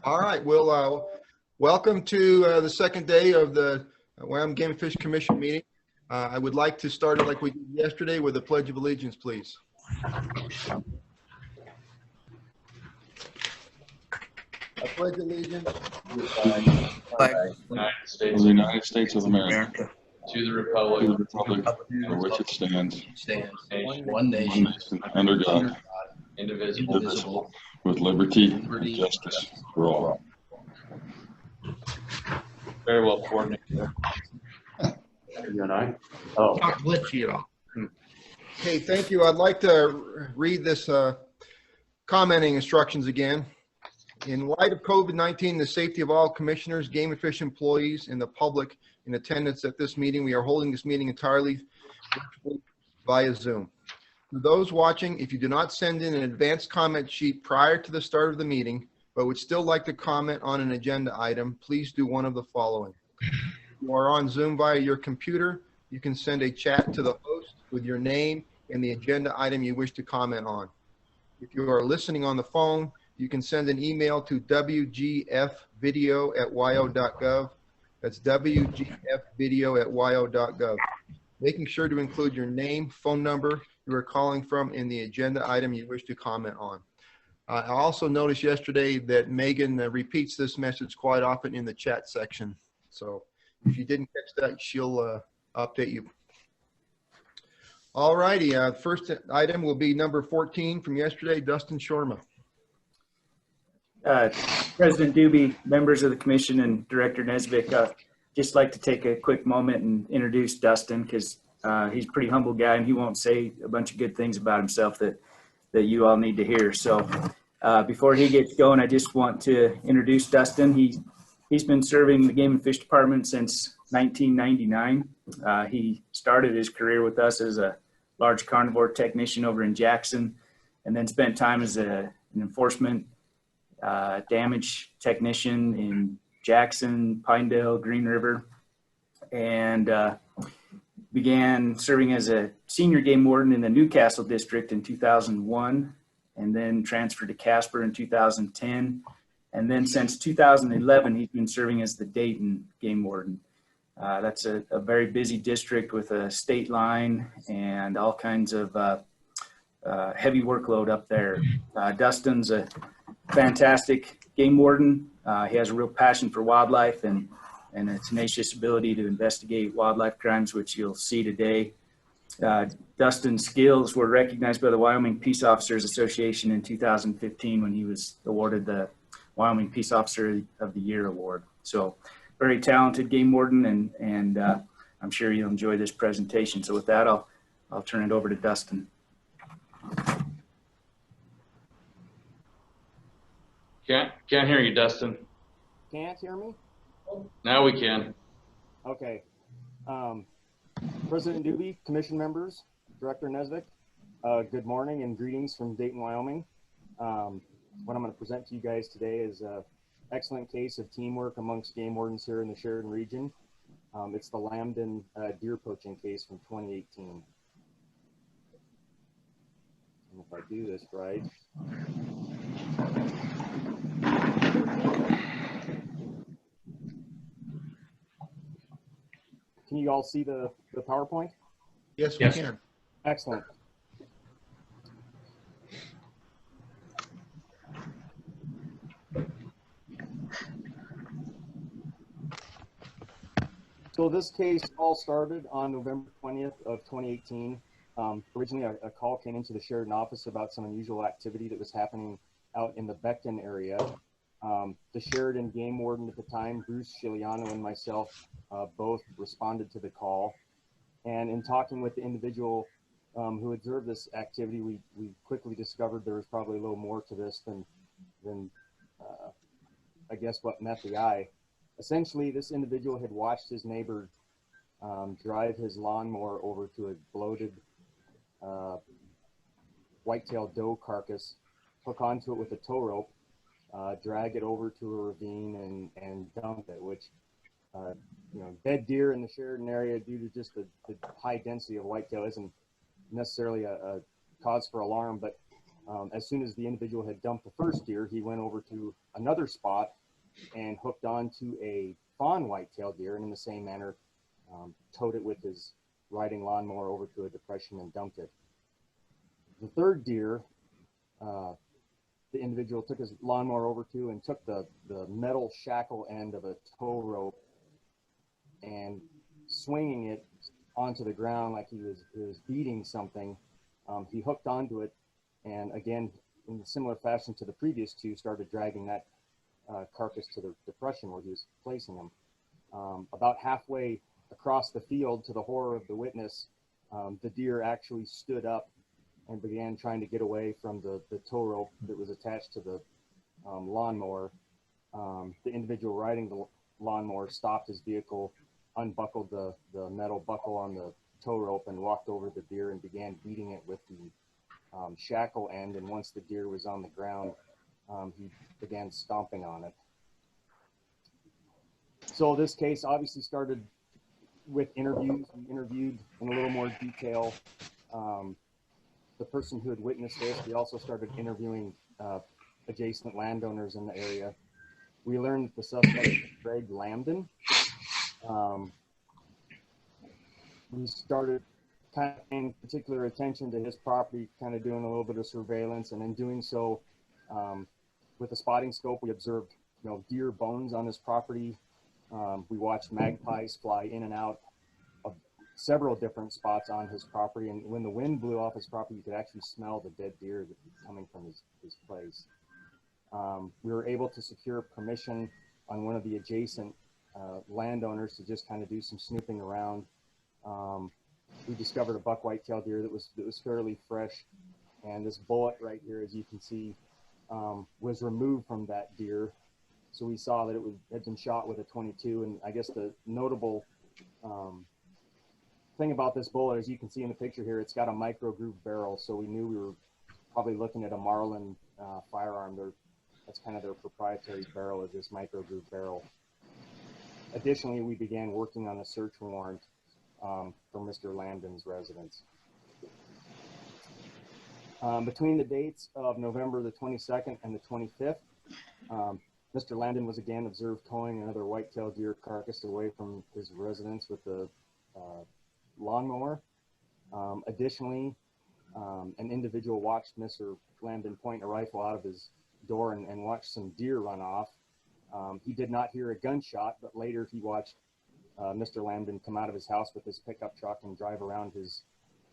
All right, well, welcome to the second day of the Wyoming Game and Fish Commission meeting. I would like to start it like we did yesterday with the Pledge of Allegiance, please. I pledge allegiance to the United States of America, to the republic for which it stands, one nation, under God, indivisible, with liberty and justice for all. very well coordinated. You and I? Oh. Not glitchy at all. Okay, thank you. I'd like to read this commenting instructions again. In light of COVID-19, the safety of all commissioners, game and fish employees, and the public in attendance at this meeting, we are holding this meeting entirely via Zoom. For those watching, if you do not send in an advanced comment sheet prior to the start of the meeting, but would still like to comment on an agenda item, please do one of the following. If you are on Zoom via your computer, you can send a chat to the host with your name and the agenda item you wish to comment on. If you are listening on the phone, you can send an email to wgfvideo@wyo.gov. That's wgfvideo@wyo.gov. Making sure to include your name, phone number you are calling from, in the agenda item you wish to comment on. I also noticed yesterday that Megan repeats this message quite often in the chat section. So if you didn't catch that, she'll update you. All righty, first item will be number 14 from yesterday, Dustin Shorma. President Doobie, members of the commission, and Director Nesbitt, just like to take a quick moment and introduce Dustin, because he's a pretty humble guy and he won't say a bunch of good things about himself that you all need to hear. So before he gets going, I just want to introduce Dustin. He's been serving the Game and Fish Department since 1999. He started his career with us as a large carnivore technician over in Jackson, and then spent time as an enforcement damage technician in Jackson, Pinedale, Green River, and began serving as a senior game warden in the Newcastle district in 2001, and then transferred to Casper in 2010. And then since 2011, he's been serving as the Dayton game warden. That's a very busy district with a state line and all kinds of heavy workload up there. Dustin's a fantastic game warden. He has a real passion for wildlife and a tenacious ability to investigate wildlife crimes, which you'll see today. Dustin's skills were recognized by the Wyoming Peace Officers Association in 2015 when he was awarded the Wyoming Peace Officer of the Year award. So very talented game warden, and I'm sure you'll enjoy this presentation. So with that, I'll turn it over to Dustin. Can't hear you, Dustin. Can't hear me? Now we can. Okay. President Doobie, commission members, Director Nesbitt, good morning and greetings from Dayton, Wyoming. What I'm going to present to you guys today is an excellent case of teamwork amongst game wardens here in the Sheridan region. It's the Lambdin deer poaching case from 2018. And if I do this right. Can you all see the PowerPoint? Yes, we can. Excellent. So this case all started on November 20th of 2018. Originally, a call came into the Sheridan office about some unusual activity that was happening out in the Becton area. The Sheridan game warden at the time, Bruce Shiliano, and myself both responded to the call. And in talking with the individual who observed this activity, we quickly discovered there was probably a little more to this than I guess what met the eye. Essentially, this individual had watched his neighbor drive his lawnmower over to a bloated white-tailed doe carcass, hook onto it with a tow rope, drag it over to a ravine and dump it, which, dead deer in the Sheridan area due to just the high density of whitetail isn't necessarily a cause for alarm, but as soon as the individual had dumped the first deer, he went over to another spot and hooked onto a fawn white-tailed deer, and in the same manner towed it with his riding lawnmower over to a depression and dumped it. The third deer, the individual took his lawnmower over to and took the metal shackle end of a tow rope and swinging it onto the ground like he was beating something. He hooked onto it, and again, in a similar fashion to the previous two, started dragging that carcass to the depression where he was placing him. About halfway across the field, to the horror of the witness, the deer actually stood up and began trying to get away from the tow rope that was attached to the lawnmower. The individual riding the lawnmower stopped his vehicle, unbuckled the metal buckle on the tow rope, and walked over the deer and began beating it with the shackle end. And once the deer was on the ground, he began stomping on it. So this case obviously started with interviews. We interviewed in a little more detail the person who had witnessed this. We also started interviewing adjacent landowners in the area. We learned that the suspect was Greg Lambdin. We started kind of paying particular attention to his property, kind of doing a little bit of surveillance, and in doing so, with a spotting scope, we observed, deer bones on his property. We watched magpies fly in and out of several different spots on his property, and when the wind blew off his property, you could actually smell the dead deer coming from his place. We were able to secure permission on one of the adjacent landowners to just kind of do some snooping around. We discovered a buck white-tailed deer that was fairly fresh, and this bullet right here, as you can see, was removed from that deer. So we saw that it had been shot with a .22, and I guess the notable thing about this bullet, as you can see in the picture here, it's got a micro groove barrel, so we knew we were probably looking at a Marlin firearm. That's kind of their proprietary barrel, is this micro groove barrel. Additionally, we began working on a search warrant for Mr. Lambdin's residence. Between the dates of November the 22nd and the 25th, Mr. Lambdin was again observed towing another white-tailed deer carcass away from his residence with the lawnmower. Additionally, an individual watched Mr. Lambdin point a rifle out of his door and watched some deer run off. He did not hear a gunshot, but later he watched Mr. Lambdin come out of his house with his pickup truck and drive around his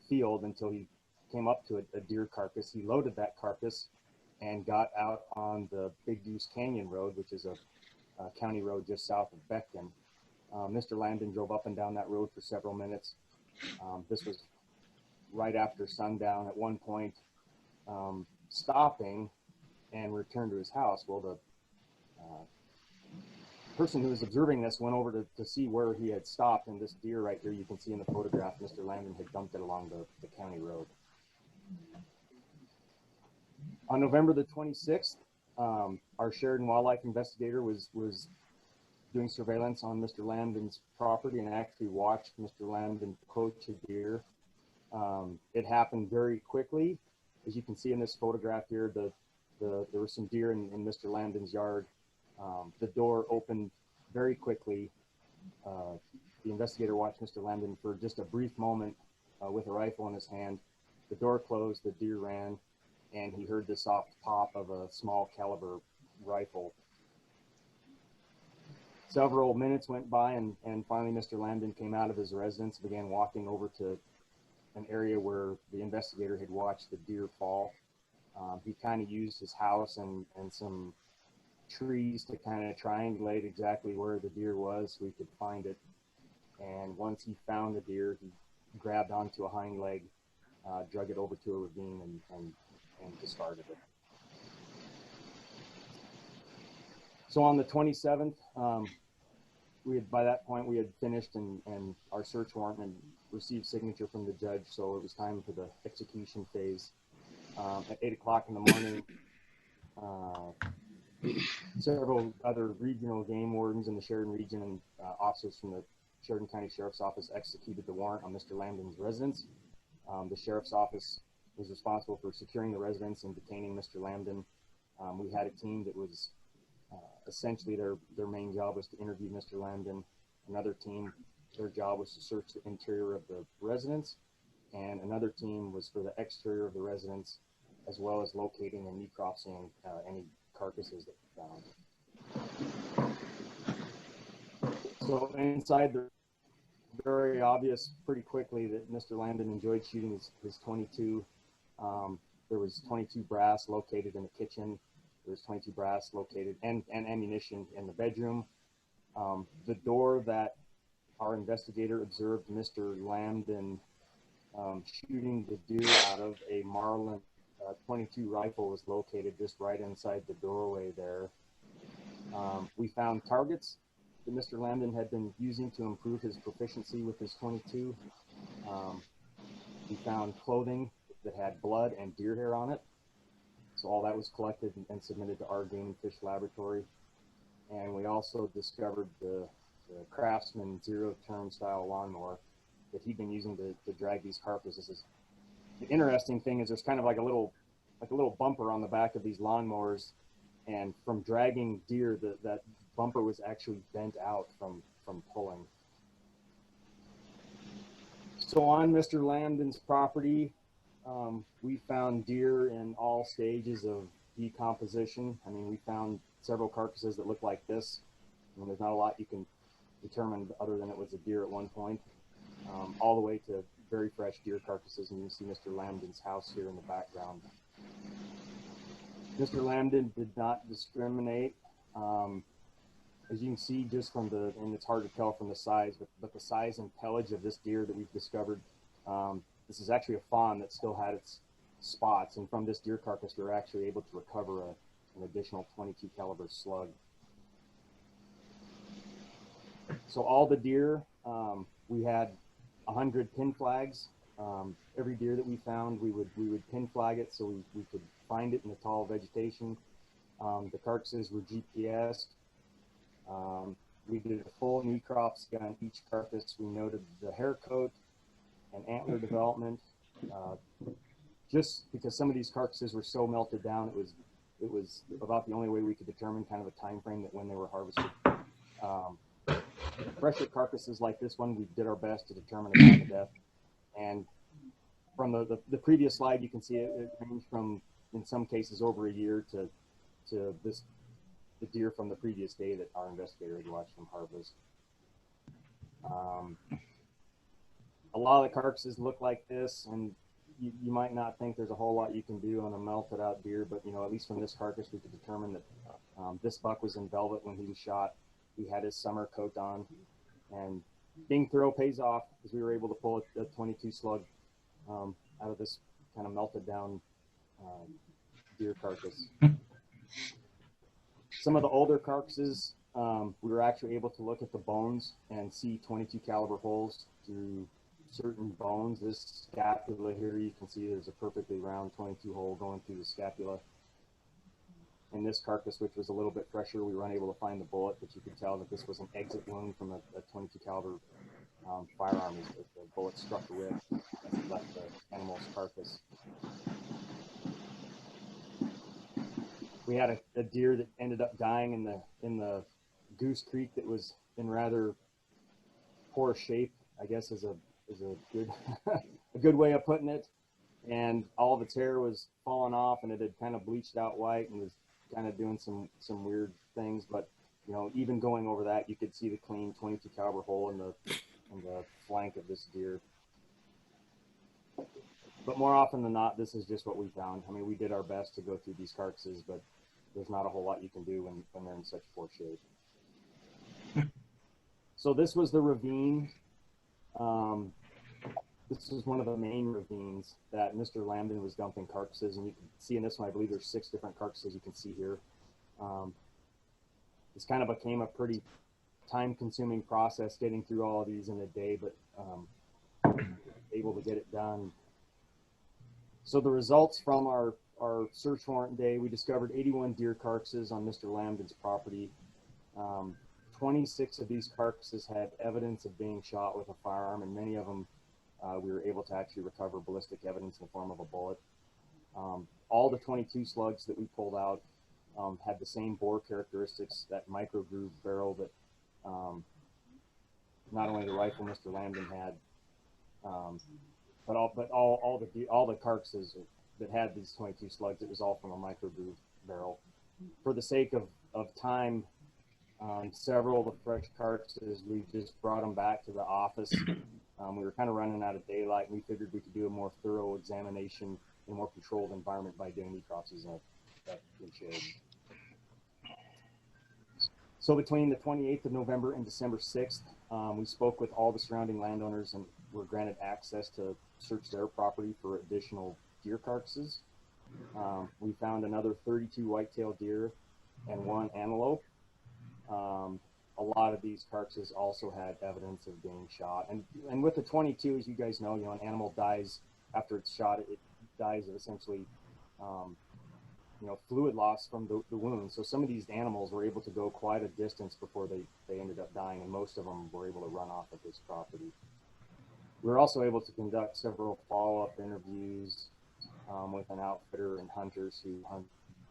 field until he came up to a deer carcass. He loaded that carcass and got out on the Big Goose Canyon Road, which is a county road just south of Becton. Mr. Lambdin drove up and down that road for several minutes. This was right after sundown, at one point stopping and returned to his house. Well, the person who was observing this went over to see where he had stopped, and this deer right here, you can see in the photograph, Mr. Lambdin had dumped it along the county road. On November the 26th, our Sheridan wildlife investigator was doing surveillance on Mr. Lambdin's property and actually watched Mr. Lambdin coach a deer. It happened very quickly. As you can see in this photograph here, there were some deer in Mr. Lambdin's yard. The door opened very quickly. The investigator watched Mr. Lambdin for just a brief moment with a rifle in his hand. The door closed, the deer ran, and he heard the soft pop of a small caliber rifle. Several minutes went by, and finally Mr. Lambdin came out of his residence, began walking over to an area where the investigator had watched the deer fall. He kind of used his house and some trees to kind of triangulate exactly where the deer was so he could find it. And once he found the deer, he grabbed onto a hind leg, drug it over to a ravine, and discarded it. So on the 27th, by that point we had finished and our search warrant and received signature from the judge, so it was time for the execution phase. At 8 o'clock in the morning, several other regional game wardens in the Sheridan region and officers from the Sheridan County Sheriff's Office executed the warrant on Mr. Lambdin's residence. The Sheriff's Office was responsible for securing the residence and detaining Mr. Lambdin. We had a team that was essentially their main job was to interview Mr. Lambdin. Another team, their job was to search the interior of the residence, and another team was for the exterior of the residence, as well as locating and necropsying any carcasses that we found. So inside, the very obvious pretty quickly that Mr. Lambdin enjoyed shooting his 22. There was 22 brass located in the kitchen. There was 22 brass located and ammunition in the bedroom. The door that our investigator observed Mr. Lambdin shooting the deer out of, a Marlin 22 rifle, was located just right inside the doorway there. We found targets that Mr. Lambdin had been using to improve his proficiency with his 22. We found clothing that had blood and deer hair on it. So all that was collected and submitted to our Game and Fish Laboratory. And we also discovered the Craftsman zero-turn style lawnmower that he'd been using to drag these carcasses. The interesting thing is there's kind of like a little bumper on the back of these lawnmowers, and from dragging deer, that bumper was actually bent out from pulling. So on Mr. Lambdin's property, we found deer in all stages of decomposition. I mean, we found several carcasses that look like this. I mean, there's not a lot you can determine other than it was a deer at one point, all the way to very fresh deer carcasses. And you can see Mr. Lambdin's house here in the background. Mr. Lambdin did not discriminate. As you can see just from and it's hard to tell from the size, but the size and pelage of this deer that we've discovered, this is actually a fawn that still had its spots. And from this deer carcass, we were actually able to recover an additional 22 caliber slug. So all the deer, we had 100 pin flags. Every deer that we found, we would pin flag it so we could find it in the tall vegetation. The carcasses were GPSed. We did a full necropsy on each carcass. We noted the hair coat and antler development. Just because some of these carcasses were so melted down, it was about the only way we could determine kind of a time frame that when they were harvested. Fresher carcasses like this one, we did our best to determine the time of death. And from the previous slide, you can see it ranged from, in some cases, over a year to the deer from the previous day that our investigator had watched them harvest. A lot of the carcasses look like this, and you might not think there's a whole lot you can do on a melted out deer, but at least from this carcass, we could determine that this buck was in velvet when he was shot. He had his summer coat on, and being thorough pays off because we were able to pull a 22 slug out of this kind of melted down deer carcass. Some of the older carcasses, we were actually able to look at the bones and see 22 caliber holes through certain bones. This scapula here, you can see there's a perfectly round 22 hole going through the scapula. In this carcass, which was a little bit fresher, we were unable to find the bullet, but you could tell that this was an exit wound from a 22 caliber firearm. The bullet struck the rib and left the animal's carcass. We had a deer that ended up dying in the Goose Creek that was in rather poor shape, I guess is a good a good way of putting it. And all of its hair was falling off, and it had kind of bleached out white and was kind of doing some weird things. But even going over that, you could see the clean 22 caliber hole in the flank of this deer. But more often than not, this is just what we found. I mean, we did our best to go through these carcasses, but there's not a whole lot you can do when they're in such poor shape. So this was the ravine. This is one of the main ravines that Mr. Lambdin was dumping carcasses, and you can see in this one, I believe there's 6 different carcasses you can see here. This kind of became a pretty time-consuming process getting through all of these in a day, but able to get it done. So the results from our search warrant day, we discovered 81 deer carcasses on Mr. Lambdin's property. 26 of these carcasses had evidence of being shot with a firearm, and many of them we were able to actually recover ballistic evidence in the form of a bullet. All the 22 slugs that we pulled out had the same bore characteristics, that micro groove barrel that not only the rifle Mr. Lambdin had, but all the carcasses that had these 22 slugs, it was all from a micro groove barrel. For the sake of time, several of the fresh carcasses, we just brought them back to the office. We were kind of running out of daylight, and we figured we could do a more thorough examination in a more controlled environment by doing necropsies in shed. So between the 28th of November and December 6th, we spoke with all the surrounding landowners and were granted access to search their property for additional deer carcasses. We found another 32 white-tailed deer and 1 antelope. A lot of these carcasses also had evidence of being shot. And with the 22, as you guys know, an animal dies after it's shot. It dies of essentially, fluid loss from the wound. So some of these animals were able to go quite a distance before they ended up dying, and most of them were able to run off of this property. We were also able to conduct several follow-up interviews with an outfitter and hunters who hunt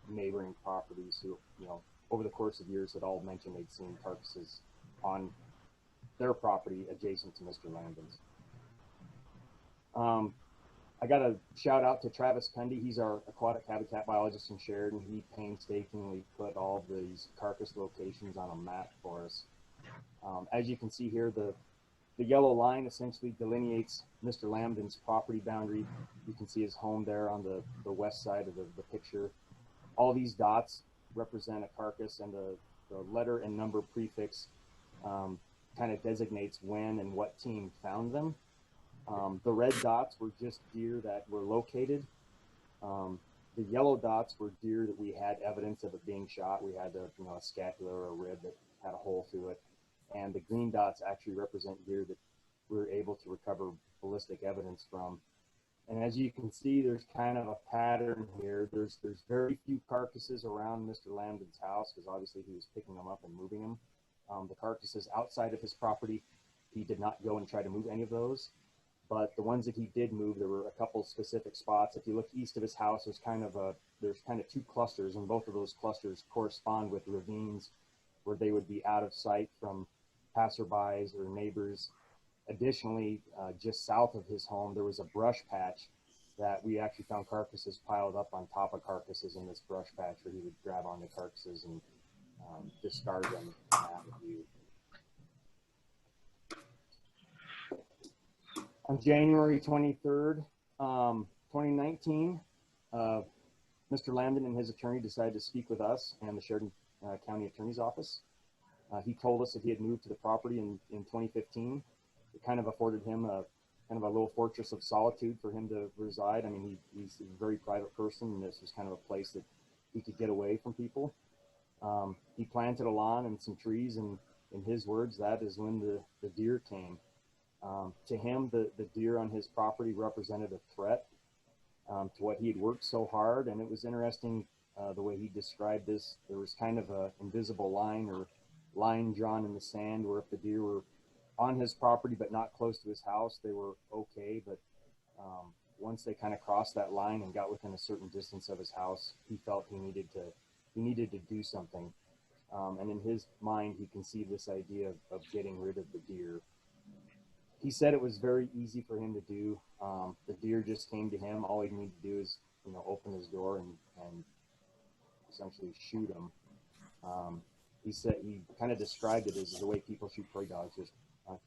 neighboring properties who, over the course of years had all mentioned they'd seen carcasses on their property adjacent to Mr. Lambdin's. I got a shout out to Travis Cundy. He's our aquatic habitat biologist in Sheridan. He painstakingly put all of these carcass locations on a map for us. As you can see here, the yellow line essentially delineates Mr. Lambdin's property boundary. You can see his home there on the west side of the picture. All these dots represent a carcass, and the letter and number prefix kind of designates when and what team found them. The red dots were just deer that were located. The yellow dots were deer that we had evidence of it being shot. We had a scapula or a rib that had a hole through it. And the green dots actually represent deer that we were able to recover ballistic evidence from. And as you can see, there's kind of a pattern here. There's very few carcasses around Mr. Lambdin's house, because obviously he was picking them up and moving them. The carcasses outside of his property, he did not go and try to move any of those. But the ones that he did move, there were a couple specific spots. If you look east of his house, there's kind of 2 clusters, and both of those clusters correspond with ravines where they would be out of sight from passerbys or neighbors. Additionally, just south of his home, there was a brush patch that we actually found carcasses piled up on top of carcasses in this brush patch, where he would grab on the carcasses and discard them out of view. On January 23rd, 2019, Mr. Lambdin and his attorney decided to speak with us and the Sheridan County Attorney's Office. He told us that he had moved to the property in 2015. It kind of afforded him a little fortress of solitude for him to reside. I mean, he's a very private person, and this was kind of a place that he could get away from people. He planted a lawn and some trees, and in his words, that is when the deer came. To him, the deer on his property represented a threat to what he had worked so hard. And it was interesting the way he described this. There was kind of an invisible line or line drawn in the sand, where if the deer were on his property but not close to his house, they were okay. But once they kind of crossed that line and got within a certain distance of his house, he felt he needed to do something. And in his mind, he conceived this idea of getting rid of the deer. He said it was very easy for him to do. The deer just came to him. All he needed to do is, open his door and essentially shoot him. He said he kind of described it as the way people shoot prey dogs. Just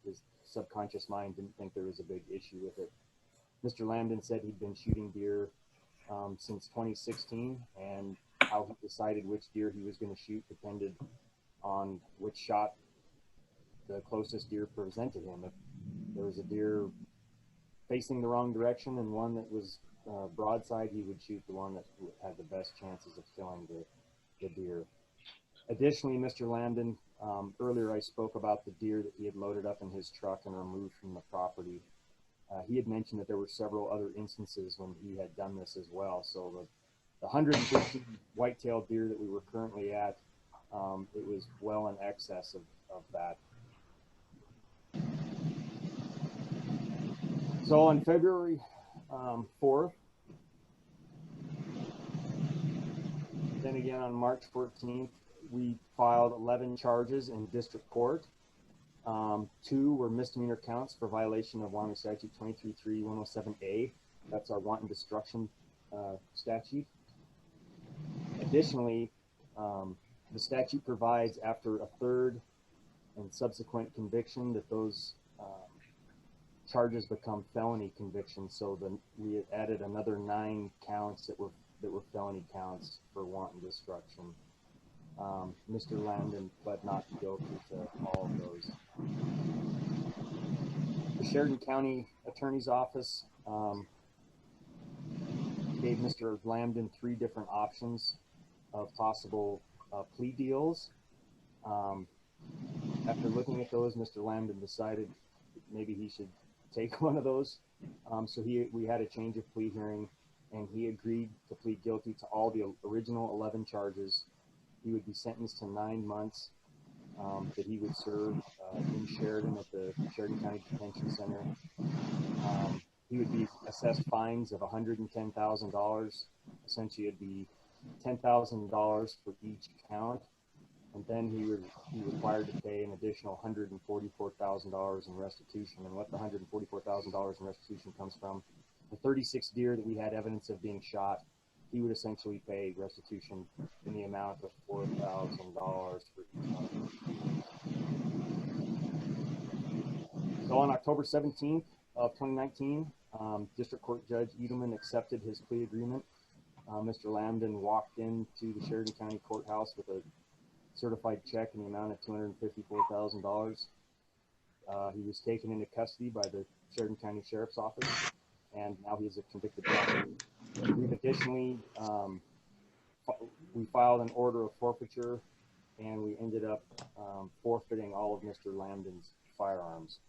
his subconscious mind didn't think there was a big issue with it. Mr. Lambdin said he'd been shooting deer since 2016, and how he decided which deer he was going to shoot depended on which shot the closest deer presented him. If there was a deer facing the wrong direction and one that was broadside, he would shoot the one that had the best chances of killing the deer. Additionally, Mr. Lambdin, earlier I spoke about the deer that he had loaded up in his truck and removed from the property. He had mentioned that there were several other instances when he had done this as well. So the 150 white-tailed deer that we were currently at, it was well in excess of that. So on February 4th, Then again, on March 14th, we filed 11 charges in district court. 2 were misdemeanor counts for violation of Wyoming Statute 233107A. That's our wanton destruction statute. Additionally, the statute provides after a third and subsequent conviction that those charges become felony convictions. So then we had added another 9 counts that were felony counts for wanton destruction. Mr. Lambdin pled not guilty to all of those. The Sheridan County Attorney's Office gave Mr. Lambdin 3 different options of possible plea deals. After looking at those, Mr. Lambdin decided maybe he should take one of those. So we had a change of plea hearing, and he agreed to plead guilty to all the original 11 charges. He would be sentenced to 9 months that he would serve in Sheridan at the Sheridan County Detention Center. He would be assessed fines of $110,000. Essentially, it'd be $10,000 for each count, and then he would be required to pay an additional $144,000 in restitution. And what the $144,000 in restitution comes from, the 36 deer that we had evidence of being shot, he would essentially pay restitution in the amount of $4,000 for each one. So on October 17th of 2019, District Court Judge Edelman accepted his plea agreement. Mr. Lambdin walked into the Sheridan County Courthouse with a certified check in the amount of $254,000. He was taken into custody by the Sheridan County Sheriff's Office, and now he is a convicted felon. We've additionally, we filed an order of forfeiture, and we ended up forfeiting all of Mr. Lambdin's firearms.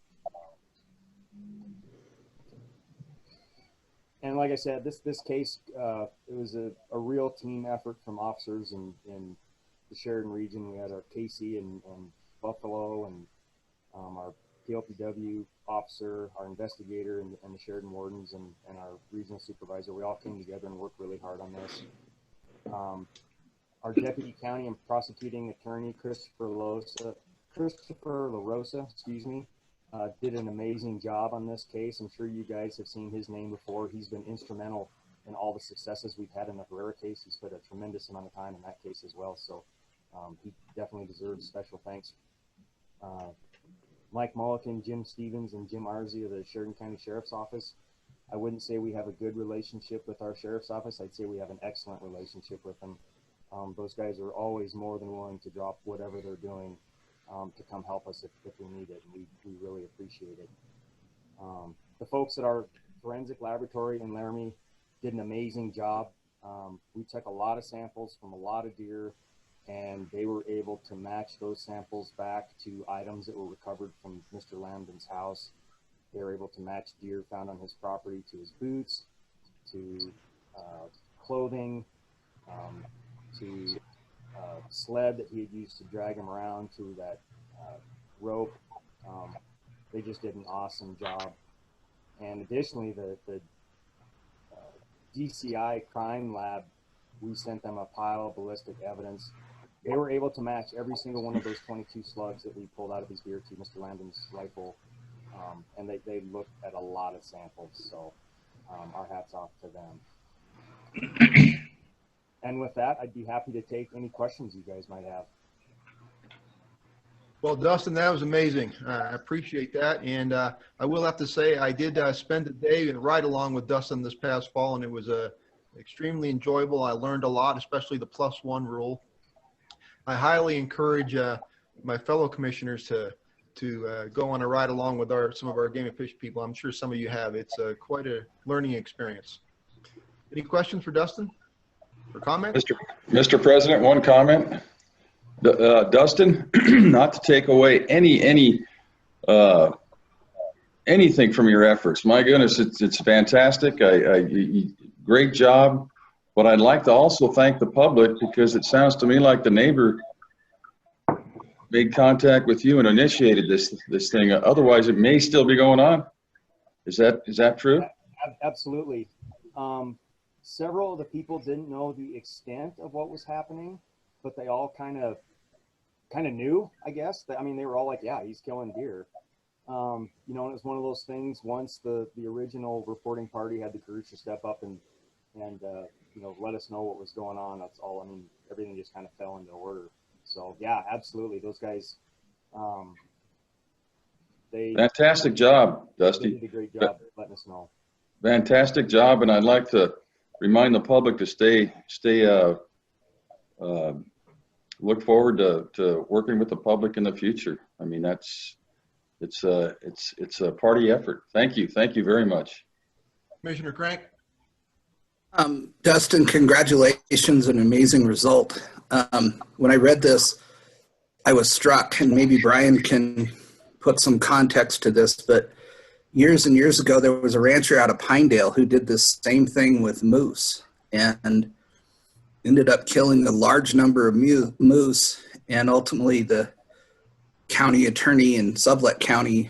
And like I said, this case, it was a real team effort from officers in the Sheridan region. We had our Casey and Buffalo, and our PLPW officer, our investigator, and the Sheridan wardens, and our regional supervisor. We all came together and worked really hard on this. Our deputy county and prosecuting attorney, Christopher LaRosa, excuse me, did an amazing job on this case. I'm sure you guys have seen his name before. He's been instrumental in all the successes we've had in the Herrera case. He's put a tremendous amount of time in that case as well. So he definitely deserves special thanks. Mike Mullican, Jim Stevens, and Jim Arzi of the Sheridan County Sheriff's Office. I wouldn't say we have a good relationship with our Sheriff's Office. I'd say we have an excellent relationship with them. Those guys are always more than willing to drop whatever they're doing to come help us if we need it, and we really appreciate it. The folks at our forensic laboratory in Laramie did an amazing job. We took a lot of samples from a lot of deer, and they were able to match those samples back to items that were recovered from Mr. Lambdin's house. They were able to match deer found on his property to his boots, to clothing, to sled that he had used to drag him around, to that rope. They just did an awesome job. And additionally, the DCI crime lab, we sent them a pile of ballistic evidence. They were able to match every single one of those 22 slugs that we pulled out of his deer to Mr. Lambdin's rifle. And they looked at a lot of samples. So our hats off to them. And with that, I'd be happy to take any questions you guys might have. Well, Dustin, that was amazing. I appreciate that. And I will have to say, I did spend a day and ride along with Dustin this past fall, and it was extremely enjoyable. I learned a lot, especially the +1 rule. I highly encourage my fellow commissioners to go on a ride along with some of our game and fish people. I'm sure some of you have. It's quite a learning experience. Any questions for Dustin or comments? Mr. President, one comment. Dustin, not to take away anything from your efforts. My goodness, it's fantastic. Great job. But I'd like to also thank the public, because it sounds to me like the neighbor made contact with you and initiated this thing. Otherwise, it may still be going on. Is that true? Absolutely. several of the people didn't know the extent of what was happening, but they all kind of knew, I guess. I mean, they were all like, yeah, he's killing deer. You know, and it was one of those things. Once the original reporting party had the courage to step up and you know, let us know what was going on. That's all. I mean, everything just kind of fell into order. So yeah, absolutely. Those guys, they Fantastic job, they Dusty. did a great job letting us know. Fantastic job, and I'd like to remind the public to stay look forward to working with the public in the future. I mean, it's a party effort. Thank you very much. Commissioner Crank? Dustin, congratulations, an amazing result. When I read this, I was struck, and maybe Brian can put some context to this, but years and years ago, there was a rancher out of Pinedale who did this same thing with moose and ended up killing a large number of moose, and ultimately the county attorney in Sublette County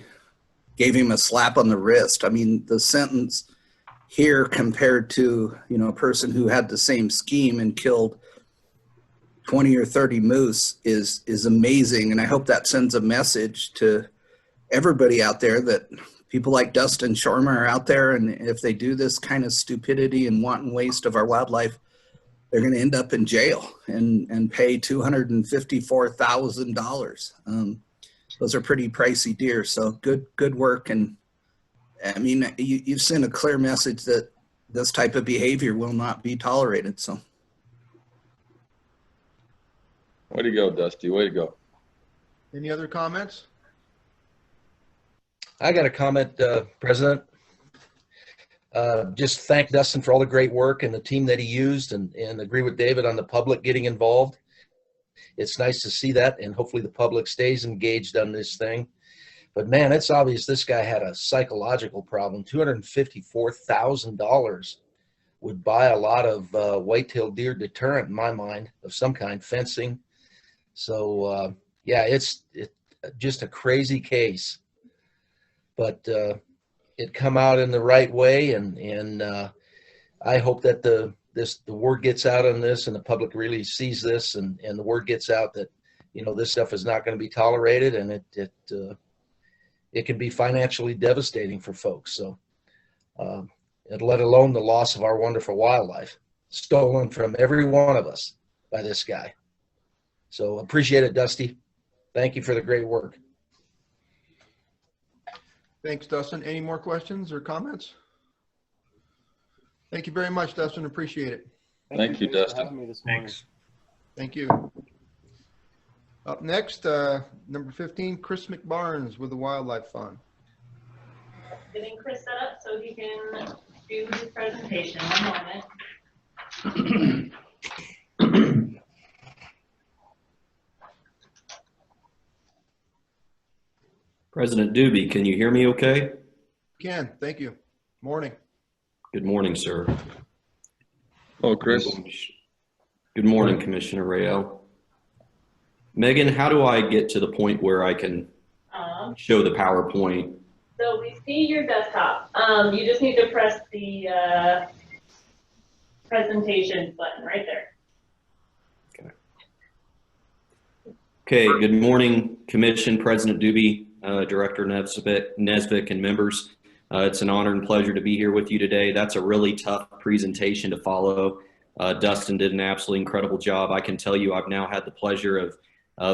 gave him a slap on the wrist. I mean, the sentence here compared to, you know, a person who had the same scheme and killed 20 or 30 moose is amazing. And I hope that sends a message to everybody out there that people like Dustin Shormer are out there, and if they do this kind of stupidity and wanton waste of our wildlife, they're going to end up in jail and pay $254,000. Those are pretty pricey deer. So good work. And I mean, you've sent a clear message that this type of behavior will not be tolerated. So. Way to go, Dusty. Way to go. Any other comments? I got a comment, President. Just thank Dustin for all the great work and the team that he used, and agree with David on the public getting involved. It's nice to see that, and hopefully the public stays engaged on this thing. But man, it's obvious this guy had a psychological problem. $254,000 would buy a lot of white-tailed deer deterrent, in my mind, of some kind, fencing. So yeah, it's just a crazy case. But it come out in the right way, and I hope that the word gets out on this, and the public really sees this, and the word gets out that, you know, this stuff is not going to be tolerated, and it can be financially devastating for folks. So, and let alone the loss of our wonderful wildlife, stolen from every one of us by this guy. So appreciate it, Dusty. Thank you for the great work. Thanks, Dustin. Any more questions or comments? Thank you very much, Dustin. Appreciate it. Thank you, Thanks for Dustin. having me this morning. Thanks. Thank you. Up next, number 15, Chris McBarnes with the Wildlife Fund. Getting Chris set up so he can do his presentation. One moment. President Doobie, can you hear me okay? Ken, thank you. Morning. Good morning, sir. Oh, Chris. Good morning, Commissioner Rayo. Megan, how do I get to the point where I can show the PowerPoint? So we see your desktop. You just need to press the presentation button right there. Okay, good morning, Commission, President Doobie, Director Nesbitt, and members. It's an honor and pleasure to be here with you today. That's a really tough presentation to follow. Dustin did an absolutely incredible job. I can tell you I've now had the pleasure of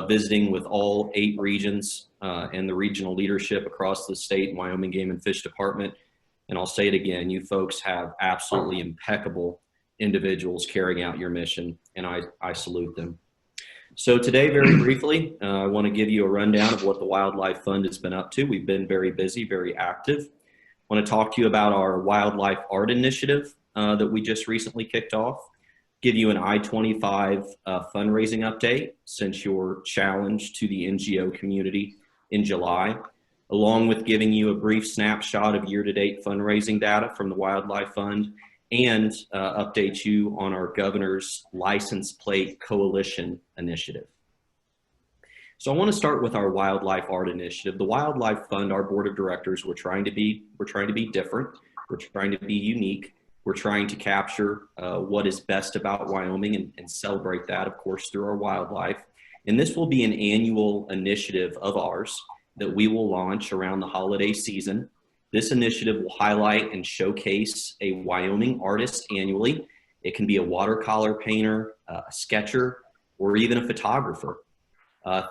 visiting with all 8 regions and the regional leadership across the state and Wyoming Game and Fish Department. And I'll say it again, you folks have absolutely impeccable individuals carrying out your mission, and I salute them. So today, very briefly, I want to give you a rundown of what the Wildlife Fund has been up to. We've been very busy, very active. I want to talk to you about our WYldlife Art initiative that we just recently kicked off. Give you an I-25 fundraising update since your challenge to the NGO community in July, along with giving you a brief snapshot of year-to-date fundraising data from the Wildlife Fund, and update you on our Governor's License Plate Coalition initiative. So I want to start with our Wildlife Art initiative. The Wildlife Fund, our board of directors, we're trying to be different. We're trying to be unique. We're trying to capture what is best about Wyoming and celebrate that, of course, through our wildlife. And this will be an annual initiative of ours that we will launch around the holiday season. This initiative will highlight and showcase a Wyoming artist annually. It can be a watercolor painter, a sketcher, or even a photographer.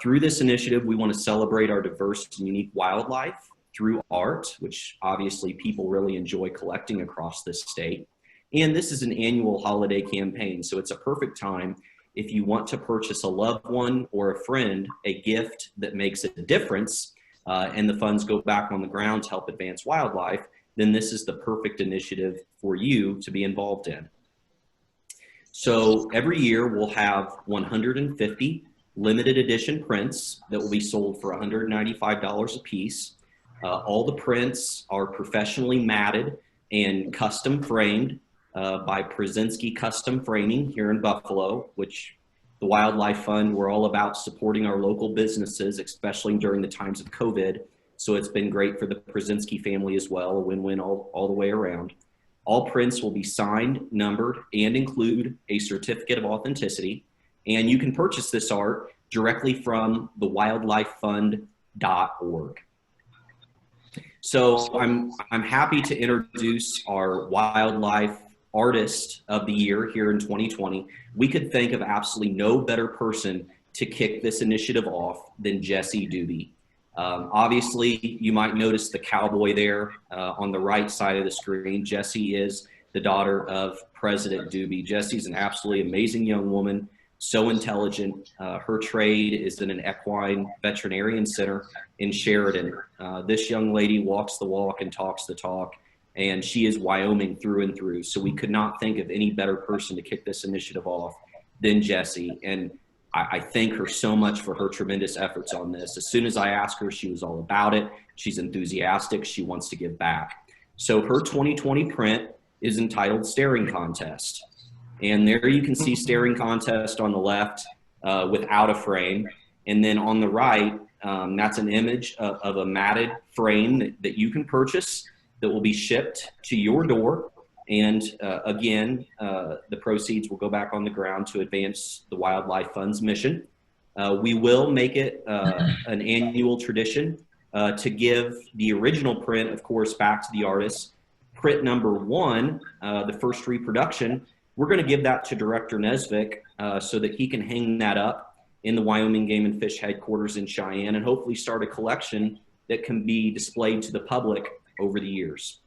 Through this initiative, we want to celebrate our diverse and unique wildlife through art, which obviously people really enjoy collecting across this state. And this is an annual holiday campaign, so it's a perfect time if you want to purchase a loved one or a friend a gift that makes a difference, and the funds go back on the ground to help advance wildlife, then this is the perfect initiative for you to be involved in. So every year we'll have 150 limited edition prints that will be sold for $195 a piece. All the prints are professionally matted and custom framed by Przezinski Custom Framing here in Buffalo, which the Wildlife Fund, we're all about supporting our local businesses, especially during the times of COVID. So it's been great for the Przezinski family as well, a win-win all the way around. All prints will be signed, numbered, and include a certificate of authenticity. And you can purchase this art directly from the wildlifefund.org. So I'm happy to introduce our wildlife artist of the year here in 2020. We could think of absolutely no better person to kick this initiative off than Jessie Doobie. Obviously, you might notice the cowboy there on the right side of the screen. Jessie is the daughter of President Doobie. Jessie's an absolutely amazing young woman, so intelligent. Her trade is in an equine veterinarian center in Sheridan. This young lady walks the walk and talks the talk, and she is Wyoming through and through. So we could not think of any better person to kick this initiative off than Jessie. And I thank her so much for her tremendous efforts on this. As soon as I asked her, she was all about it. She's enthusiastic. She wants to give back. So her 2020 print is entitled Staring Contest. And there you can see Staring Contest on the left without a frame. And then on the right, that's an image of a matted frame that you can purchase that will be shipped to your door. And again, the proceeds will go back on the ground to advance the Wildlife Fund's mission. We will make it an annual tradition to give the original print, of course, back to the artist. Print number 1, the first reproduction, we're going to give that to Director Nesvik so that he can hang that up in the Wyoming Game and Fish headquarters in Cheyenne and hopefully start a collection that can be displayed to the public over the years.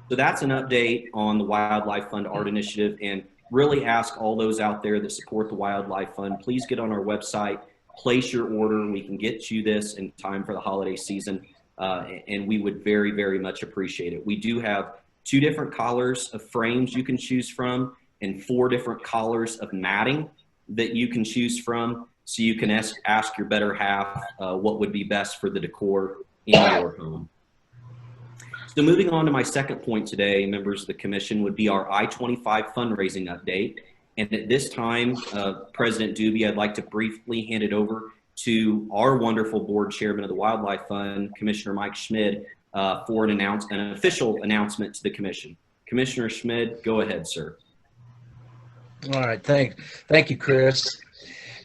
So that's an update on the Wildlife Fund Art Initiative, and really ask all those out there that support the Wildlife Fund, please get on our website, place your order. We can get you this in time for the holiday season, and we would very, very much appreciate it. We do have 2 different colors of frames you can choose from and 4 different colors of matting that you can choose from, so you can ask your better half what would be best for the decor in your home. So moving on to my second point today, members of the commission, would be our I-25 fundraising update. And at this time, President Doobie, I'd like to briefly hand it over to our wonderful board chairman of the Wildlife Fund, Commissioner Mike Schmid, for an official announcement to the commission. Commissioner Schmid, go ahead, sir. All right, thank you, Chris.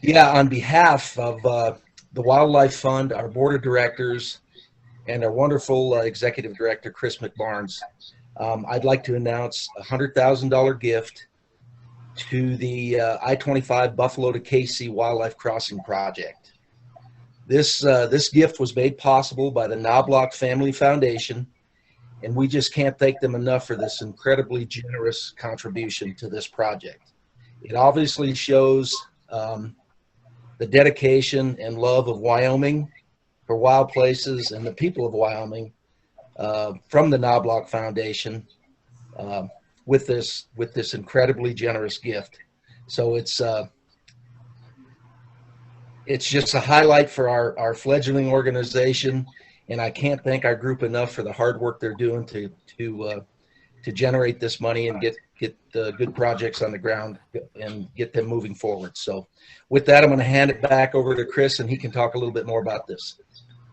Yeah, on behalf of the Wildlife Fund, our board of directors, and our wonderful executive director, Chris McBarnes, I'd like to announce a $100,000 gift to the I-25 Buffalo to KC Wildlife Crossing project. This gift was made possible by the Knobloch Family Foundation, and we just can't thank them enough for this incredibly generous contribution to this project. It obviously shows the dedication and love of Wyoming for wild places and the people of Wyoming from the Knobloch Foundation with this incredibly generous gift. So it's just a highlight for our fledgling organization, and I can't thank our group enough for the hard work they're doing to generate this money and get good projects on the ground and get them moving forward. So with that, I'm going to hand it back over to Chris, and he can talk a little bit more about this.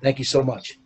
Thank you so much.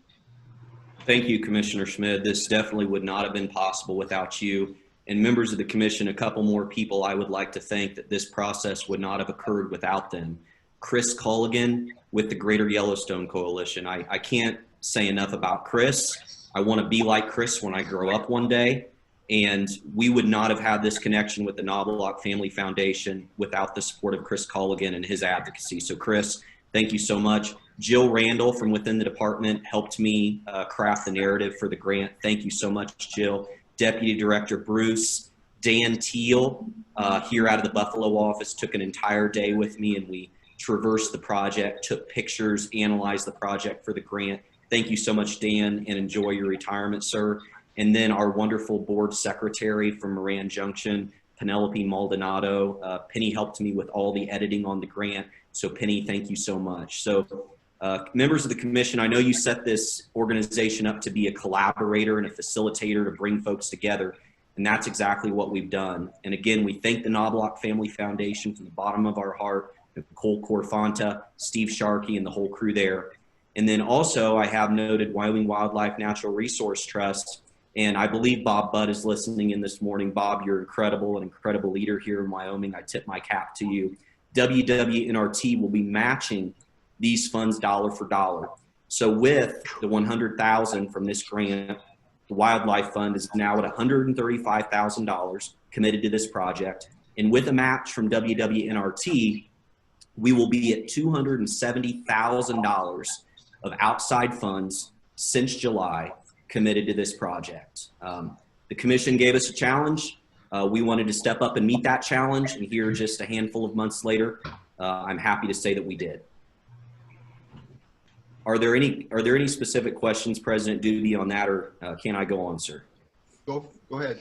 Thank you, Commissioner Schmidt. This definitely would not have been possible without you. And members of the commission, a couple more people I would like to thank that this process would not have occurred without them. Chris Culligan with the Greater Yellowstone Coalition. I can't say enough about Chris. I want to be like Chris when I grow up one day. And we would not have had this connection with the Knobloch Family Foundation without the support of Chris Culligan and his advocacy. So Chris, thank you so much. Jill Randall from within the department helped me craft the narrative for the grant. Thank you so much, Jill. Deputy Director Bruce, Dan Teal here out of the Buffalo office took an entire day with me, and we traversed the project, took pictures, analyzed the project for the grant. Thank you so much, Dan, and enjoy your retirement, sir. And then our wonderful board secretary from Moran Junction, Penelope Maldonado. Penny helped me with all the editing on the grant. So Penny, thank you so much. So members of the commission, I know you set this organization up to be a collaborator and a facilitator to bring folks together. And that's exactly what we've done. And again, we thank the Knobloch Family Foundation from the bottom of our heart, Nicole Corfanta, Steve Sharkey, and the whole crew there. And then also I have noted Wyoming Wildlife Natural Resource Trust. And I believe Bob Budd is listening in this morning. Bob, you're incredible, an incredible leader here in Wyoming. I tip my cap to you. WWNRT will be matching these funds dollar for dollar. So with the $100,000 from this grant, the Wildlife Fund is now at $135,000 committed to this project. And with a match from WWNRT, we will be at $270,000 of outside funds since July committed to this project. The commission gave us a challenge. We wanted to step up and meet that challenge, and here just a handful of months later, I'm happy to say that we did. Are there any specific questions, President Doobie, on that, or can I go on, sir? Go ahead.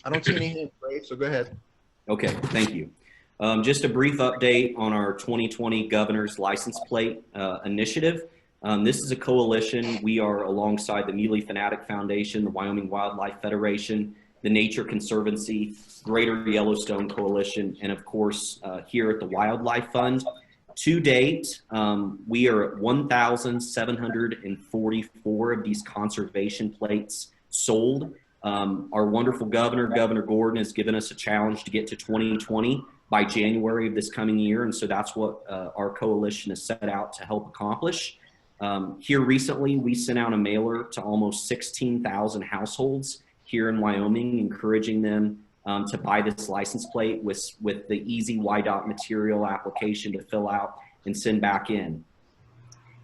I don't see any hands raised, so go ahead. Okay, thank you. Just a brief update on our 2020 Governor's License Plate Initiative. This is a coalition. We are alongside the Muley Fanatic Foundation, the Wyoming Wildlife Federation, the Nature Conservancy, Greater Yellowstone Coalition, and of course, here at the Wildlife Fund. To date, we are at 1,744 of these conservation plates sold. Our wonderful governor, Governor Gordon, has given us a challenge to get to 2020 by January of this coming year, and so that's what our coalition has set out to help accomplish. Here recently, we sent out a mailer to almost 16,000 households here in Wyoming, encouraging them to buy this license plate with the easy YDOT material application to fill out and send back in.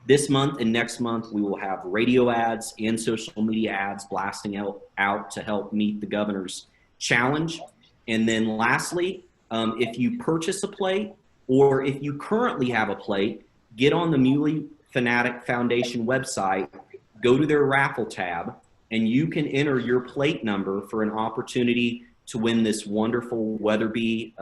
This month and next month, we will have radio ads and social media ads blasting out to help meet the governor's challenge. And then lastly, if you purchase a plate or if you currently have a plate, get on the Muley Fanatic Foundation website, go to their raffle tab, and you can enter your plate number for an opportunity to win this wonderful Weatherby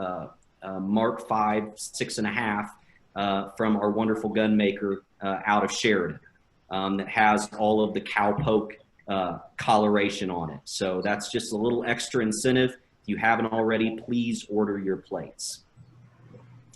Mark V 6.5 from our wonderful gun maker out of Sheridan that has all of the cowpoke coloration on it. So that's just a little extra incentive. If you haven't already, please order your plates.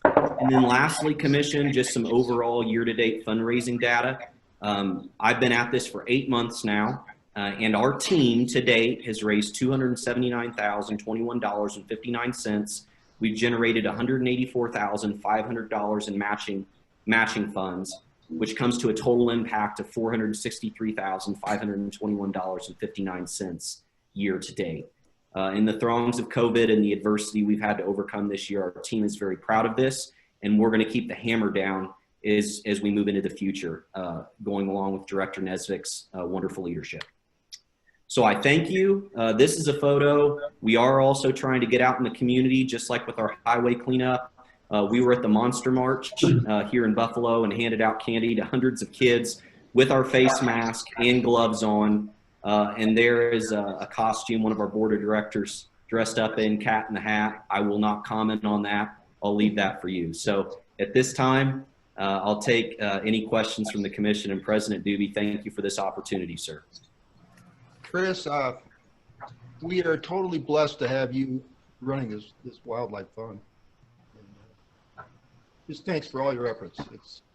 And then lastly, Commission, just some overall year-to-date fundraising data. I've been at this for 8 months now, and our team to date has raised $279,021.59. We've generated $184,500 in matching funds, which comes to a total impact of $463,521.59 year to date. In the throngs of COVID and the adversity we've had to overcome this year, our team is very proud of this, and we're going to keep the hammer down as we move into the future, going along with Director Nesvik's wonderful leadership. So I thank you. This is a photo. We are also trying to get out in the community, just like with our highway cleanup. We were at the Monster March here in Buffalo and handed out candy to hundreds of kids with our face mask and gloves on. And there is a costume one of our board of directors dressed up in, Cat in the Hat. I will not comment on that. I'll leave that for you. So at this time, I'll take any questions from the commission. And President Doobie, thank you for this opportunity, sir. Chris, we are totally blessed to have you running this wildlife fund. Just thanks for all your efforts.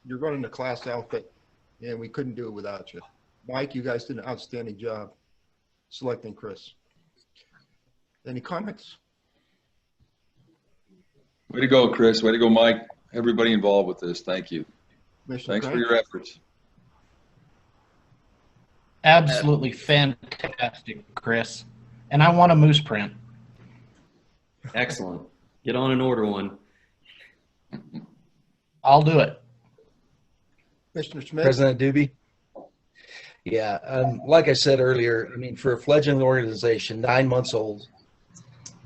You're running a class outfit, and we couldn't do it without you. Mike, you guys did an outstanding job selecting Chris. Any comments? Way to go, Chris. Way to go, Mike. Everybody involved with this. Thank you. Commissioner Thanks for Crank? your efforts. Absolutely fantastic, Chris. And I want a moose print. Excellent. Get on and order one. I'll do it. Commissioner Schmidt? President Doobie? Yeah, like I said earlier, I mean, for a fledgling organization, 9 months old,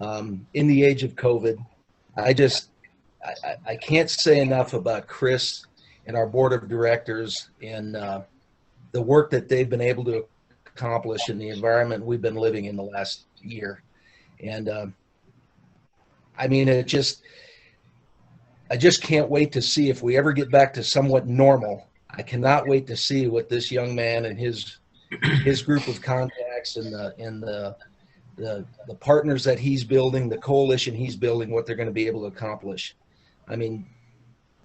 in the age of COVID, I can't say enough about Chris and our board of directors and the work that they've been able to accomplish in the environment we've been living in the last year. And I mean, I just can't wait to see if we ever get back to somewhat normal. I cannot wait to see what this young man and his group of contacts and the partners that he's building, the coalition he's building, what they're going to be able to accomplish. I mean,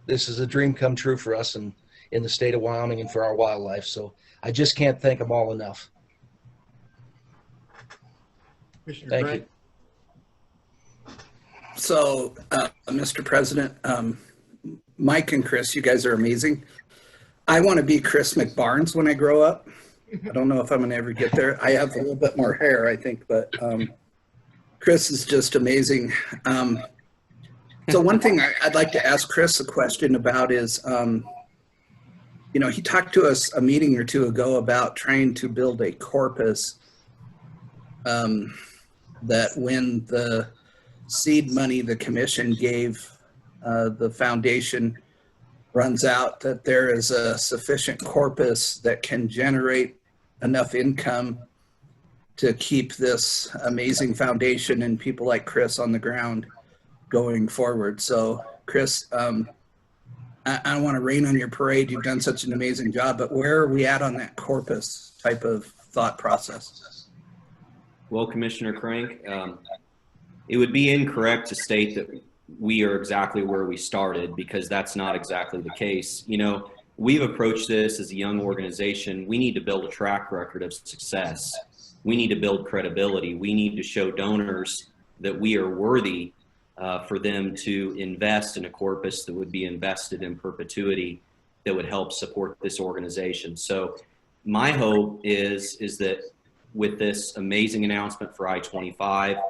this is a dream come true for us in the state of Wyoming and for our wildlife. So I just can't thank them all enough. Commissioner Thank Crank? you. So, Mr. President, Mike and Chris, you guys are amazing. I want to be Chris McBarnes when I grow up. I don't know if I'm going to ever get there. I have a little bit more hair, I think, but Chris is just amazing. So one thing I'd like to ask Chris a question about is, you know, he talked to us a meeting or two ago about trying to build a corpus that when the seed money the commission gave the foundation runs out, that there is a sufficient corpus that can generate enough income to keep this amazing foundation and people like Chris on the ground going forward. So Chris, I don't want to rain on your parade. You've done such an amazing job, but where are we at on that corpus type of thought process? Well, Commissioner Crank, it would be incorrect to state that we are exactly where we started, because that's not exactly the case. You know, we've approached this as a young organization. We need to build a track record of success. We need to build credibility. We need to show donors that we are worthy for them to invest in a corpus that would be invested in perpetuity, that would help support this organization. So my hope is that with this amazing announcement for I-25,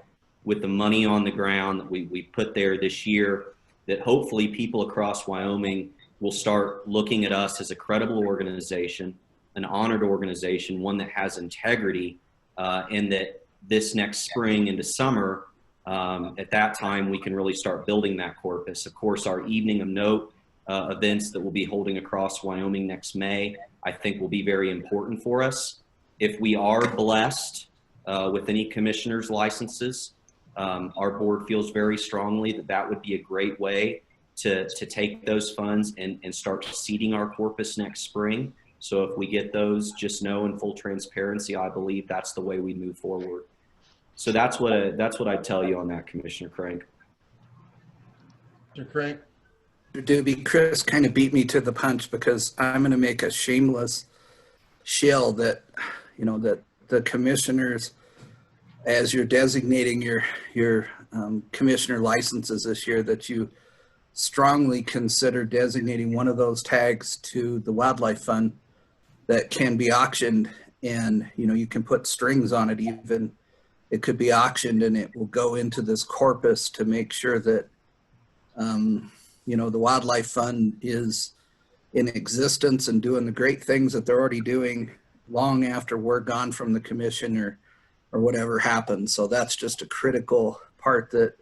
with the money on the ground that we put there this year, that hopefully people across Wyoming will start looking at us as a credible organization, an honored organization, one that has integrity, and that this next spring into summer, at that time, we can really start building that corpus. Of course, our Evening of Note events that we'll be holding across Wyoming next May, I think will be very important for us. If we are blessed with any commissioner's licenses, our board feels very strongly that that would be a great way to take those funds and start seeding our corpus next spring. So if we get those, just know in full transparency, I believe that's the way we move forward. So that's what I'd tell you on that, Commissioner Crank. Commissioner Crank? Doobie, Chris kind of beat me to the punch, because I'm going to make a shameless shill that, you know, that the commissioners, as you're designating your commissioner licenses this year, that you strongly consider designating one of those tags to the Wildlife Fund that can be auctioned, and you know, you can put strings on it. Even it could be auctioned and it will go into this corpus to make sure that you know, the Wildlife Fund is in existence and doing the great things that they're already doing long after we're gone from the commission or whatever happens. So that's just a critical part that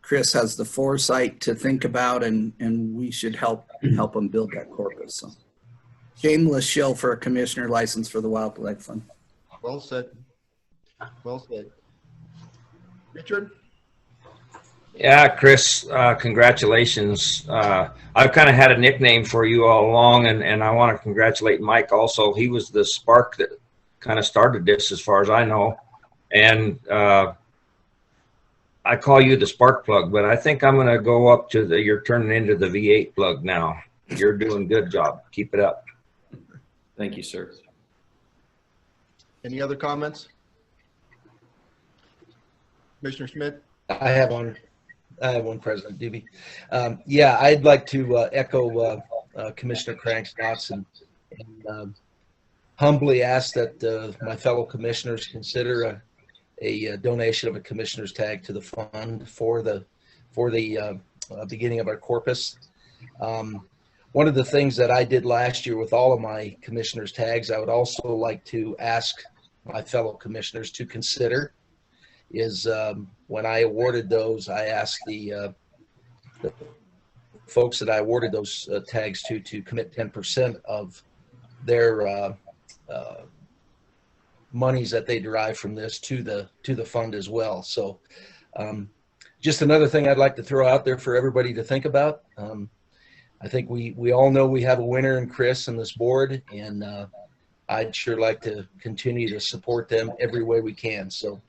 Chris has the foresight to think about, and we should help him build that corpus. So shameless shill for a commissioner license for the Wildlife Fund. Well said. Well said. Richard? Yeah, Chris, congratulations. I've kind of had a nickname for you all along, and I want to congratulate Mike also. He was the spark that kind of started this, as far as I know. And I call you the spark plug, but I think I'm going to go up to you're turning into the V8 plug now. You're doing a good job. Keep it up. Thank you, sir. Any other comments? Commissioner Schmidt? I have one, President Doobie. Yeah, I'd like to echo Commissioner Crank's thoughts and humbly ask that my fellow commissioners consider a donation of a commissioner's tag to the fund for the beginning of our corpus. One of the things that I did last year with all of my commissioners' tags, I would also like to ask my fellow commissioners to consider is when I awarded those, I asked the folks that I awarded those tags to commit 10% of their monies that they derive from this to the fund as well. So just another thing I'd like to throw out there for everybody to think about. I think we all know we have a winner in Chris and this board, and I'd sure like to continue to support them every way we can. So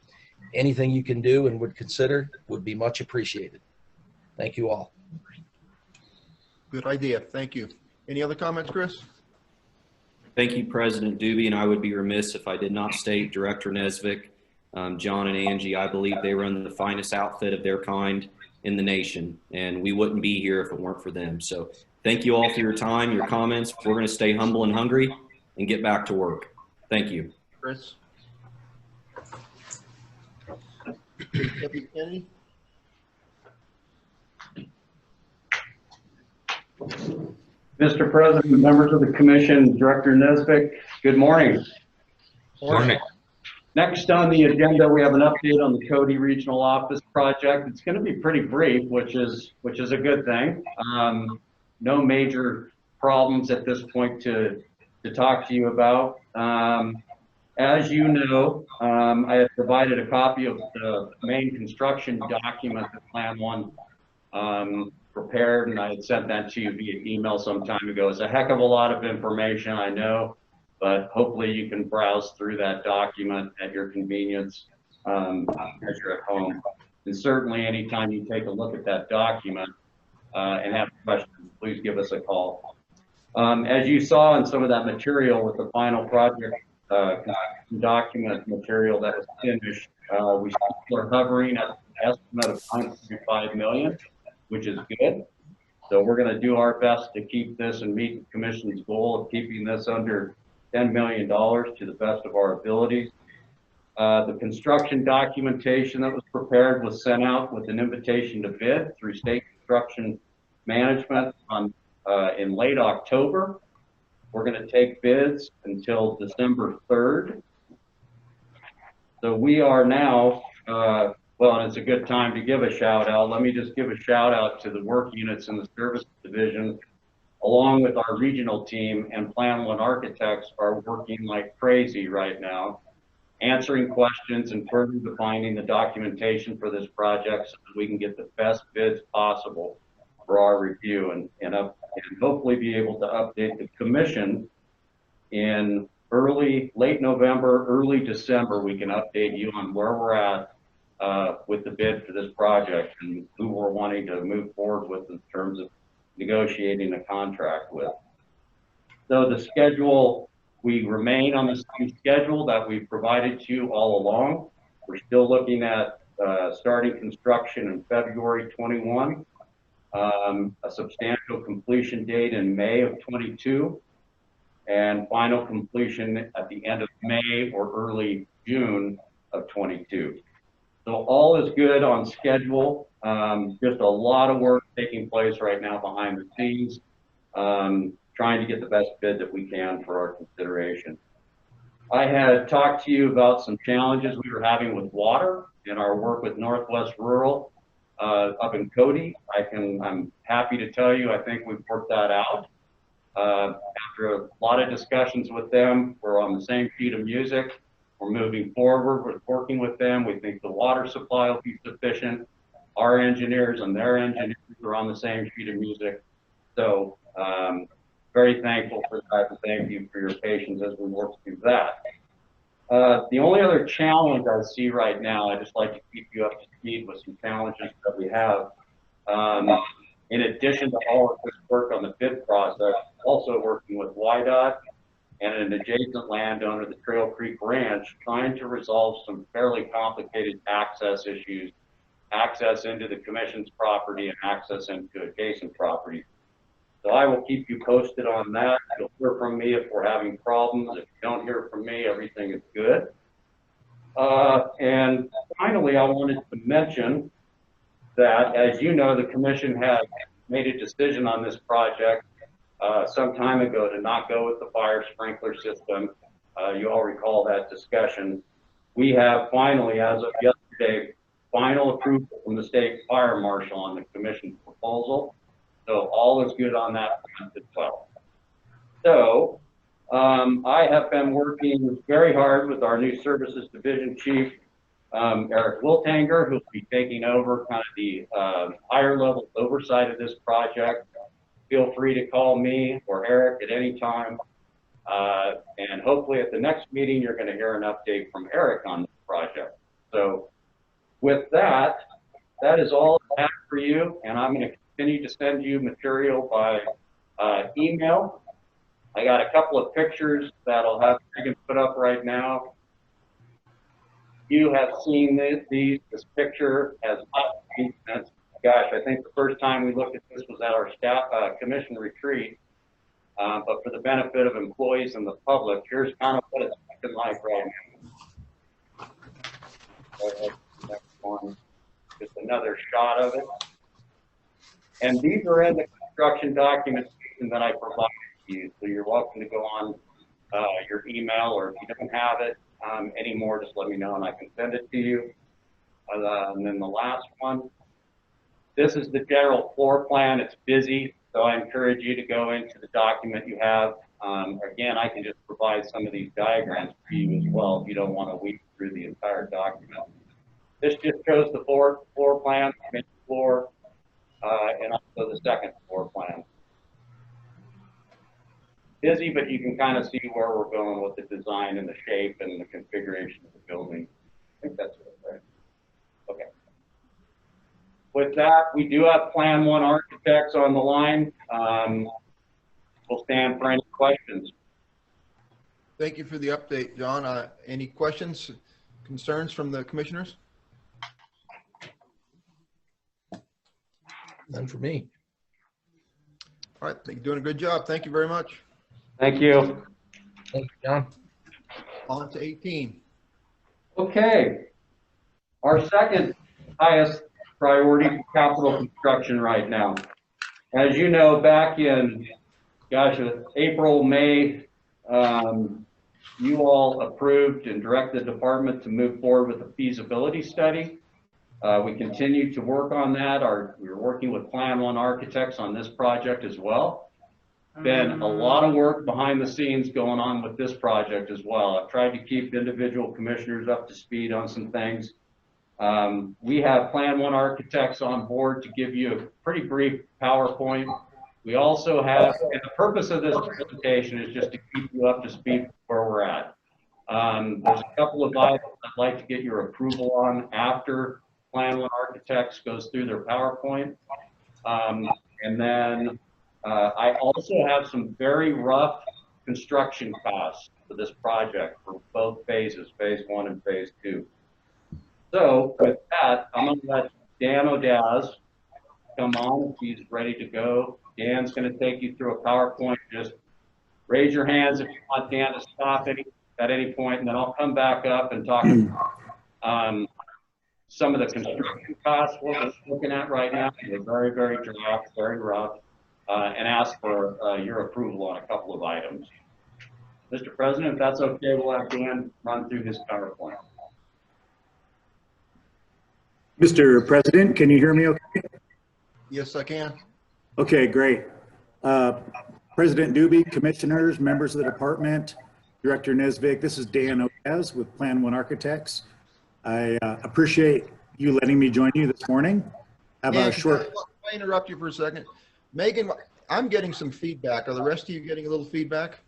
anything you can do and would consider would be much appreciated. Thank you all. Good idea. Thank you. Any other comments, Chris? Thank you, President Doobie, and I would be remiss if I did not state Director Nesvik, John and Angie. I believe they run the finest outfit of their kind in the nation, and we wouldn't be here if it weren't for them. So thank you all for your time, your comments. We're going to stay humble and hungry and get back to work. Thank you. Chris? Deputy Kennedy? Mr. President, members of the Commission, Director Nesvik, good morning. Morning. Next on the agenda, we have an update on the Cody Regional Office project. It's going to be pretty brief, which is a good thing. No major problems at this point to talk to you about. As you know, I have provided a copy of the main construction document that Plan 1 prepared, and I had sent that to you via email some time ago. It's a heck of a lot of information, I know, but hopefully you can browse through that document at your convenience as you're at home. And certainly anytime you take a look at that document and have questions, please give us a call. As you saw in some of that material with the final project document material that was finished, we still are hovering at an estimate of $9.5 million, which is good. So we're going to do our best to keep this and meet the Commission's goal of keeping this under $10 million to the best of our abilities. The construction documentation that was prepared was sent out with an invitation to bid through State Construction Management in late October. We're going to take bids until December 3rd. So we are now, well, and it's a good time to give a shout out. Let me just give a shout out to the work units in the service division, along with our regional team, and Plan 1 architects are working like crazy right now, answering questions and further defining the documentation for this project so that we can get the best bids possible for our review and hopefully be able to update the Commission in late November, early December. We can update you on where we're at with the bid for this project and who we're wanting to move forward with in terms of negotiating a contract with. So the schedule, we remain on the same schedule that we've provided to you all along. We're still looking at starting construction in February 21, a substantial completion date in May of 22, and final completion at the end of May or early June of 22. So all is good on schedule. Just a lot of work taking place right now behind the scenes, trying to get the best bid that we can for our consideration. I had talked to you about some challenges we were having with water in our work with Northwest Rural up in Cody. I'm happy to tell you, I think we've worked that out. After a lot of discussions with them, we're on the same sheet of music. We're moving forward with working with them. We think the water supply will be sufficient. Our engineers and their engineers are on the same sheet of music. So very thankful for that. Thank you for your patience as we work through that. The only other challenge I see right now, I'd just like to keep you up to speed with some challenges that we have. In addition to all of this work on the bid process, also working with WYDOT and an adjacent landowner, the Trail Creek Ranch, trying to resolve some fairly complicated access issues, access into the commission's property and access into adjacent properties. So I will keep you posted on that. You'll hear from me if we're having problems. If you don't hear from me, everything is good. And finally, I wanted to mention that, as you know, the commission had made a decision on this project some time ago to not go with the fire sprinkler system. You all recall that discussion. We have finally, as of yesterday, final approval from the state fire marshal on the commission's proposal. So all is good on that front as well. So I have been working very hard with our new services division chief, Eric Wiltanger, who will be taking over kind of the higher level oversight of this project. Feel free to call me or Eric at any time. And hopefully at the next meeting, you're going to hear an update from Eric on the project. So with that, that is all I have for you. And I'm going to continue to send you material by email. I got a couple of pictures that I'll have Megan put up right now. You have seen this picture has not been since, gosh, I think the first time we looked at this was at our staff commission retreat. But for the benefit of employees and the public, here's kind of what it's looking like right now. Go ahead, next one. Just another shot of it. And these are in the construction documentation that I provided to you. So you're welcome to go on your email, or if you don't have it anymore, just let me know and I can send it to you. And then the last one. This is the general floor plan. It's busy, so I encourage you to go into the document you have. Again, I can just provide some of these diagrams for you as well if you don't want to weed through the entire document. This just shows the floor plan, the main floor, and also the second floor plan. Busy, but you can kind of see where we're going with the design and the shape and the configuration of the building. I think that's it, right? Okay. With that, we do have Plan 1 architects on the line. We'll stand for any questions. Thank you for the update, John. Any questions, concerns from the commissioners? None for me. All right, you're doing a good job. Thank you very much. Thank you. Thank you, John. On to 18. Okay. Our second highest priority is capital construction right now. As you know, back in, gosh, April, May, you all approved and directed the department to move forward with a feasibility study. We continue to work on that. We're working with Plan 1 architects on this project as well. Been a lot of work behind the scenes going on with this project as well. I've tried to keep individual commissioners up to speed on some things. We have Plan 1 architects on board to give you a pretty brief PowerPoint. We also have, and the purpose of this presentation is just to keep you up to speed where we're at. There's a couple of items I'd like to get your approval on after Plan 1 architects goes through their PowerPoint. And then I also have some very rough construction costs for this project for both phases, phase 1 and phase 2. So with that, I'm going to let Dan O'Daz come on if he's ready to go. Dan's going to take you through a PowerPoint. Just raise your hands if you want Dan to stop at any point, and then I'll come back up and talk about some of the construction costs what we're looking at right now. They're very, very draft, very rough, and ask for your approval on a couple of items. Mr. President, if that's okay, we'll have Dan run through his PowerPoint. Mr. President, can you hear me okay? Yes, I can. Okay, great. President Doobie, commissioners, members of the department, Director Nesvik, this is Dan O'Daz with Plan 1 Architects. I appreciate you letting me join you this morning. Have a short... Can I interrupt you for a second? Megan, I'm getting some feedback. Are the rest of you getting a little feedback?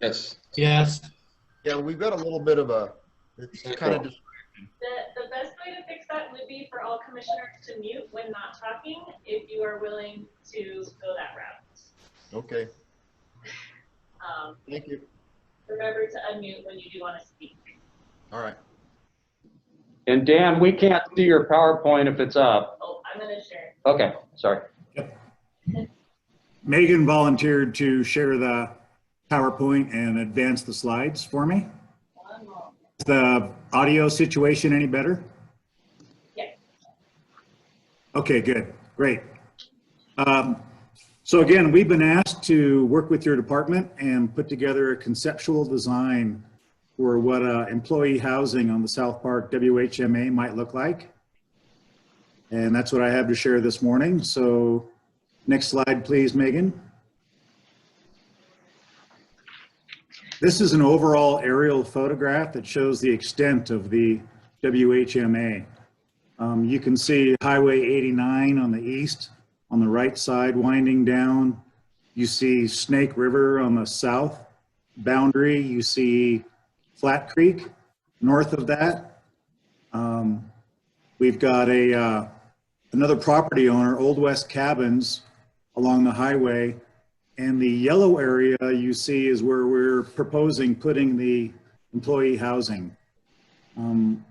Yes. Yes. Yeah, we've got a little bit of a, it's kind of just... The best way to fix that would be for all commissioners to mute when not talking, if you are willing to go that route. Okay. Thank you. remember to unmute when you do want to speak. All right. And Dan, we can't see your PowerPoint if it's up. Oh, I'm going to share. Okay, sorry. Megan volunteered to share the PowerPoint and advance the slides for me. Is the audio situation any better? Yes. Okay, good, great. So again, we've been asked to work with your department and put together a conceptual design for what employee housing on the South Park WHMA might look like. And that's what I have to share this morning. So next slide, please, Megan. This is an overall aerial photograph that shows the extent of the WHMA. You can see Highway 89 on the east, on the right side winding down. You see Snake River on the south boundary. You see Flat Creek north of that. We've got another property owner, Old West Cabins, along the highway. And the yellow area you see is where we're proposing putting the employee housing.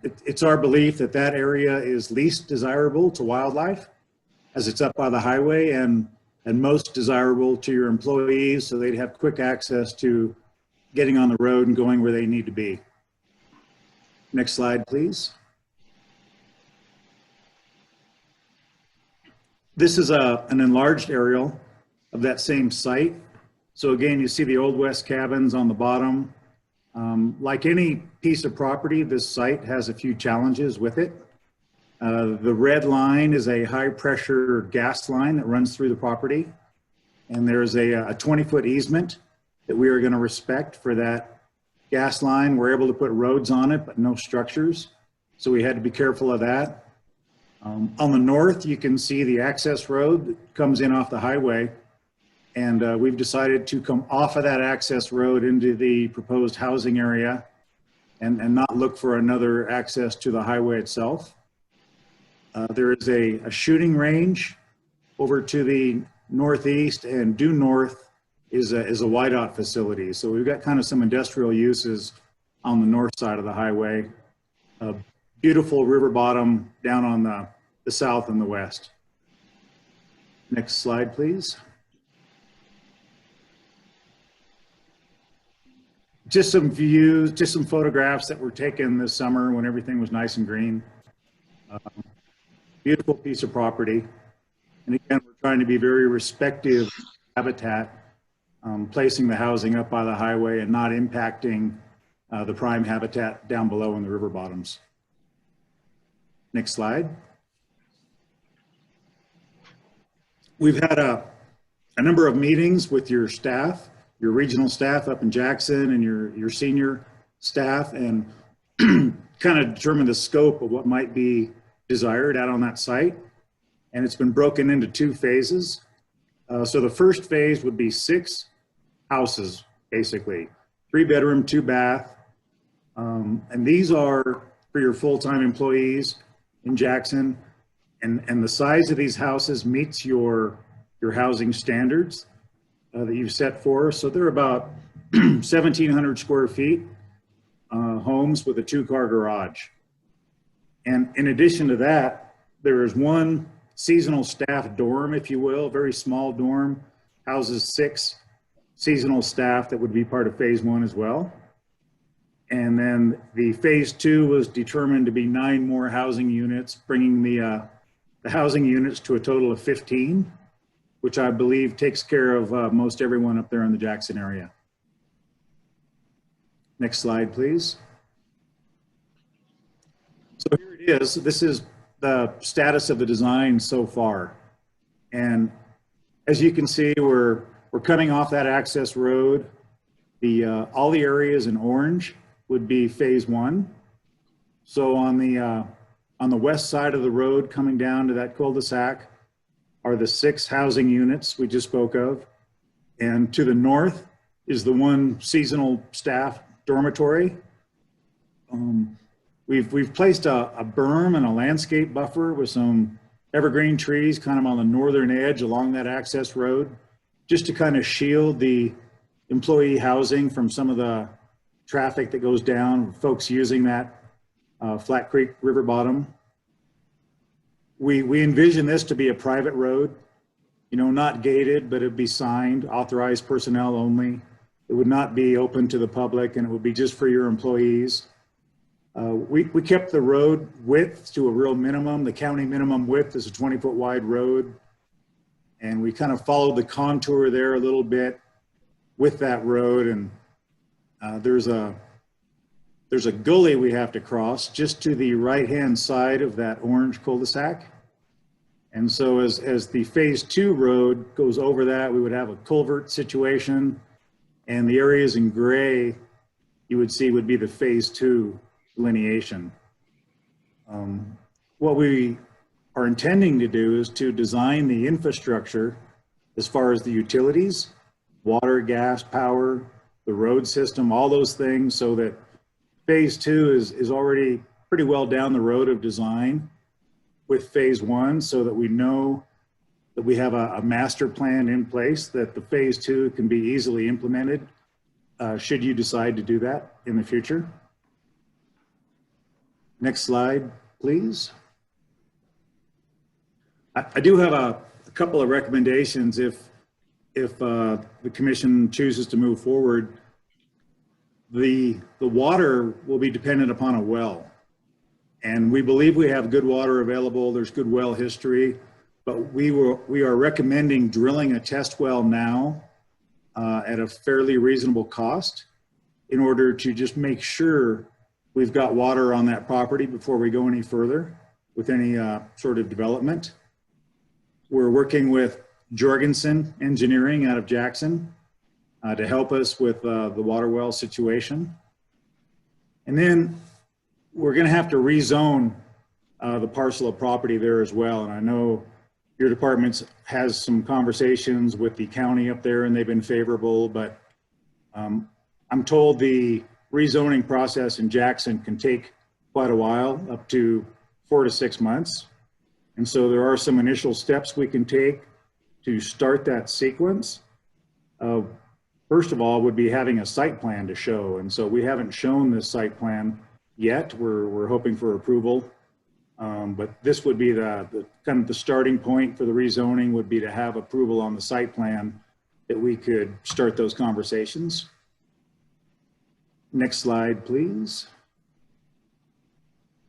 It's our belief that that area is least desirable to wildlife, as it's up by the highway, and most desirable to your employees, so they'd have quick access to getting on the road and going where they need to be. Next slide, please. This is an enlarged aerial of that same site. So again, you see the Old West Cabins on the bottom. Like any piece of property, this site has a few challenges with it. The red line is a high pressure gas line that runs through the property. And there's a 20-foot easement that we are going to respect for that gas line. We're able to put roads on it, but no structures. So we had to be careful of that. On the north, you can see the access road that comes in off the highway. And we've decided to come off of that access road into the proposed housing area and not look for another access to the highway itself. There is a shooting range over to the northeast, and due north is a YDOT facility. So we've got kind of some industrial uses on the north side of the highway. A beautiful river bottom down on the south and the west. Next slide, please. Just some views, just some photographs that were taken this summer when everything was nice and green. Beautiful piece of property. And again, we're trying to be very respective of habitat, placing the housing up by the highway and not impacting the prime habitat down below in the river bottoms. Next slide. We've had a number of meetings with your staff, your regional staff up in Jackson, and your senior staff, and kind of determine the scope of what might be desired out on that site. And it's been broken into two phases. So the first phase would be 6 houses, basically, 3-bedroom, 2-bath. And these are for your full-time employees in Jackson. And the size of these houses meets your housing standards that you've set for. So they're about 1,700 square feet, homes with a 2-car garage. And in addition to that, there is one seasonal staff dorm, if you will, very small dorm, houses 6 seasonal staff that would be part of phase 1 as well. And then the phase 2 was determined to be 9 more housing units, bringing the housing units to a total of 15, which I believe takes care of most everyone up there in the Jackson area. Next slide, please. So here it is. This is the status of the design so far. And as you can see, we're coming off that access road. All the areas in orange would be phase 1. So on the west side of the road coming down to that cul-de-sac are the 6 housing units we just spoke of. And to the north is the 1 seasonal staff dormitory. We've placed a berm and a landscape buffer with some evergreen trees kind of on the northern edge along that access road, just to kind of shield the employee housing from some of the traffic that goes down, folks using that Flat Creek River bottom. We envision this to be a private road, you know, not gated, but it'd be signed, authorized personnel only. It would not be open to the public, and it would be just for your employees. We kept the road width to a real minimum. The county minimum width is a 20-foot wide road. And we kind of followed the contour there a little bit with that road. And there's a gully we have to cross just to the right-hand side of that orange cul-de-sac. And so as the phase 2 road goes over that, we would have a culvert situation, and the areas in gray you would see would be the phase 2 delineation. What we are intending to do is to design the infrastructure as far as the utilities, water, gas, power, the road system, all those things, so that phase 2 is already pretty well down the road of design with phase 1, so that we know that we have a master plan in place, that the phase 2 can be easily implemented should you decide to do that in the future. Next slide, please. I do have a couple of recommendations if the commission chooses to move forward. The water will be dependent upon a well. And we believe we have good water available. There's good well history, but we are recommending drilling a test well now at a fairly reasonable cost in order to just make sure we've got water on that property before we go any further with any sort of development. We're working with Jorgensen Engineering out of Jackson to help us with the water well situation. And then we're going to have to rezone the parcel of property there as well. And I know your department has some conversations with the county up there, and they've been favorable, but I'm told the rezoning process in Jackson can take quite a while, up to 4 to 6 months. And so there are some initial steps we can take to start that sequence. First of all, would be having a site plan to show. And so we haven't shown this site plan yet. We're hoping for approval. But this would be the kind of the starting point for the rezoning, would be to have approval on the site plan that we could start those conversations. Next slide, please.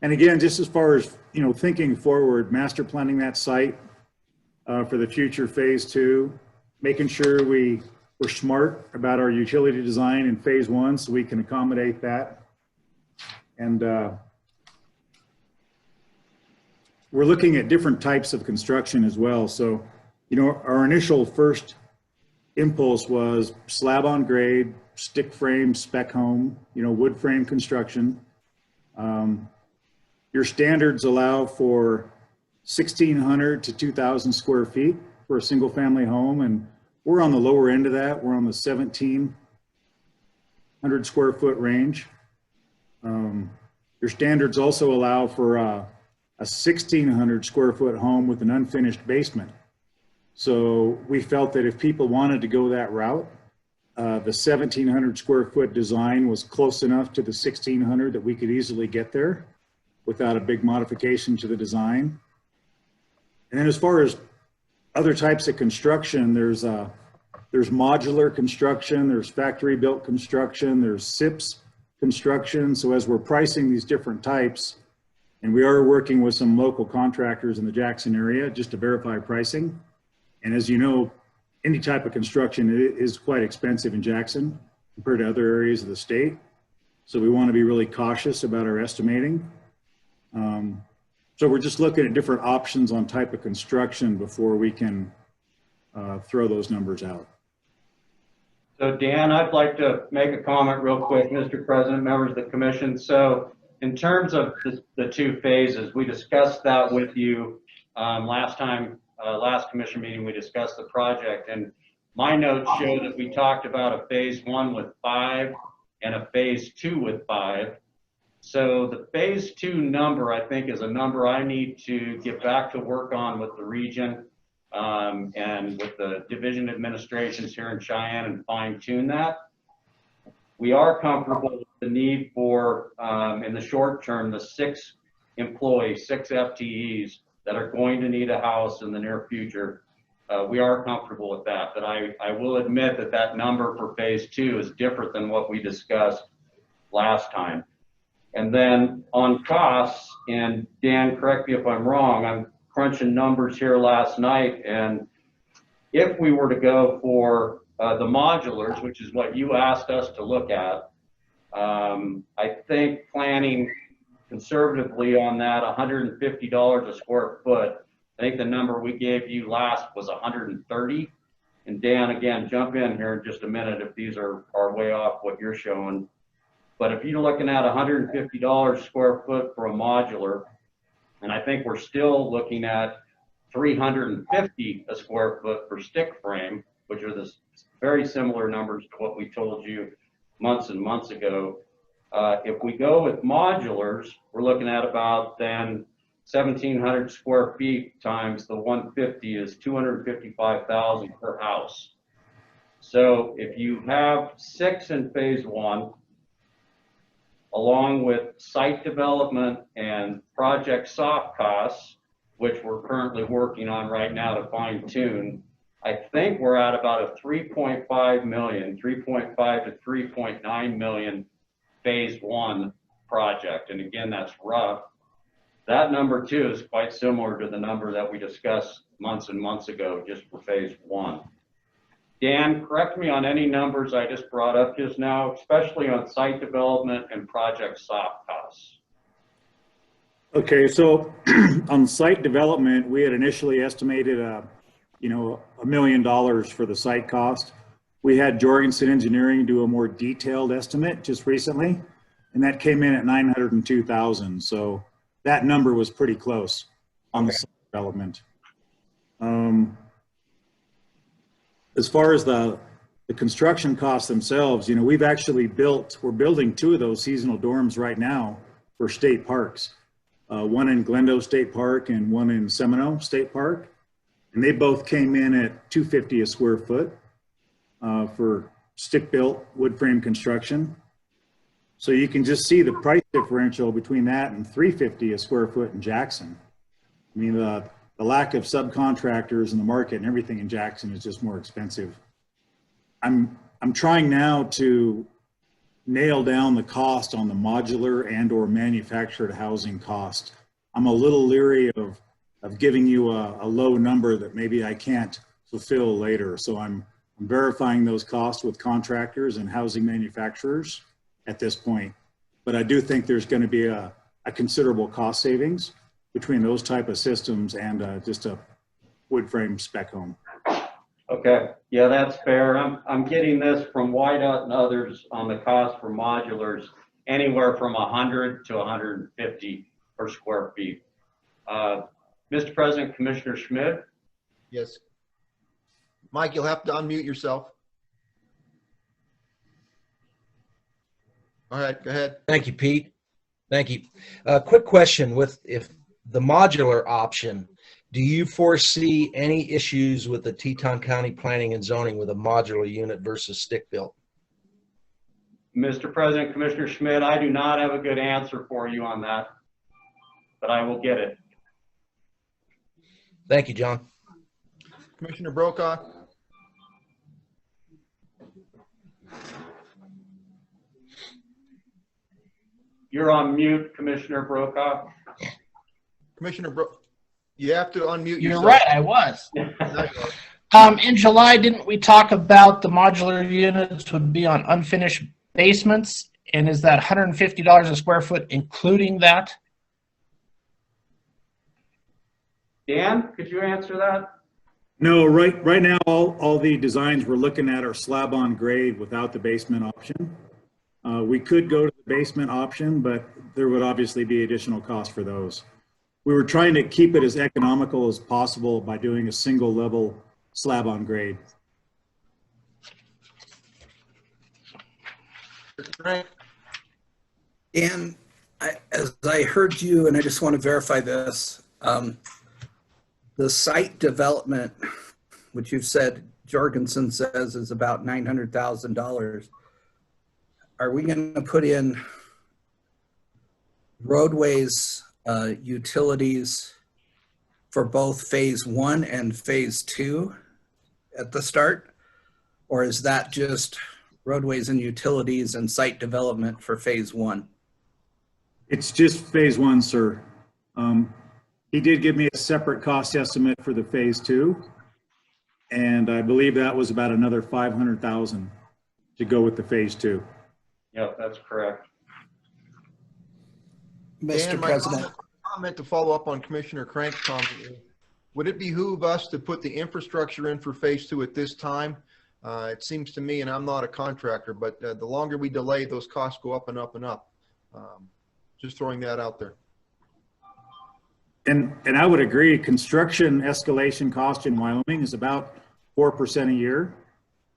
And again, just as far as, you know, thinking forward, master planning that site for the future phase 2, making sure we're smart about our utility design in phase 1 so we can accommodate that. And we're looking at different types of construction as well. So, you know, our initial first impulse was slab on grade, stick frame, spec home, you know, wood frame construction. Your standards allow for 1,600 to 2,000 square feet for a single family home. And we're on the lower end of that. We're on the 1,700 square foot range. Your standards also allow for a 1,600 square foot home with an unfinished basement. So we felt that if people wanted to go that route, the 1,700 square foot design was close enough to the 1,600 that we could easily get there without a big modification to the design. And then as far as other types of construction, there's modular construction, there's factory built construction, there's SIPs construction. So as we're pricing these different types, and we are working with some local contractors in the Jackson area just to verify pricing. And as you know, any type of construction is quite expensive in Jackson compared to other areas of the state. So we want to be really cautious about our estimating. So we're just looking at different options on type of construction before we can throw those numbers out. So Dan, I'd like to make a comment real quick, Mr. President, members of the commission. So in terms of the 2 phases, we discussed that with you last commission meeting. We discussed the project, and my notes show that we talked about a phase 1 with 5 and a phase 2 with 5. So the phase 2 number, I think, is a number I need to get back to work on with the region and with the division administrations here in Cheyenne and fine tune that. We are comfortable with the need for, in the short term, the 6 employees, 6 FTEs that are going to need a house in the near future. We are comfortable with that, but I will admit that that number for phase 2 is different than what we discussed last time. And then on costs, and Dan, correct me if I'm wrong, I'm crunching numbers here last night, and if we were to go for the modulars, which is what you asked us to look at, I think planning conservatively on that, $150 a square foot. I think the number we gave you last was 130. And Dan, again, jump in here in just a minute if these are way off what you're showing. But if you're looking at $150 a square foot for a modular, and I think we're still looking at $350 a square foot for stick frame, which are the very similar numbers to what we told you months and months ago. If we go with modulars, we're looking at about then 1,700 square feet times the 150 is 255,000 per house. So if you have 6 in phase 1, along with site development and project soft costs, which we're currently working on right now to fine tune, I think we're at about a 3.5 million, 3.5 to 3.9 million phase 1 project. And again, that's rough. That number too is quite similar to the number that we discussed months and months ago just for phase 1. Dan, correct me on any numbers I just brought up just now, especially on site development and project soft costs. Okay, so on site development, we had initially estimated $1 million for the site cost. We had Jorgensen Engineering do a more detailed estimate just recently, and that came in at 902,000. So that number was pretty close on the site development. As far as the construction costs themselves, we've actually we're building 2 of those seasonal dorms right now for state parks. One in Glendo State Park and one in Seminole State Park. And they both came in at $250 a square foot for stick-built wood frame construction. So you can just see the price differential between that and $350 a square foot in Jackson. I mean, the lack of subcontractors in the market and everything in Jackson is just more expensive. I'm trying now to nail down the cost on the modular and or manufactured housing cost. I'm a little leery of giving you a low number that maybe I can't fulfill later. So I'm verifying those costs with contractors and housing manufacturers at this point. But I do think there's going to be a considerable cost savings between those type of systems and just a wood frame spec home. Okay, yeah, that's fair. I'm getting this from Whiteout and others on the cost for modulars, anywhere from 100 to 150 per square feet. Mr. President, Commissioner Schmidt? Yes. Mike, you'll have to unmute yourself. All right, go ahead. Thank you, Pete. Thank you. Quick question if the modular option, do you foresee any issues with the Teton County Planning and Zoning with a modular unit versus stick-built? Mr. President, Commissioner Schmidt, I do not have a good answer for you on that, but I will get it. Thank you, John. Commissioner Brokaw? You're on mute, Commissioner Brokaw. You have to unmute yourself. You're right, I was. In July, didn't we talk about the modular units would be on unfinished basements? And is that $150 a square foot including that? Dan, could you answer that? No, right now, all the designs we're looking at are slab on grade without the basement option. We could go to the basement option, but there would obviously be additional cost for those. We were trying to keep it as economical as possible by doing a single level slab on grade. And as I heard you, and I just want to verify this, the site development, which you've said Jorgensen says is about $900,000. are we going to put in roadways, utilities for both phase 1 and phase 2 at the start? Or is that just roadways and utilities and site development for phase 1? It's just phase 1, sir. He did give me a separate cost estimate for the phase 2. And I believe that was about another $500,000 to go with the phase 2. Yep, that's correct. Mr. Dan, my President. comment to follow up on Commissioner Crank's comment. Would it behoove us to put the infrastructure in for phase 2 at this time? It seems to me, and I'm not a contractor, but the longer we delay, those costs go up and up and up. Just throwing that out there. And I would agree, construction escalation cost in Wyoming is about 4% a year.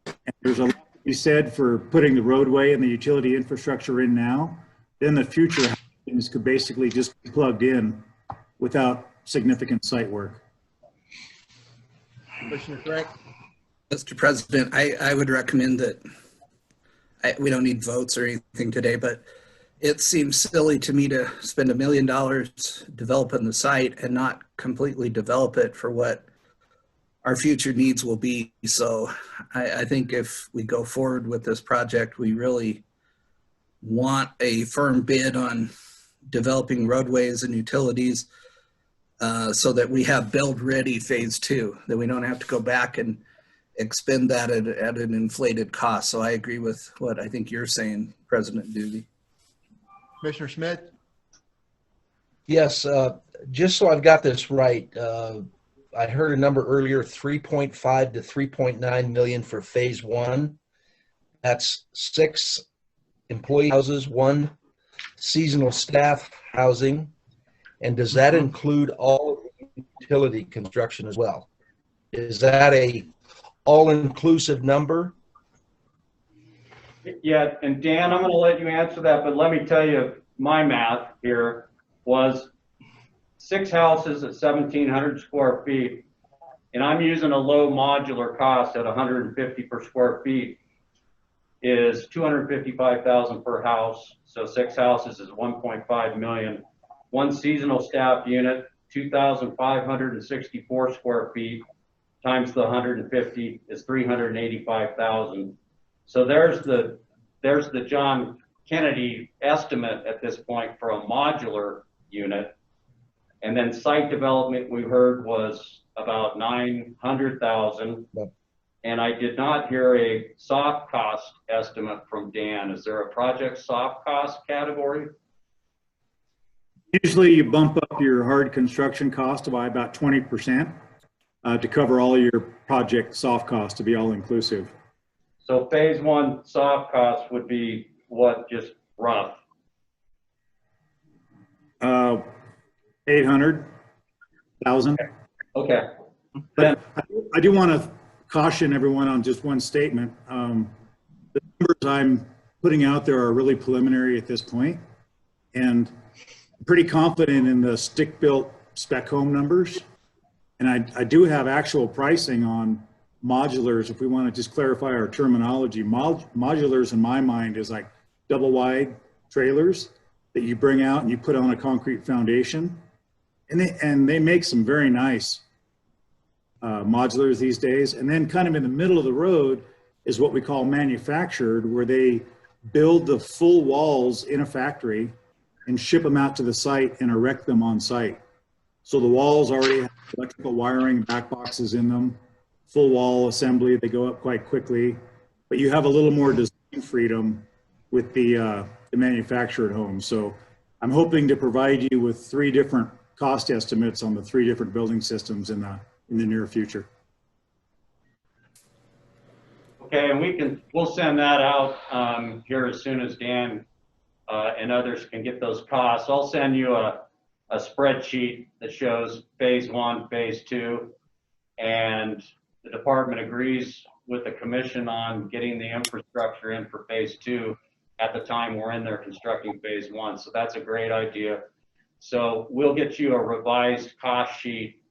And there's a lot to be said for putting the roadway and the utility infrastructure in now. Then the future things could basically just be plugged in without significant site work. Commissioner Crank? Mr. President, I would recommend that we don't need votes or anything today, but it seems silly to me to spend $1 million developing the site and not completely develop it for what our future needs will be. So I think if we go forward with this project, we really want a firm bid on developing roadways and utilities so that we have build-ready phase 2, that we don't have to go back and expend that at an inflated cost. So I agree with what I think you're saying, President Doobie. Commissioner Schmidt? Yes, just so I've got this right, I heard a number earlier, 3.5 to 3.9 million for phase 1. That's 6 employee houses, 1 seasonal staff housing. And does that include all of the utility construction as well? Is that a all-inclusive number? Yeah, and Dan, I'm going to let you answer that, but let me tell you, my math here was 6 houses at 1,700 square feet, and I'm using a low modular cost at 150 per square feet, is 255,000 per house. So 6 houses is 1.5 million. 1 seasonal staff unit, 2,564 square feet times the 150 is 385,000. So there's the John Kennedy estimate at this point for a modular unit. And then site development we heard was about 900,000. Yep. And I did not hear a soft cost estimate from Dan. Is there a project soft cost category? Usually you bump up your hard construction cost by about 20% to cover all your project soft costs, to be all inclusive. So phase 1 soft cost would be what, just rough? 800,000. Okay. But I do want to caution everyone on just one statement. The numbers I'm putting out there are really preliminary at this point, and I'm pretty confident in the stick-built spec home numbers. And I do have actual pricing on modulars. If we want to just clarify our terminology, modulars in my mind is like double wide trailers that you bring out and you put on a concrete foundation. And they make some very nice modulars these days. And then kind of in the middle of the road is what we call manufactured, where they build the full walls in a factory and ship them out to the site and erect them on site. So the walls already have electrical wiring, back boxes in them, full wall assembly. They go up quite quickly, but you have a little more design freedom with the manufactured home. So I'm hoping to provide you with 3 different cost estimates on the 3 different building systems in the near future. Okay, and we'll send that out here as soon as Dan and others can get those costs. I'll send you a spreadsheet that shows phase 1, phase 2, and the department agrees with the commission on getting the infrastructure in for phase 2 at the time we're in there constructing phase 1. So that's a great idea. So we'll get you a revised cost sheet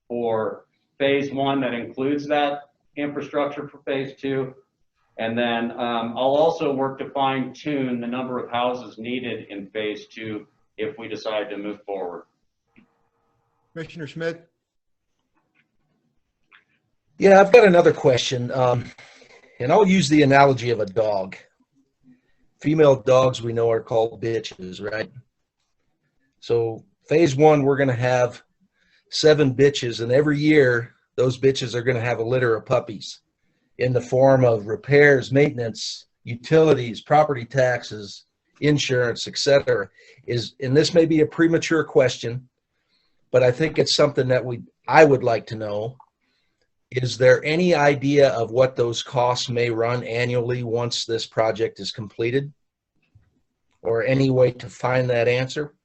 for phase 1 that includes that infrastructure for phase 2. And then I'll also work to fine tune the number of houses needed in phase 2 if we decide to move forward. Commissioner Schmidt? Yeah, I've got another question. And I'll use the analogy of a dog. Female dogs we know are called bitches, right? So phase 1, we're going to have 7 bitches, and every year those bitches are going to have a litter of puppies in the form of repairs, maintenance, utilities, property taxes, insurance, etc. And this may be a premature question, but I think it's something that I would like to know. Is there any idea of what those costs may run annually once this project is completed? Or any way to find that answer?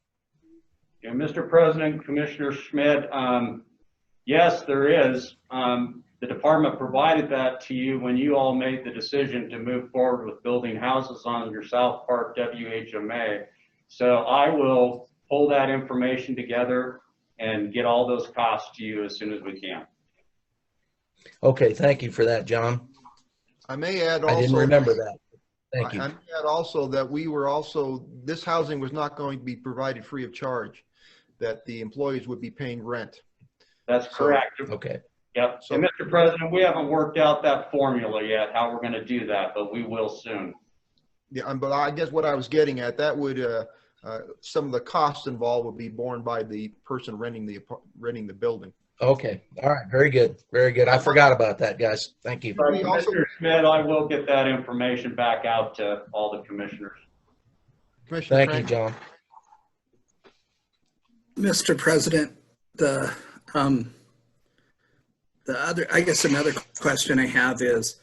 Yeah, Mr. President, Commissioner Schmidt, yes, there is. The department provided that to you when you all made the decision to move forward with building houses on your South Park WHMA. So I will pull that information together and get all those costs to you as soon as we can. Okay, thank you for that, John. I may add also. I didn't remember that. Thank you. I may add also that this housing was not going to be provided free of charge, that the employees would be paying rent. That's correct. Okay. Yep. So, and Mr. President, we haven't worked out that formula yet, how we're going to do that, but we will soon. Yeah, but I guess what I was getting at, that would, some of the costs involved would be borne by the person renting the building. Okay. All right. Very good. Very good. I forgot about that, guys. Thank you. Commissioner Schmidt, I will get that information back out to all the commissioners. Commissioner Thank you, John. Mr. President, I guess another question I have is,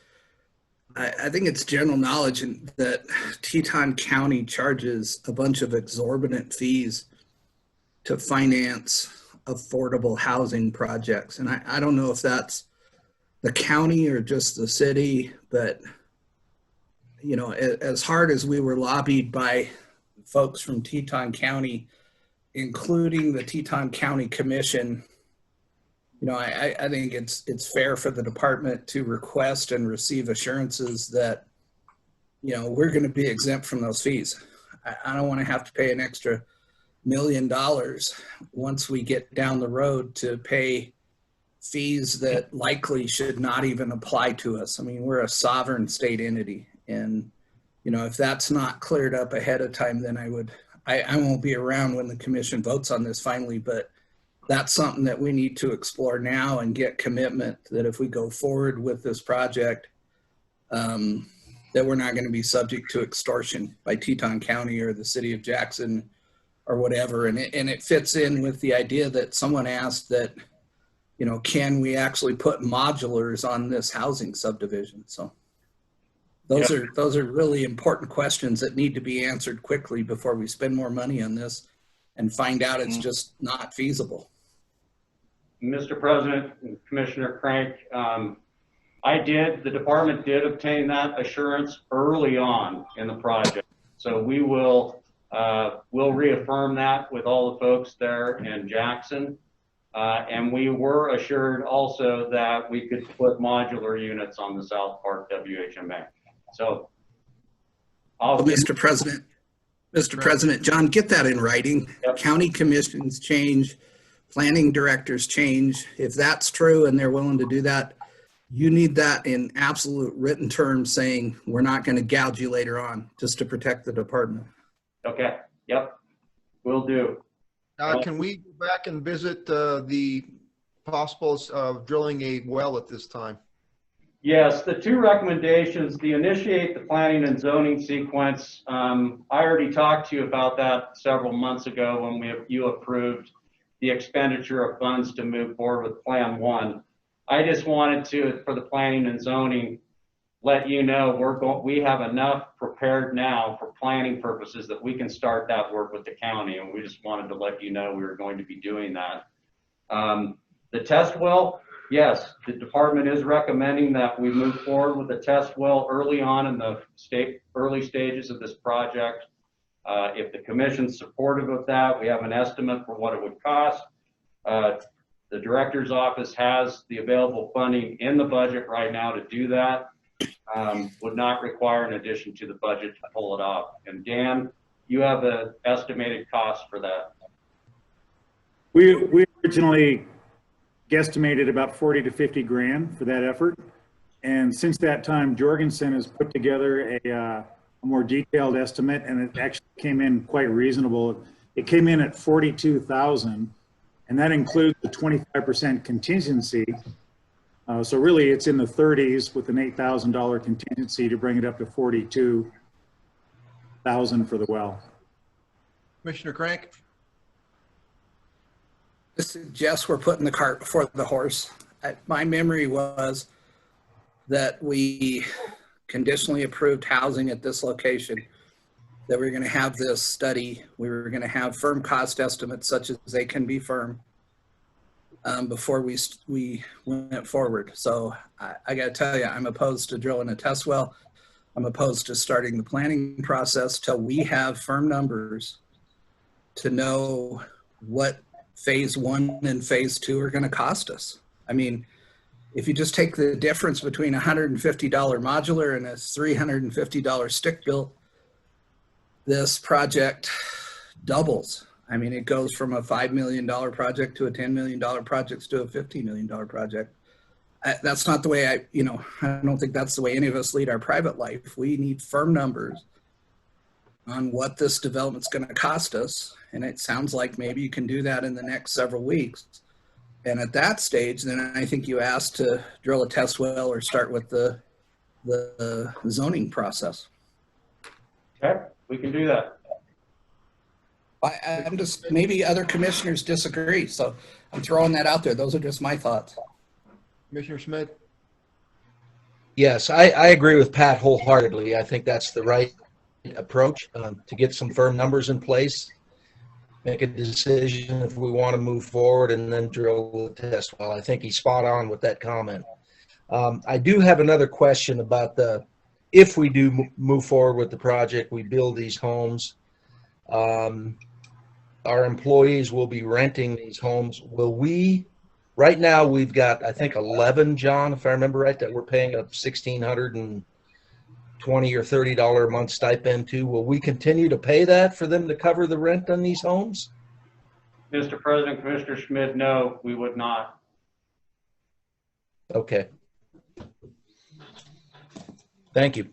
I think it's general knowledge that Teton County charges a bunch of exorbitant fees to finance affordable housing projects. And I don't know if that's the county or just the city, but you know, as hard as we were lobbied by folks from Teton County, including the Teton County Commission, you know, I think it's fair for the department to request and receive assurances that, you know, we're going to be exempt from those fees. I don't want to have to pay an extra $1 million once we get down the road to pay fees that likely should not even apply to us. I mean, we're a sovereign state entity, and you know, if that's not cleared up ahead of time, then I won't be around when the commission votes on this finally, but that's something that we need to explore now and get commitment that if we go forward with this project, that we're not going to be subject to extortion by Teton County or the city of Jackson or whatever. And it fits in with the idea that someone asked that, you know, can we actually put modulars on this housing subdivision? So those are really important questions that need to be answered quickly before we spend more money on this and find out it's just not feasible. Mr. President and Commissioner Crank, the department did obtain that assurance early on in the project. So we will we'll reaffirm that with all the folks there in Jackson. And we were assured also that we could put modular units on the South Park WHMA. So Mr. President, John, get that in writing. Yep. County commissions change, planning directors change. If that's true and they're willing to do that, you need that in absolute written terms saying we're not going to gouge you later on, just to protect the department. Okay. Yep. Will do. Can we go back and visit the possibles of drilling a well at this time? Yes, the two recommendations, the initiate the planning and zoning sequence. I already talked to you about that several months ago when you approved the expenditure of funds to move forward with Plan 1. I just wanted to, for the planning and zoning, let you know we have enough prepared now for planning purposes that we can start that work with the county, and we just wanted to let you know we were going to be doing that. The test well, yes, the department is recommending that we move forward with the test well early on in the early stages of this project. If the commission's supportive of that, we have an estimate for what it would cost. The director's office has the available funding in the budget right now to do that. would not require an addition to the budget to pull it off. And Dan, you have an estimated cost for that. We originally guesstimated about 40 to 50 grand for that effort. And since that time, Jorgensen has put together a more detailed estimate, and it actually came in quite reasonable. It came in at 42,000, and that includes the 25% contingency. So really it's in the 30s with an $8,000 contingency to bring it up to 42,000 for the well. Commissioner Crank? I suggest we're putting the cart before the horse. My memory was that we conditionally approved housing at this location, that we were going to have this study, we were going to have firm cost estimates such as they can be firm before we went forward. So I got to tell you, I'm opposed to drilling a test well. I'm opposed to starting the planning process till we have firm numbers to know what phase 1 and phase 2 are going to cost us. I mean, if you just take the difference between $150 modular and a $350 stick built, this project doubles. I mean, it goes from a $5 million project to a $10 million project to a $15 million project. That's not the way I don't think that's the way any of us lead our private life. We need firm numbers on what this development's going to cost us. And it sounds like maybe you can do that in the next several weeks. And at that stage, then I think you ask to drill a test well or start with the zoning process. Okay, we can do that. I'm just, maybe other commissioners disagree, so I'm throwing that out there. Those are just my thoughts. Commissioner Schmidt? Yes, I agree with Pat wholeheartedly. I think that's the right approach to get some firm numbers in place, make a decision if we want to move forward, and then drill the test well. I think he's spot on with that comment. I do have another question about if we do move forward with the project, we build these homes, our employees will be renting these homes. Will we, right now we've got, I think 11, John, if I remember right, that we're paying a $1,620 or $30 a month stipend to. Will we continue to pay that for them to cover the rent on these homes? Mr. President, Commissioner Schmidt, no, we would not. Okay. Thank you.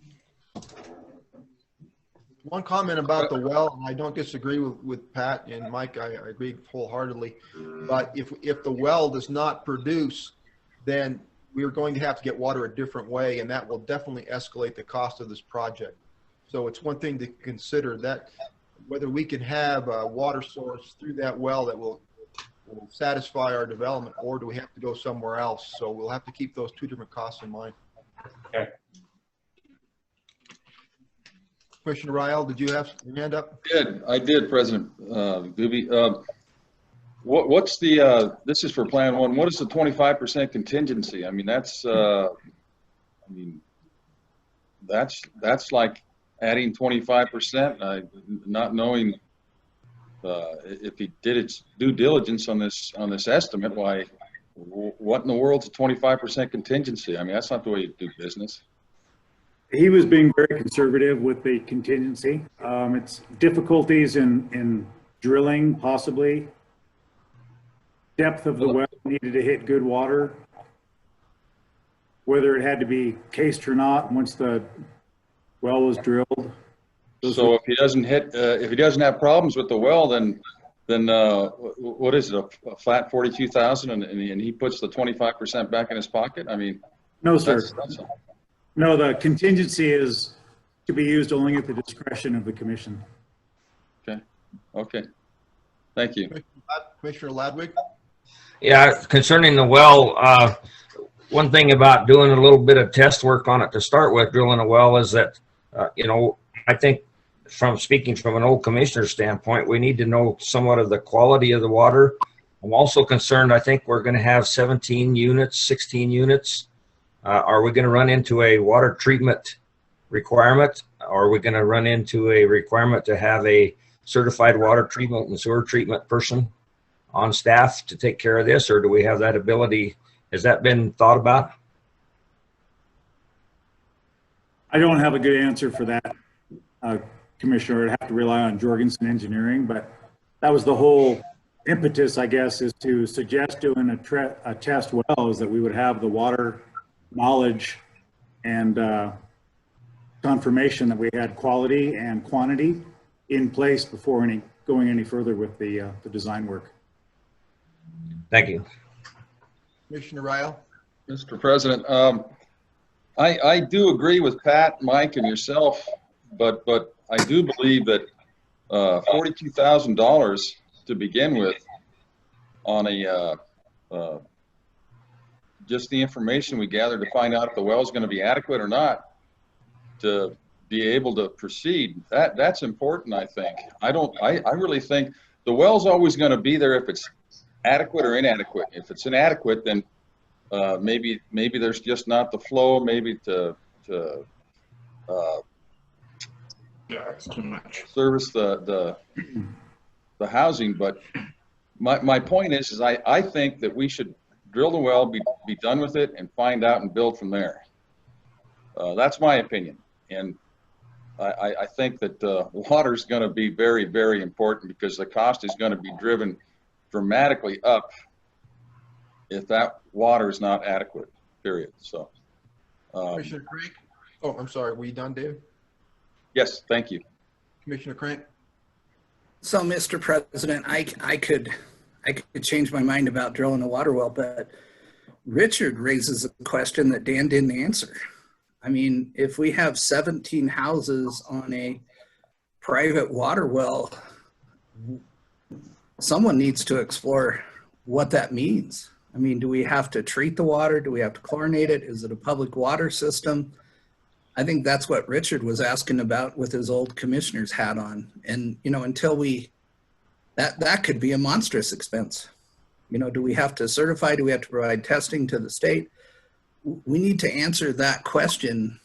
One comment about the well, and I don't disagree with Pat and Mike, I agree wholeheartedly. But if the well does not produce, then we're going to have to get water a different way, and that will definitely escalate the cost of this project. So it's one thing to consider, that whether we can have a water source through that well that will satisfy our development, or do we have to go somewhere else? So we'll have to keep those two different costs in mind. Okay. Commissioner Ryle, did you have your hand up? I did, President Doobie. What's the, this is for Plan 1, what is the 25% contingency? I mean, that's like adding 25%, not knowing if he did its due diligence on this estimate. Why, what in the world's a 25% contingency? I mean, that's not the way you do business. He was being very conservative with the contingency. It's difficulties in drilling, possibly. Depth of the well needed to hit good water. Whether it had to be cased or not once the well was drilled. So if he doesn't if he doesn't have problems with the well, then what is it, a flat 42,000, and he puts the 25% back in his pocket? I mean, no, sir. No, the contingency is to be used only at the discretion of the commission. Okay. Okay. Thank you. Commissioner Ladwig? Yeah, concerning the well, one thing about doing a little bit of test work on it to start with, drilling a well, is that, I think from speaking from an old commissioner standpoint, we need to know somewhat of the quality of the water. I'm also concerned, I think we're going to have 17 units, 16 units. Are we going to run into a water treatment requirement? Or are we going to run into a requirement to have a certified water treatment and sewer treatment person on staff to take care of this? Or do we have that ability? Has that been thought about? I don't have a good answer for that, Commissioner. I'd have to rely on Jorgensen Engineering, but that was the whole impetus, I guess, is to suggest doing a test well, is that we would have the water knowledge and confirmation that we had quality and quantity in place before going any further with the design work. Thank you. Commissioner Ryle? Mr. President, I do agree with Pat, Mike, and yourself, but I do believe that $42,000 to begin with on a just the information we gathered to find out if the well is going to be adequate or not to be able to proceed, that's important. I think I really think the well's always going to be there if it's adequate or inadequate. If it's inadequate, then maybe there's just not the flow, maybe to it's too much. service the housing. But my point is I think that we should drill the well, be done with it, and find out and build from there. That's my opinion, and I think that water is going to be very, very important because the cost is going to be driven dramatically up if that water is not adequate, period. So, Commissioner Crank? Oh, I'm sorry. Were you done, David? yes, thank you. Commissioner Crank? So, Mr. President, I could change my mind about drilling a water well, but Richard raises a question that Dan didn't answer. I mean, if we have 17 houses on a private water well, someone needs to explore what that means. I mean, do we have to treat the water? Do we have to chlorinate it? Is it a public water system? I think that's what Richard was asking about with his old commissioner's hat on. And, you know, until that could be a monstrous expense. You know, do we have to certify? Do we have to provide testing to the state? We need to answer that question,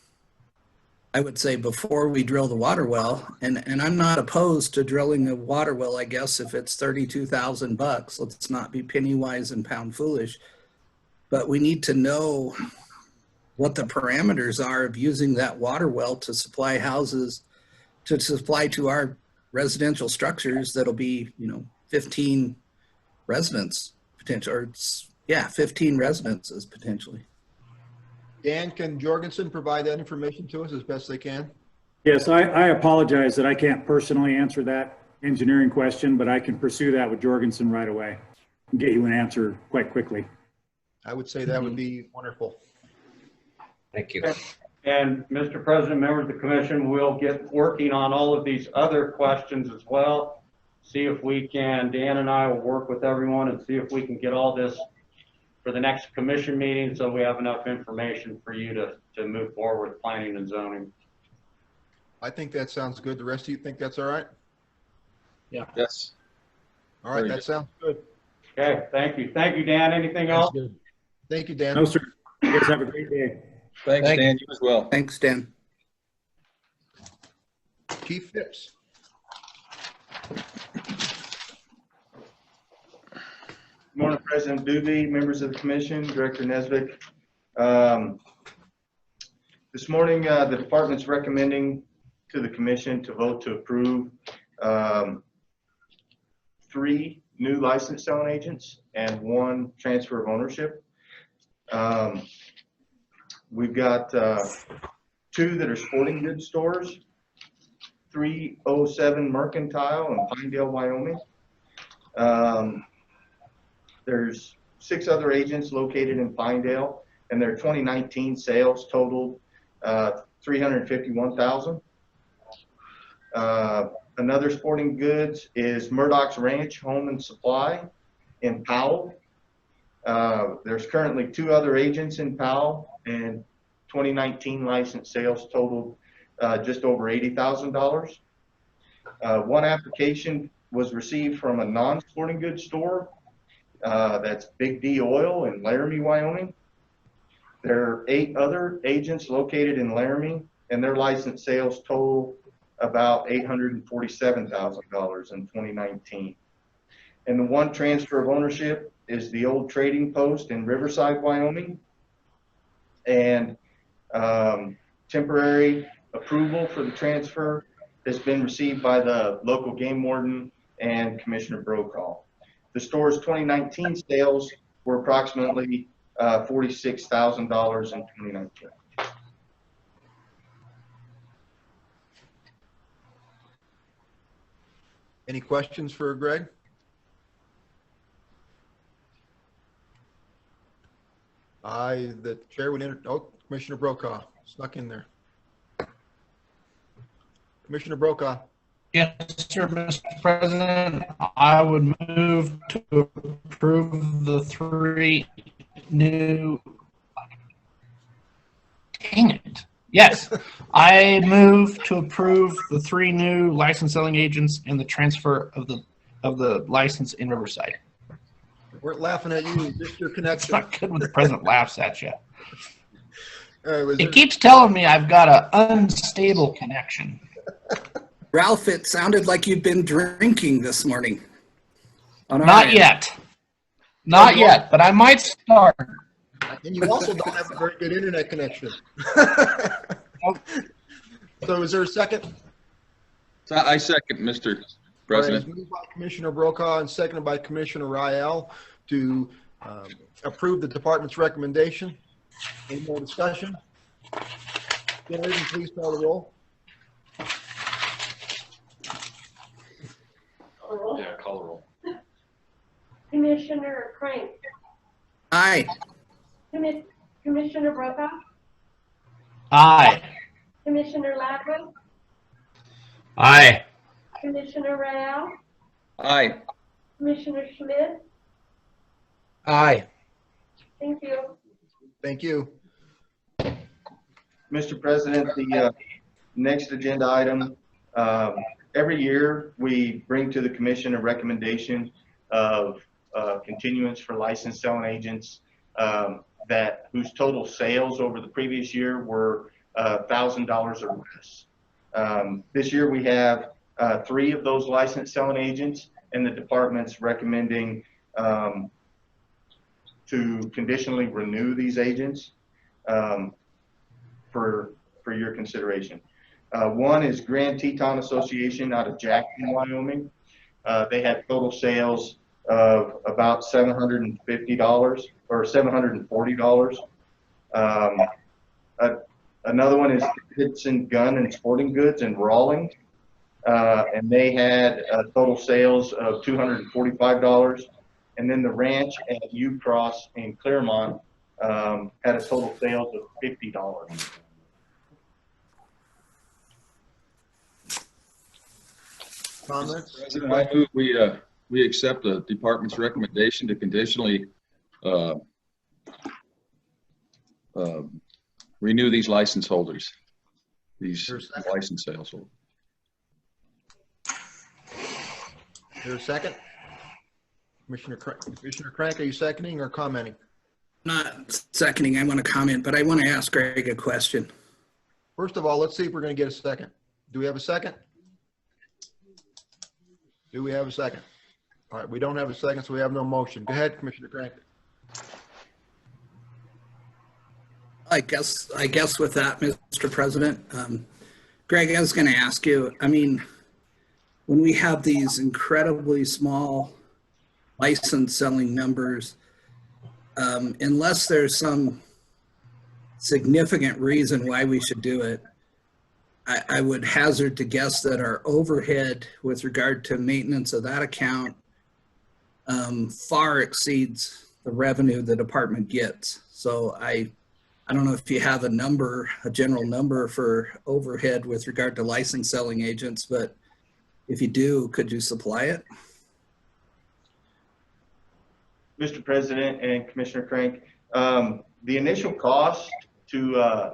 I would say, before we drill the water well. And I'm not opposed to drilling a water well, I guess, if it's $32,000. Let's not be penny wise and pound foolish. But we need to know what the parameters are of using that water well to supply houses, to supply to our residential structures that'll be, you know, 15 residents potential, or 15 residences potentially. Dan, can Jorgensen provide that information to us as best they can? Yes, I apologize that I can't personally answer that engineering question, but I can pursue that with Jorgensen right away and get you an answer quite quickly. I would say that would be wonderful. Thank you. And Mr. President, members of the commission, we'll get working on all of these other questions as well. See if we can, Dan and I will work with everyone and see if we can get all this for the next commission meeting so we have enough information for you to move forward with planning and zoning. I think that sounds good. The rest of you think that's all right? Yeah. Yes. All right, Very that good. sounds good. Okay, thank you. Thank you, Dan. Anything else? Good. Thank you, Dan. No, sir. You guys have a great day. Thanks, Thank Dan. You as well. Thanks, Dan. Chief Phipps. Good morning, President Doobie, members of the commission, Director Nesbitt. This morning, the department's recommending to the commission to vote to approve 3 new licensed selling agents and 1 transfer of ownership. We've got 2 that are sporting goods stores, 307 Mercantile in Pinedale, Wyoming. There's 6 other agents located in Pinedale, and their 2019 sales totaled $351,000. Another sporting goods is Murdoch's Ranch Home and Supply in Powell. There's currently 2 other agents in Powell, and 2019 license sales totaled just over $80,000. 1 application was received from a non-sporting goods store. That's Big D Oil in Laramie, Wyoming. There are 8 other agents located in Laramie, and their license sales total about $847,000 in 2019. And the 1 transfer of ownership is the old trading post in Riverside, Wyoming. And 2 temporary approval for the transfer has been received by the local game warden and Commissioner Brokaw. The store's 2019 sales were approximately $46,000 in 2019. Any questions for Greg? The chair would Commissioner Brokaw snuck in there. Commissioner Brokaw. Yes, sir, Mr. President. I would move to approve the 3 new. Dang it. Yes, I move to approve the 3 new license selling agents and the transfer of the license in Riverside. We're laughing at you. Just your It's connection. not good when the president laughs at you. Was He there- keeps telling me I've got an unstable connection. Ralph, it sounded like you've been drinking this morning. On our Not end. yet. Not yet, but I might start. And you also don't have a very good internet connection. So is there a second? So I second, Mr. All right, President. it's moved by Commissioner Brokaw and seconded by Commissioner Rael to approve the department's recommendation. Any more discussion? Generator, please call the roll. Yeah, call the roll. Commissioner Crank, Aye. Commissioner Brokaw, Aye. Commissioner Ladwin, Aye. Commissioner Rael, Aye. Commissioner Schmidt. Aye. Thank you. Thank you. Mr. President, the next agenda item, every year we bring to the commission a recommendation of continuance for licensed selling agents whose total sales over the previous year were $1,000 or less. This year we have 3 of those licensed selling agents, and the department's recommending to conditionally renew these agents for your consideration. One is Grand Teton Association out of Jackson, Wyoming. They had total sales of about $750 or $740. Another one is Hitson Gun and Sporting Goods in Rawlings, and they had total sales of $245. And then the ranch at U-Cross in Claremont had a total sales of $50. Comments? President, I move we accept the department's recommendation to conditionally renew these license holders, these license sales holders. Is there a second? Commissioner Crank, are you seconding or commenting? Not seconding. I want to comment, but I want to ask Greg a question. First of all, let's see if we're going to get a second. Do we have a second? Do we have a second? All right, we don't have a second, so we have no motion. Go ahead, Commissioner Crank. I guess with that, Mr. President, Greg, I was going to ask you, I mean, when we have these incredibly small license selling numbers, unless there's some significant reason why we should do it, I would hazard to guess that our overhead with regard to maintenance of that account far exceeds the revenue the department gets. So I don't know if you have a number, a general number for overhead with regard to license selling agents, but if you do, could you supply it? Mr. President and Commissioner Crank, the initial cost to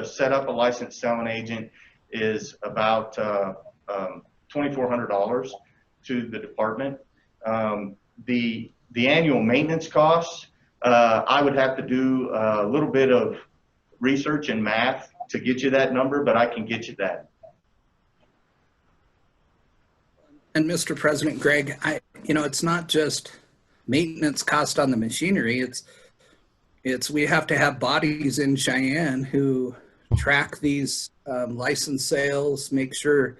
set up a licensed selling agent is about $2,400 to the department. The annual maintenance costs, I would have to do a little bit of research and math to get you that number, but I can get you that. And Mr. President, Greg, it's not just maintenance cost on the machinery. It's we have to have bodies in Cheyenne who track these license sales, make sure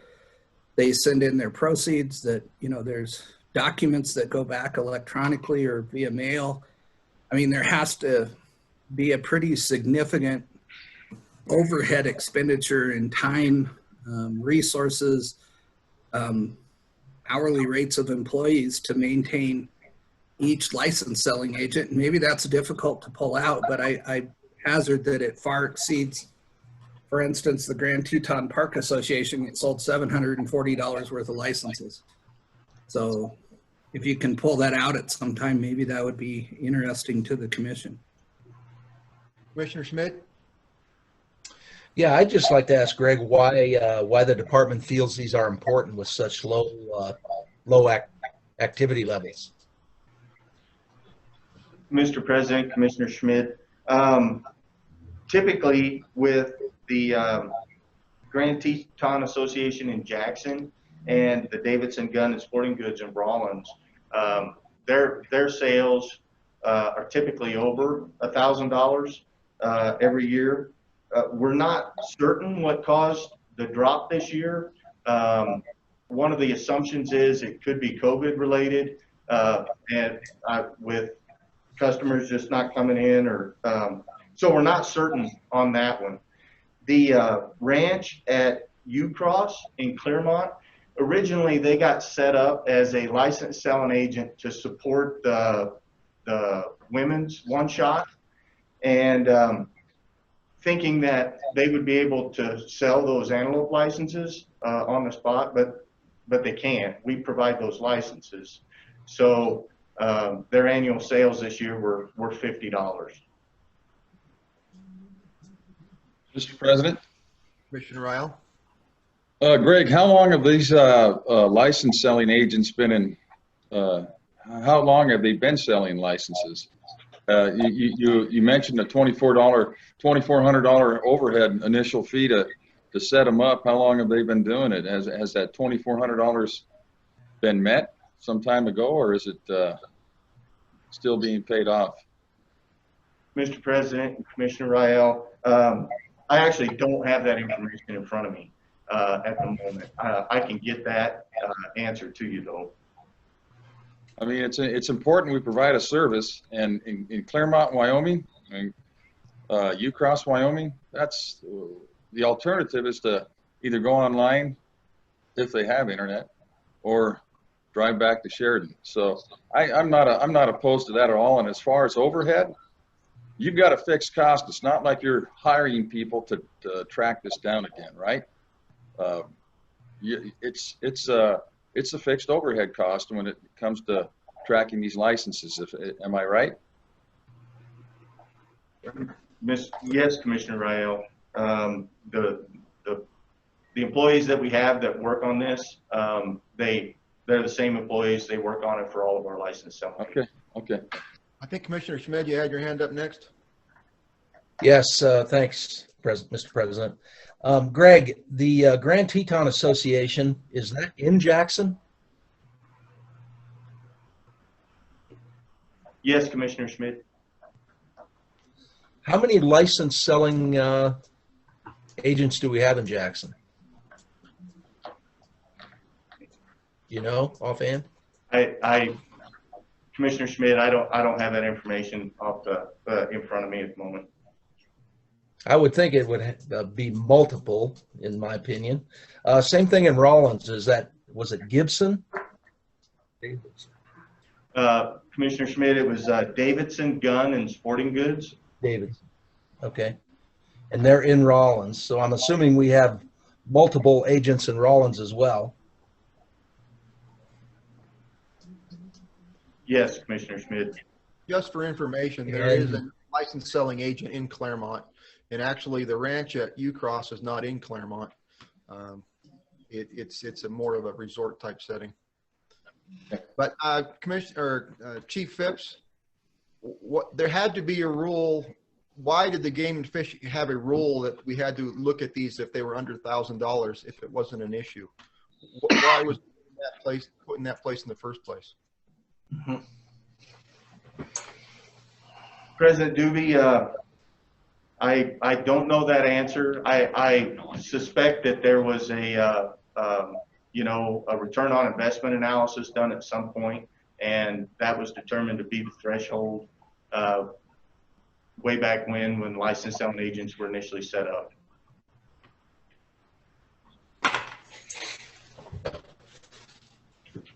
they send in their proceeds, that, there's documents that go back electronically or via mail. I mean, there has to be a pretty significant overhead expenditure in time, resources, hourly rates of employees to maintain each license selling agent. Maybe that's difficult to pull out, but I hazard that it far exceeds. For instance, the Grand Teton Park Association sold $740 worth of licenses. So if you can pull that out at some time, maybe that would be interesting to the commission. Commissioner Schmidt? Yeah, I'd just like to ask Greg why the department feels these are important with such low activity levels. Mr. President, Commissioner Schmidt, typically with the Grand Teton Association in Jackson and the Davidson Gun and Sporting Goods in Rawlins, their sales are typically over $1,000 every year. We're not certain what caused the drop this year. One of the assumptions is it could be COVID related, and with customers just not coming in, or so we're not certain on that one. The ranch at Ucross in Claremont, originally they got set up as a licensed selling agent to support the women's one shot, and thinking that they would be able to sell those antelope licenses on the spot, but they can't. We provide those licenses. So their annual sales this year were $50. Mr. President? Commissioner Ryle? Greg, how long have these license selling agents been in, how long have they been selling licenses? You mentioned a $2,400 overhead initial fee to set them up. How long have they been doing it? Has that $2,400 been met some time ago, or is it still being paid off? Mr. President and Commissioner Rael, I actually don't have that information in front of me at the moment. I can get that answer to you though. I mean, it's important we provide a service, and in Claremont, Wyoming, and Ucross, Wyoming, that's the alternative is to either go online if they have internet, or drive back to Sheridan. So I'm not opposed to that at all. And as far as overhead, you've got a fixed cost. It's not like you're hiring people to track this down again, right? It's a fixed overhead cost when it comes to tracking these licenses. Am I right? Yes, Commissioner Rael. The employees that we have that work on this, they're the same employees. They work on it for all of our licensed sellers. Okay. I think Commissioner Schmidt, you had your hand up next. Yes, thanks, Mr. President. Greg, the Grand Teton Association, is that in Jackson? Yes, Commissioner Schmidt. How many licensed selling agents do we have in Jackson? You know, offhand? Commissioner Schmidt, I don't have that information in front of me at the moment. I would think it would be multiple, in my opinion. Same thing in Rawlins. Was it Gibson? Commissioner Schmidt, it was Davidson Gun and Sporting Goods. Davidson. Okay. And they're in Rawlins. So I'm assuming we have multiple agents in Rawlins as well. Yes, Commissioner Schmidt. Just for information, there is a licensed selling agent in Claremont, and actually the ranch at Ucross is not in Claremont. It's a more of a resort type setting. But Chief Phipps, there had to be a rule. Why did the Game and Fish have a rule that we had to look at these if they were under $1,000 if it wasn't an issue? Why was put in that place in the first place? President Doobie, I don't know that answer. I suspect that there was a, you know, a return on investment analysis done at some point, and that was determined to be the threshold way back when licensed selling agents were initially set up.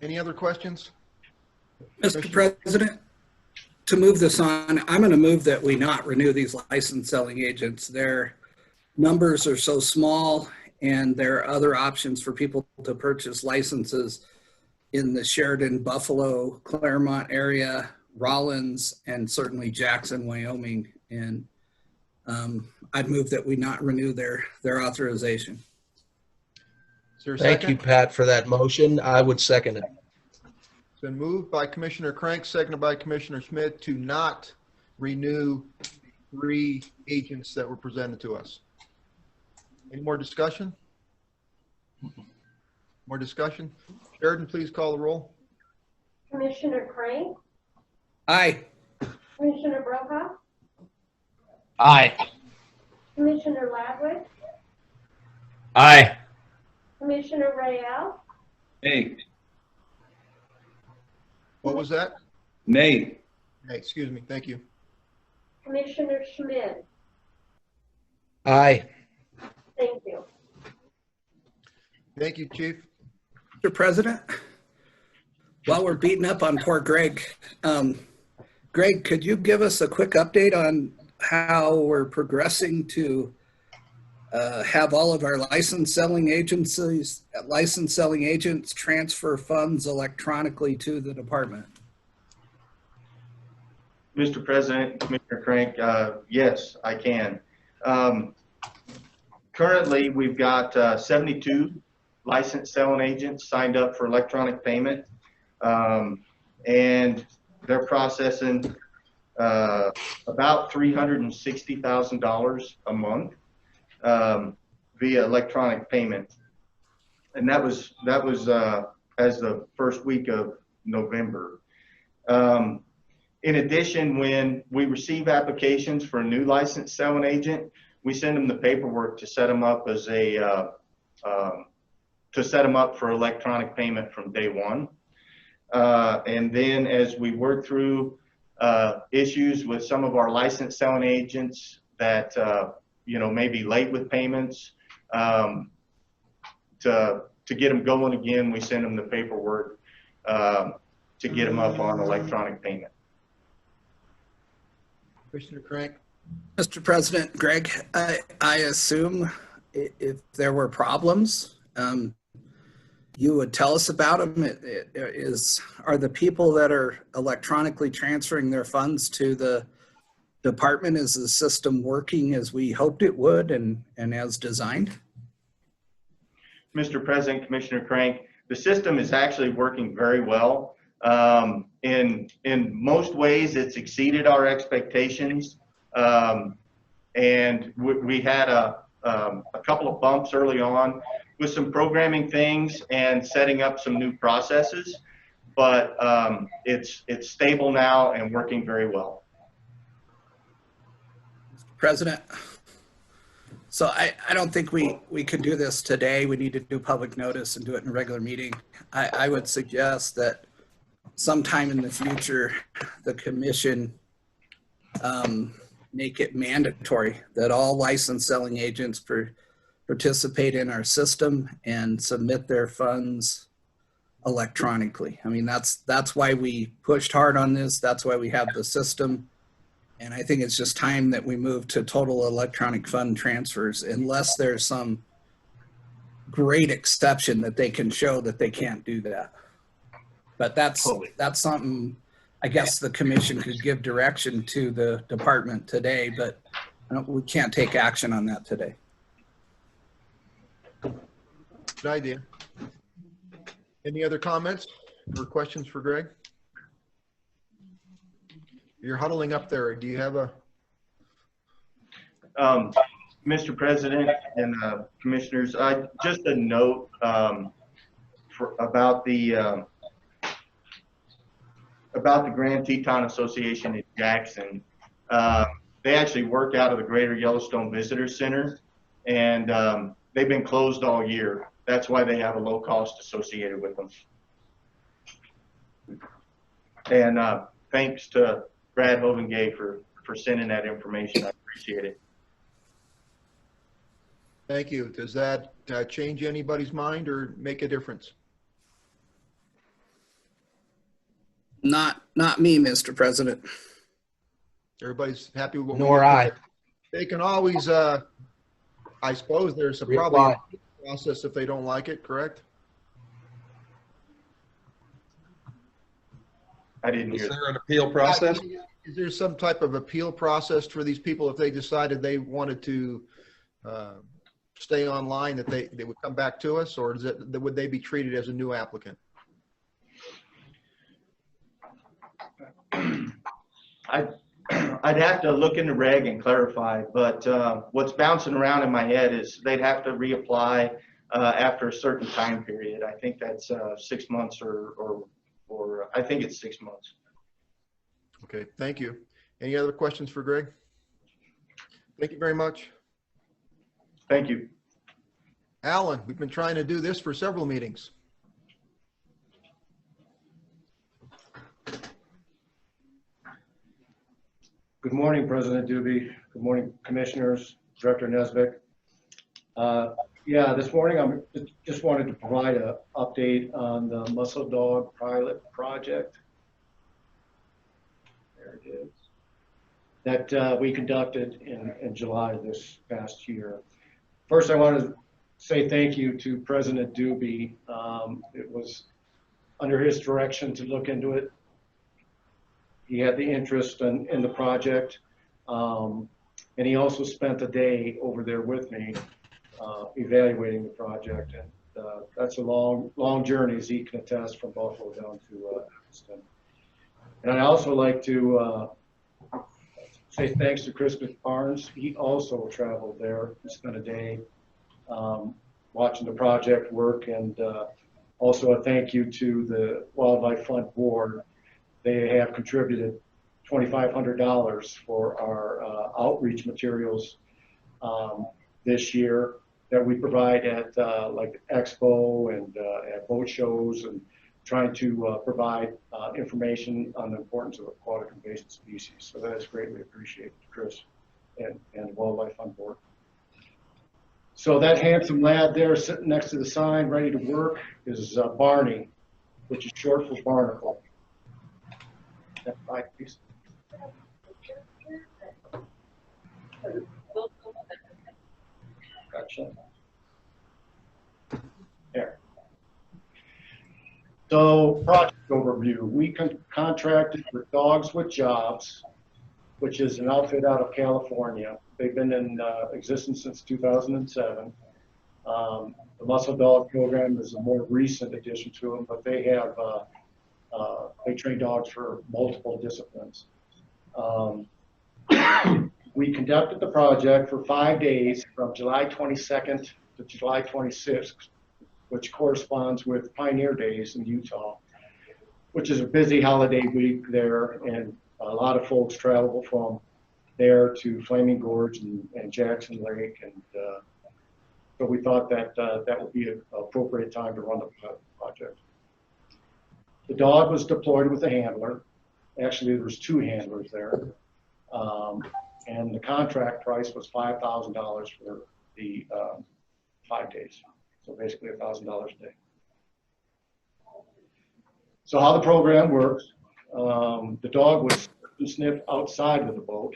Any other questions? Mr. President, to move this on, I'm going to move that we not renew these licensed selling agents. Their numbers are so small, and there are other options for people to purchase licenses in the Sheridan, Buffalo, Claremont area, Rollins, and certainly Jackson, Wyoming. And I'd move that we not renew their authorization. Is there a Thank second? you, Pat, for that motion. I would second it. It's been moved by Commissioner Crank, seconded by Commissioner Schmidt to not renew 3 agents that were presented to us. Any more discussion? More discussion? Sheridan, please call the roll. Commissioner Crank, Aye. Commissioner Brokaw, Aye. Commissioner Ladwick, Aye. Commissioner Rayel, Nay. What was that? Nay. Hey, excuse me. Thank you. Commissioner Schmidt. Aye. Thank you. Thank you, Chief. Mr. President, while we're beating up on poor Greg, Greg, could you give us a quick update on how we're progressing to have all of our licensed selling agents transfer funds electronically to the department? Mr. President, Commissioner Crank, yes, I can. Currently, we've got 72 licensed selling agents signed up for electronic payment, and they're processing about $360,000 a month via electronic payment, and that was as the first week of November. In addition, when we receive applications for a new licensed selling agent, we send them the paperwork to set them up as a for electronic payment from day one. And then as we work through issues with some of our licensed selling agents that you know, may be late with payments, to get them going again, we send them the paperwork to get them up on electronic payment. Commissioner Crank. Mr. President, Greg, I assume if there were problems, you would tell us about them. Are the people that are electronically transferring their funds to the department, is the system working as we hoped it would and as designed? Mr. President, Commissioner Crank, the system is actually working very well. In most ways, it's exceeded our expectations. And we had a couple of bumps early on with some programming things and setting up some new processes, but it's stable now and working very well. President, so I don't think we can do this today. We need to do public notice and do it in a regular meeting. I would suggest that sometime in the future, the commission make it mandatory that all licensed selling agents participate in our system and submit their funds electronically. I mean, that's why we pushed hard on this. That's why we have the system. And I think it's just time that we move to total electronic fund transfers, unless there's some great exception that they can show that they can't do that. But that's something I guess the commission could give direction to the department today, but we can't take action on that today. Good idea. Any other comments or questions for Greg? You're huddling up there. Do you have a? Mr. President and commissioners, just a note about the Grand Teton Association in Jackson. they actually work out of the Greater Yellowstone Visitor Center, and they've been closed all year. That's why they have a low cost associated with them. And thanks to Brad Hovengay for sending that information. I appreciate it. Thank you. Does that change anybody's mind or make a difference? Not me, Mr. President. Everybody's happy with what Nor we I. They can always, I suppose there's a probably a process if they don't like it, correct? I didn't Is hear. there an appeal process? Is there some type of appeal process for these people if they decided they wanted to stay online, that they would come back to us, or is it, would they be treated as a new applicant? I'd have to look in the reg and clarify, but what's bouncing around in my head is they'd have to reapply after a certain time period. I think that's 6 months or I think it's 6 months. Okay, thank you. Any other questions for Greg? Thank you very much. Thank you. Alan, we've been trying to do this for several meetings. Good morning, President Doobie. Good morning, Commissioners, Director Nesbitt. Yeah, this morning I just wanted to provide an update on the Muscle Dog pilot project. There it is. That we conducted in July this past year. First, I want to say thank you to President Doobie. It was under his direction to look into it. He had the interest in the project, and he also spent a day over there with me evaluating the project. And that's a long journey, as he can attest, from Buffalo down to Evanston. And I'd also like to say thanks to Chris Barnes. He also traveled there and spent a day watching the project work, and also a thank you to the Wildlife Fund Board. They have contributed $2,500 for our outreach materials this year that we provide at like Expo and at boat shows, and trying to provide information on the importance of aquatic invasive species. So that is greatly appreciated, Chris and Wildlife Fund Board. So that handsome lad there sitting next to the sign ready to work is Barney, which is short for barnacle. Next slide, please. Gotcha. There. So, project overview. We contracted with Dogs with Jobs, which is an outfit out of California. They've been in existence since 2007. The Muscle Dog program is a more recent addition to them, but they have they train dogs for multiple disciplines. We conducted the project for 5 days from July 22nd to July 26th, which corresponds with Pioneer Days in Utah, which is a busy holiday week there, and a lot of folks travel from there to Flaming Gorge and Jackson Lake, and so we thought that that would be an appropriate time to run the project. The dog was deployed with a handler. Actually, there was 2 handlers there. And the contract price was $5,000 for the 5 days. So basically $1,000 a day. So how the program works, the dog was sniffed outside of the boat.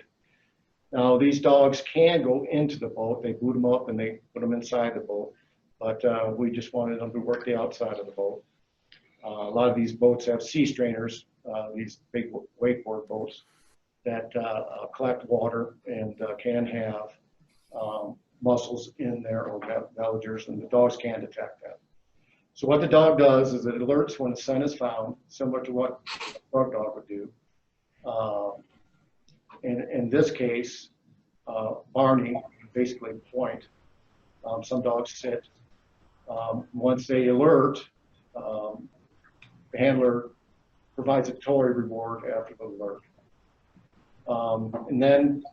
Now these dogs can go into the boat. They boot them up and they put them inside the boat. But we just wanted them to work the outside of the boat. A lot of these boats have sea strainers, these big wakeboard boats that collect water and can have mussels in there or veligers, and the dogs can detect that. So what the dog does is it alerts when the scent is found, similar to what a drug dog would do. In this case, Barney basically point. Some dogs sit. Once they alert, the handler provides a toy reward after the alert. And then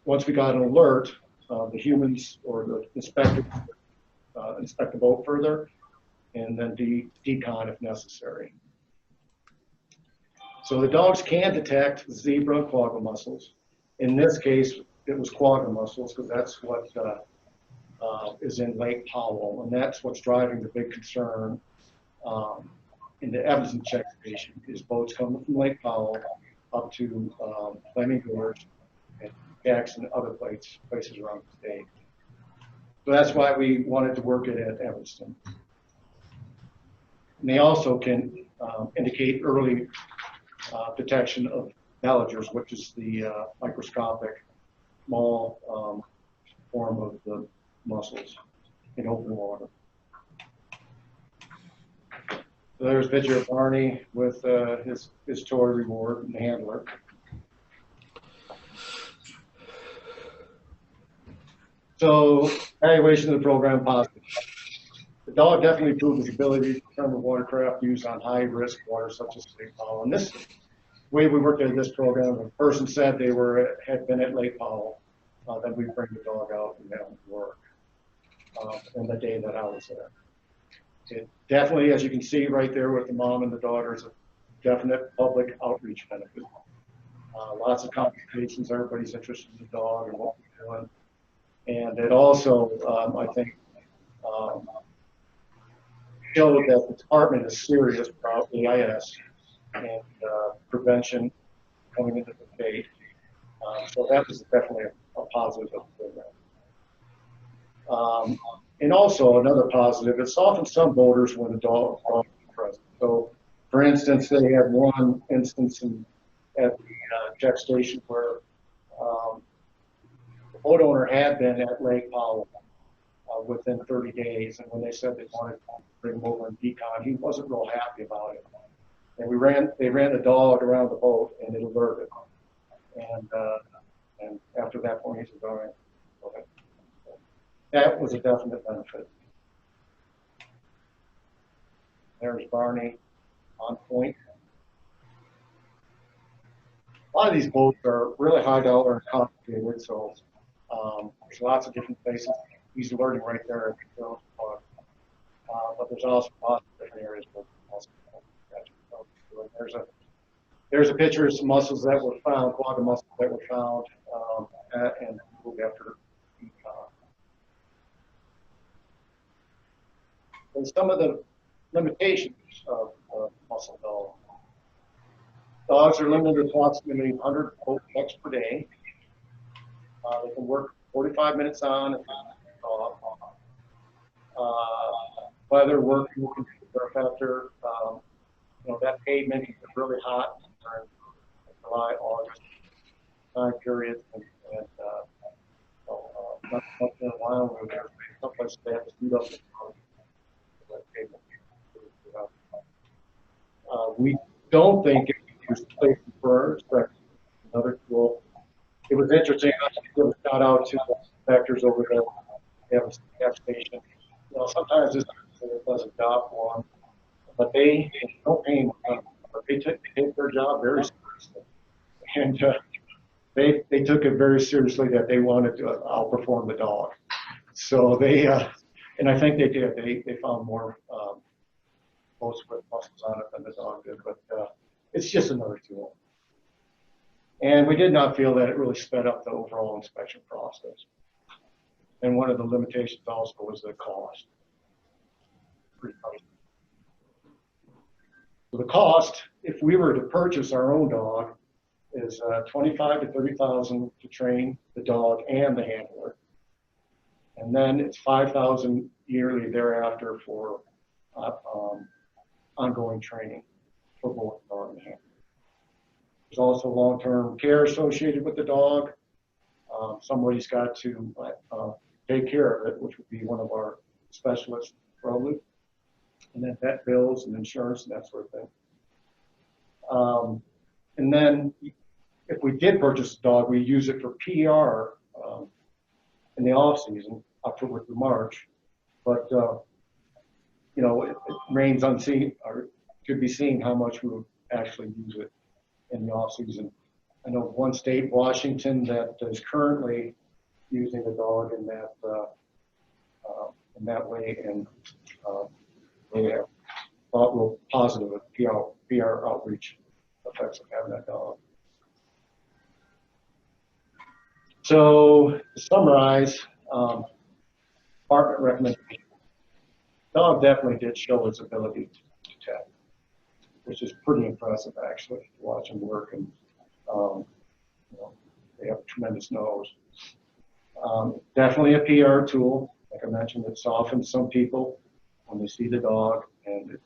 once we got an alert, the humans or the inspector inspect the boat further, and then decon if necessary. So the dogs can detect zebra and quagga mussels. In this case, it was quagga mussels because that's what is in Lake Powell, and that's what's driving the big concern in the Evanston check station is boats coming from Lake Powell up to Fleming Gorge and Jackson and other places around the state. So that's why we wanted to work it at Evanston. And they also can indicate early detection of haligers, which is the microscopic small form of the mussels in open water. So there's a picture of Barney with his toy reward and handler. So evaluation of the program positive. The dog definitely proved his ability to determine watercraft used on high-risk water such as Lake Powell. And this way we worked at this program, when a person said they had been at Lake Powell, then we bring the dog out and have them work. And the day that I was there. It definitely, as you can see right there with the mom and the daughter, is a definite public outreach benefit. Lots of consultations, everybody's interested in the dog and what we're doing. And it also, I think, showed that the department is serious about AIS and prevention coming into the state. So that was definitely a positive of the program. And also another positive, it softened some voters when the dog was present. So, for instance, they had one instance at the check station where the boat owner had been at Lake Powell within 30 days, and when they said they wanted to bring him over and decon, he wasn't real happy about it. And they ran the dog around the boat, and it alerted. And after that point, he said, all right, okay. That was a definite benefit. There's Barney on point. A lot of these boats are really high dollar and complicated, so there's lots of different places. He's alerting right there. But there's also lots of different areas where also there's a picture of some mussels that were found, quagga mussels that were found, and moved after. And some of the limitations of mussel dog. Dogs are limited to approximately 100 boat checks per day. They can work 45 minutes on and off. Weather, work, factor. That pavement is really hot during July, August time periods, and not in a while where there's someplace they have to speed up the pavement. We don't think it was placed for another tool. It was interesting. I give a shout out to the inspectors over there. They have a gas station. Sometimes this does a job for them, but they don't pay them. But they take their job very seriously, and they took it very seriously that they wanted to outperform the dog. So they, and I think they did. They found more boats with muscles on it than the dog did, but it's just another tool. And we did not feel that it really sped up the overall inspection process. And one of the limitations also was the cost. So the cost, if we were to purchase our own dog, is $25,000 to $30,000 to train the dog and the handler, and then it's $5,000 yearly thereafter for ongoing training for both the dog and the handler. There's also long-term care associated with the dog. Somebody's got to take care of it, which would be one of our specialists probably, and then vet bills and insurance and that sort of thing. And then if we did purchase a dog, we use it for PR in the off season, October through March. But it remains unseen, or could be seen how much we would actually use it in the off season I know one state, Washington, that is currently using the dog in that way, and they have thought real positive of PR outreach effects of having that dog. So to summarize, department recommendation. Dog definitely did show its ability to detect, which is pretty impressive actually, to watch him work, and you know, they have a tremendous nose. Definitely a PR tool. Like I mentioned, it softens some people when they see the dog, and it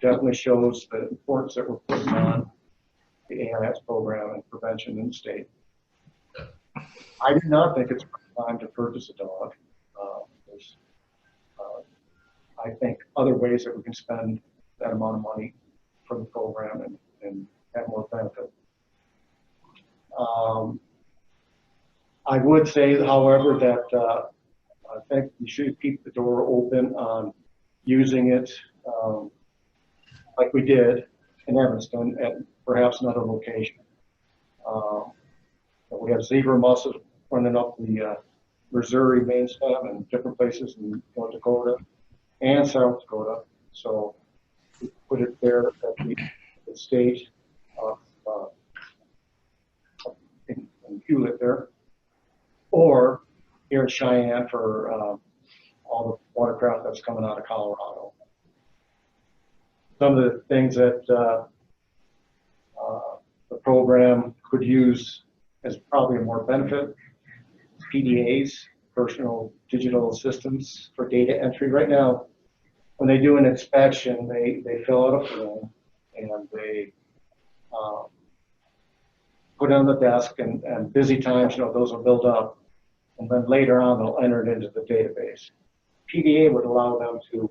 definitely shows the importance that we're putting on the AIS program and prevention in the state. I do not think it's time to purchase a dog. I think other ways that we can spend that amount of money for the program and have more benefit. I would say, however, that I think we should keep the door open on using it like we did in Evanston at perhaps another location. We have zebra mussels running up the Missouri main stem and different places in North Dakota and South Dakota. So we put it there at the state of in Hewlett there, or here in Cheyenne for all the watercraft that's coming out of Colorado. Some of the things that the program could use as probably a more benefit: PDAs, personal digital assistants for data entry. Right now, when they do an inspection, they fill out a form and they put it on the desk, and busy times, those will build up, and then later on they'll enter it into the database. PDA would allow them to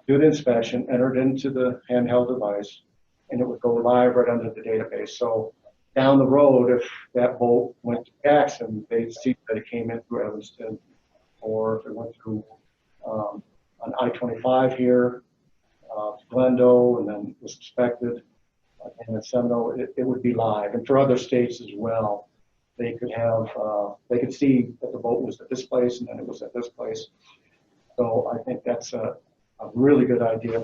do the inspection, enter it into the handheld device, and it would go live right under the database. So down the road, if that boat went to Jackson, they'd see that it came in through Evanston, or if it went through on I-25 here, Glendo, and then was inspected, and in Seminole, it would be live. And for other states as well, they could have, they could see that the boat was at this place and then it was at this place. So I think that's a really good idea.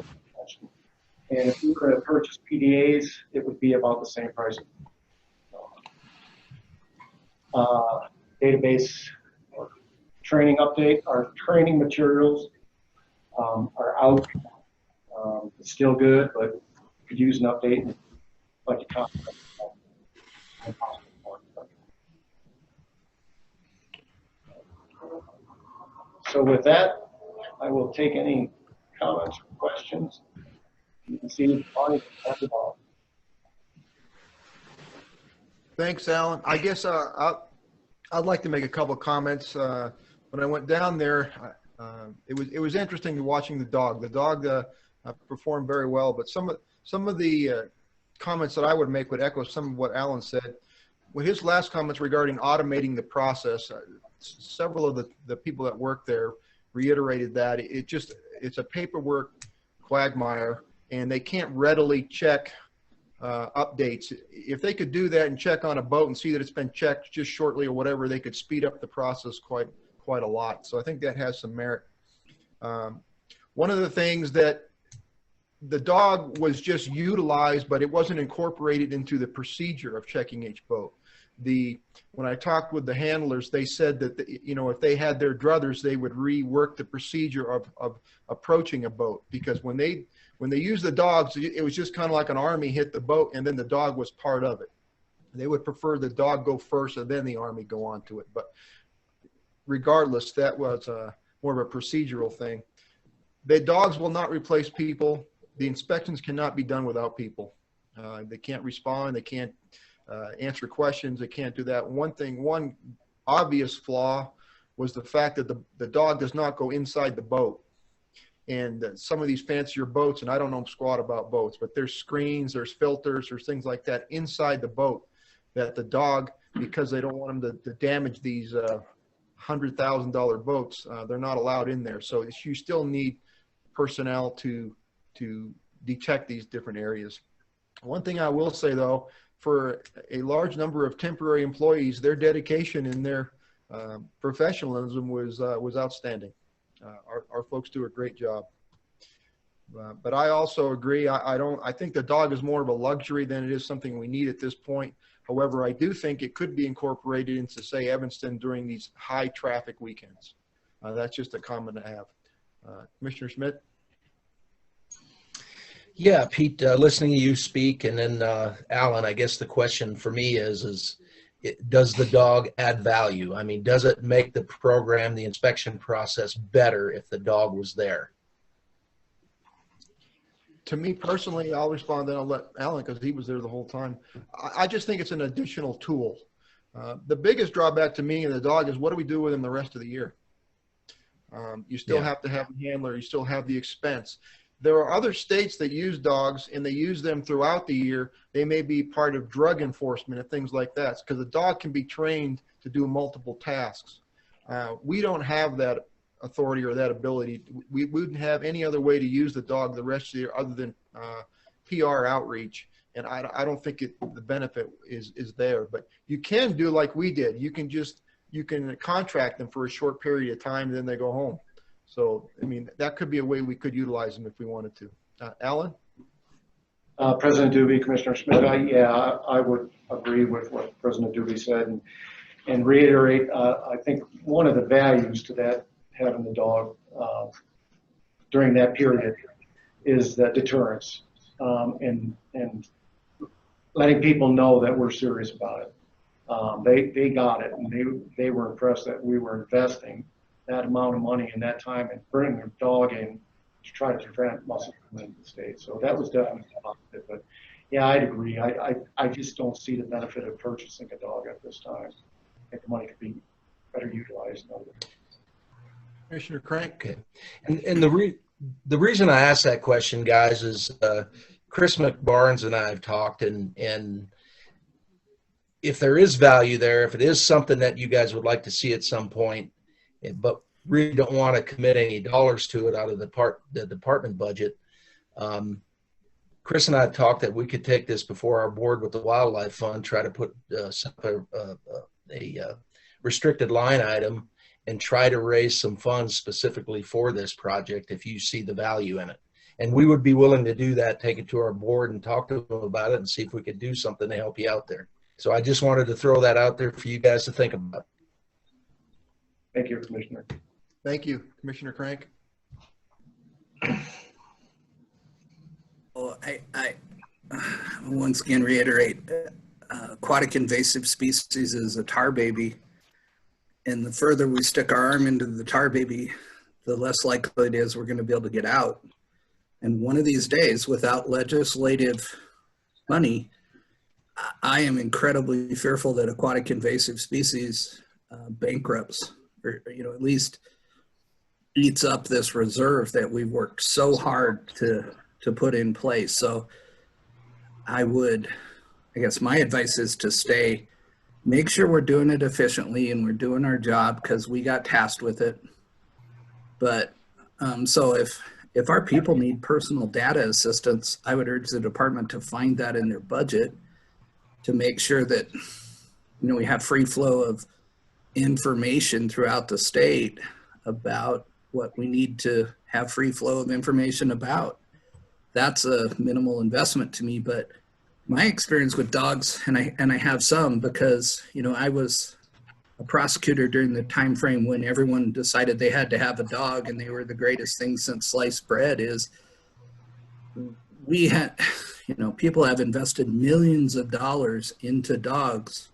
And if you were to purchase PDAs, it would be about the same price. Database or training update. Our training materials are out. It's still good, but could use an update. Like to comment. So with that, I will take any comments or questions. You can see the audience at the bottom. Thanks, Alan. I guess I'd like to make a couple of comments. When I went down there, it was interesting watching the dog. The dog performed very well, but some of the comments that I would make would echo some of what Alan said. With his last comments regarding automating the process, several of the people that work there reiterated that it's a paperwork quagmire, and they can't readily check updates. If they could do that and check on a boat and see that it's been checked just shortly or whatever, they could speed up the process quite a lot. So I think that has some merit. One of the things that the dog was just utilized, but it wasn't incorporated into the procedure of checking each boat. When I talked with the handlers, they said that if they had their druthers, they would rework the procedure of approaching a boat, because when they used the dogs, it was just kind of like an army hit the boat and then the dog was part of it. They would prefer the dog go first and then the army go onto it. But regardless, that was more of a procedural thing. The dogs will not replace people. The inspections cannot be done without people. They can't respond. They can't answer questions. They can't do that. One obvious flaw was the fact that the dog does not go inside the boat. And some of these fancier boats, and I don't know squat about boats, but there's screens, there's filters, there's things like that inside the boat that the dog, because they don't want them to damage these $100,000 boats, they're not allowed in there. So you still need personnel to detect these different areas. One thing I will say though, for a large number of temporary employees, their dedication and their professionalism was outstanding. Our folks do a great job. But I also agree. I think the dog is more of a luxury than it is something we need at this point. However, I do think it could be incorporated into, say, Evanston during these high traffic weekends. That's just a comment I have. Commissioner Schmidt? Yeah, Pete, listening to you speak, and then Alan, I guess the question for me is does the dog add value? I mean, does it make the program, the inspection process better if the dog was there? To me personally, I'll respond, then I'll let Alan, because he was there the whole time. I just think it's an additional tool. The biggest drawback to me and the dog is, what do we do with him the rest of the year? You still have to have a handler. You still have the expense. There are other states that use dogs, and they use them throughout the year. They may be part of drug enforcement and things like that, because the dog can be trained to do multiple tasks. We don't have that authority or that ability. We wouldn't have any other way to use the dog the rest of the year other than PR outreach. And I don't think the benefit is there. But you can do like we did. You can contract them for a short period of time, and then they go home. So, I mean, that could be a way we could utilize them if we wanted to. Alan? President Doobie, Commissioner Schmidt, I would agree with what President Doobie said and reiterate, I think one of the values to that, having the dog during that period, is that deterrence and letting people know that we're serious about it. They got it, and they were impressed that we were investing that amount of money and that time and bringing their dog in to try to prevent muscle coming into the state. So that was definitely positive. But yeah, I'd agree. I just don't see the benefit of purchasing a dog at this time. I think the money could be better utilized. Commissioner Crank? Okay. And the reason I asked that question, guys, is Chris McBarnes and I have talked, and if there is value there, if it is something that you guys would like to see at some point, but really don't want to commit any dollars to it out of the department budget, Chris and I have talked that we could take this before our board with the Wildlife Fund, try to put a restricted line item and try to raise some funds specifically for this project if you see the value in it. And we would be willing to do that, take it to our board and talk to them about it and see if we could do something to help you out there. So I just wanted to throw that out there for you guys to think about. Thank you, Commissioner. Thank you, Commissioner Crank. Well, I once again reiterate, aquatic invasive species is a tar baby. And the further we stick our arm into the tar baby, the less likely it is we're going to be able to get out. And one of these days, without legislative money, I am incredibly fearful that aquatic invasive species bankrupts, or at least eats up this reserve that we've worked so hard to put in place. So I guess my advice is to make sure we're doing it efficiently and we're doing our job because we got tasked with it. But so if our people need personal data assistance, I would urge the department to find that in their budget to make sure that we have free flow of information throughout the state about what we need to have free flow of information about. That's a minimal investment to me, but my experience with dogs, and I have some because, I was a prosecutor during the time frame when everyone decided they had to have a dog and they were the greatest thing since sliced bread, is we had, people have invested millions of dollars into dogs.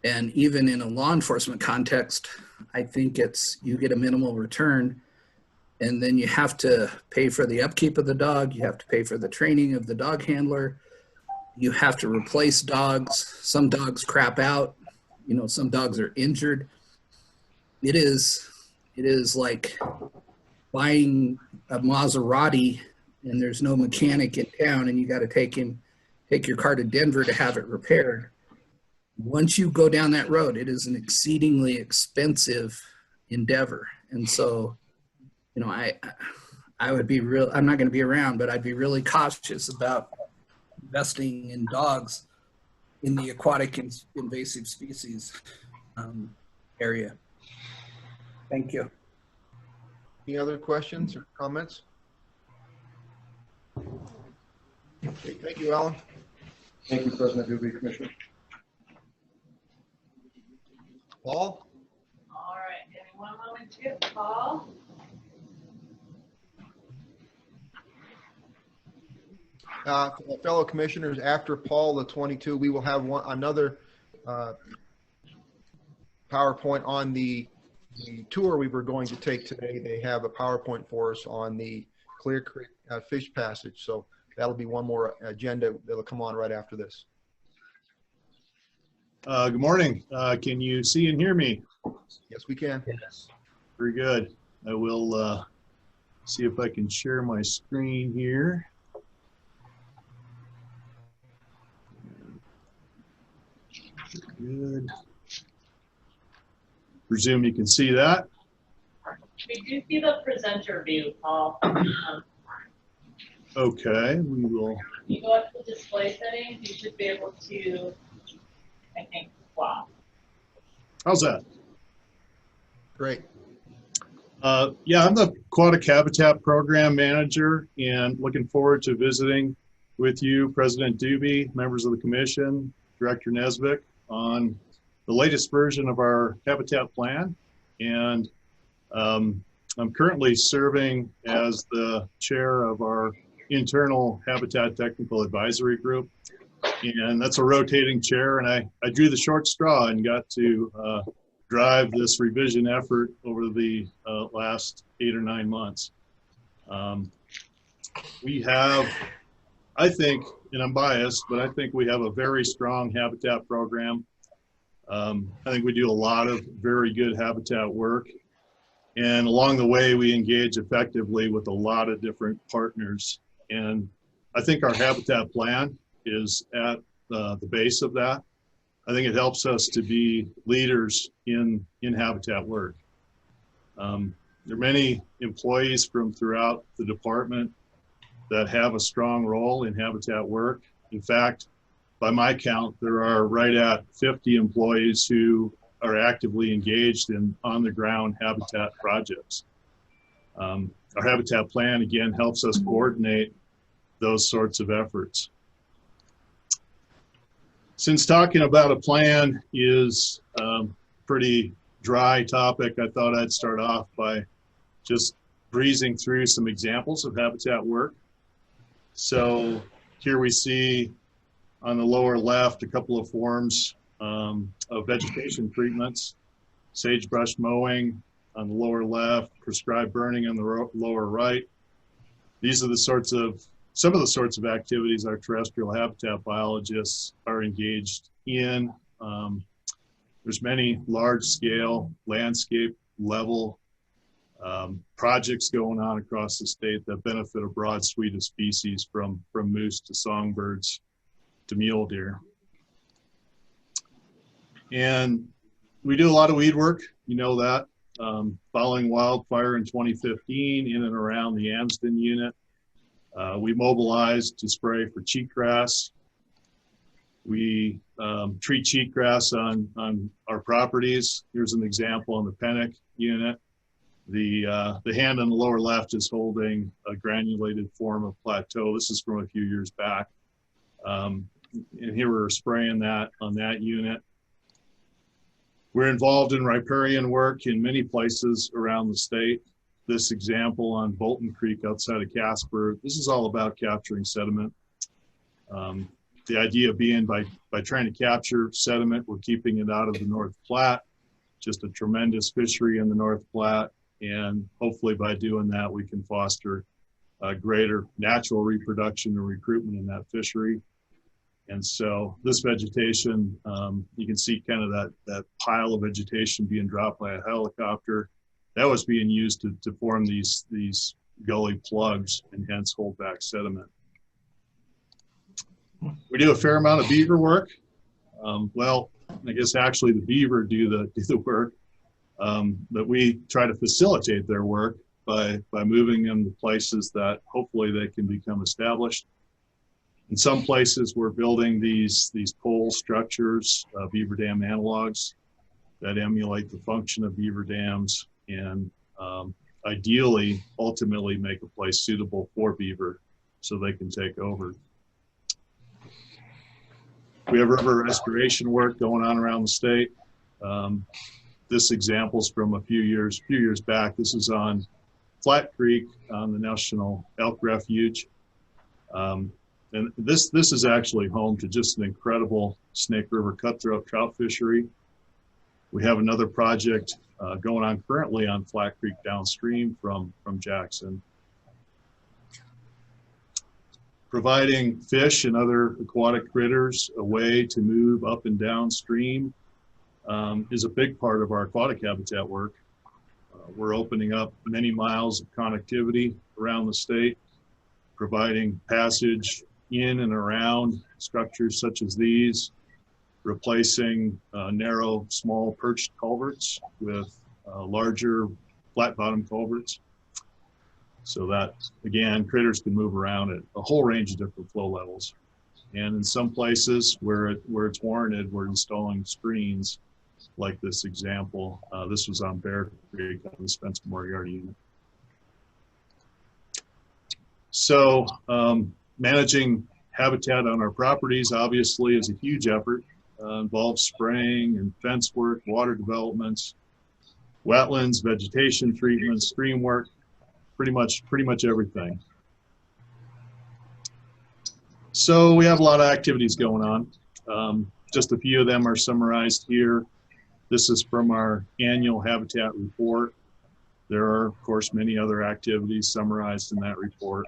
And even in a law enforcement context, I think you get a minimal return, and then you have to pay for the upkeep of the dog. You have to pay for the training of the dog handler. You have to replace dogs. Some dogs crap out. Some dogs are injured. It is like buying a Maserati and there's no mechanic in town and you got to take your car to Denver to have it repaired. Once you go down that road, it is an exceedingly expensive endeavor. And so, I would be I'm not going to be around, but I'd be really cautious about investing in dogs in the aquatic invasive species area. Thank you. Any other questions or comments? Okay, thank you, Alan. Thank you, President Doobie, Commissioner. Paul? All right, give me one moment to get Paul. Fellow commissioners, after Paul, the 22, we will have another PowerPoint on the tour we were going to take today. They have a PowerPoint for us on the Clear Creek Fish Passage. So that'll be one more agenda that'll come on right after this. Good morning. Can you see and hear me? Yes, we can. Yes. Very good. I will see if I can share my screen here. Good. Presume you can see that. We do see the presenter view, Paul. Okay, we will. If you go up to display settings, you should be able to, I think, swap. How's that? Great. Yeah, I'm the Aquatic Habitat Program Manager and looking forward to visiting with you, President Doobie, members of the Commission, Director Nesbitt, on the latest version of our habitat plan. And I'm currently serving as the chair of our internal Habitat Technical Advisory Group. And that's a rotating chair. And I drew the short straw and got to drive this revision effort over the last 8 or 9 months. We have, I think, and I'm biased, but I think we have a very strong habitat program. I think we do a lot of very good habitat work. And along the way, we engage effectively with a lot of different partners. And I think our habitat plan is at the base of that. I think it helps us to be leaders in habitat work. There are many employees from throughout the department that have a strong role in habitat work. In fact, by my count, there are right at 50 employees who are actively engaged in on-the-ground habitat projects. Our habitat plan, again, helps us coordinate those sorts of efforts. Since talking about a plan is a pretty dry topic, I thought I'd start off by just breezing through some examples of habitat work. So here we see on the lower left a couple of forms of vegetation treatments, sagebrush mowing on the lower left, prescribed burning on the lower right. These are some of the sorts of activities our terrestrial habitat biologists are engaged in. There's many large-scale, landscape-level projects going on across the state that benefit a broad suite of species, from moose to songbirds to mule deer. And we do a lot of weed work, you know that. Following wildfire in 2015 in and around the Lambdin unit, we mobilized to spray for cheatgrass. We treat cheatgrass on our properties. Here's an example on the Pennock unit. The hand on the lower left is holding a granulated form of plateau. This is from a few years back. And here we're spraying that on that unit. We're involved in riparian work in many places around the state. This example on Bolton Creek outside of Casper, this is all about capturing sediment. The idea being by trying to capture sediment, we're keeping it out of the North Platte, just a tremendous fishery in the North Platte. And hopefully by doing that, we can foster greater natural reproduction and recruitment in that fishery. And so this vegetation, you can see kind of that pile of vegetation being dropped by a helicopter. That was being used to form these gully plugs and hence hold back sediment. We do a fair amount of beaver work. Well, I guess actually the beaver do the work, but we try to facilitate their work by moving them to places that hopefully they can become established. In some places, we're building these pole structures, beaver dam analogs that emulate the function of beaver dams and ideally, ultimately make a place suitable for beaver so they can take over. We have river restoration work going on around the state. This example's from a few years back. This is on Flat Creek on the National Elk Refuge. And this is actually home to just an incredible Snake River cutthroat trout fishery. We have another project going on currently on Flat Creek downstream from Jackson. Providing fish and other aquatic critters a way to move up and downstream is a big part of our aquatic habitat work. We're opening up many miles of connectivity around the state, providing passage in and around structures such as these, replacing narrow, small perched culverts with larger flat bottom culverts. So that, again, critters can move around at a whole range of different flow levels. And in some places where it's warranted, we're installing screens like this example. This was on Bear Creek on the Spencer Moriarty unit. So managing habitat on our properties obviously is a huge effort. Involves spraying and fence work, water developments, wetlands, vegetation treatments, stream work, pretty much everything. So we have a lot of activities going on. Just a few of them are summarized here. This is from our annual habitat report. There are, of course, many other activities summarized in that report.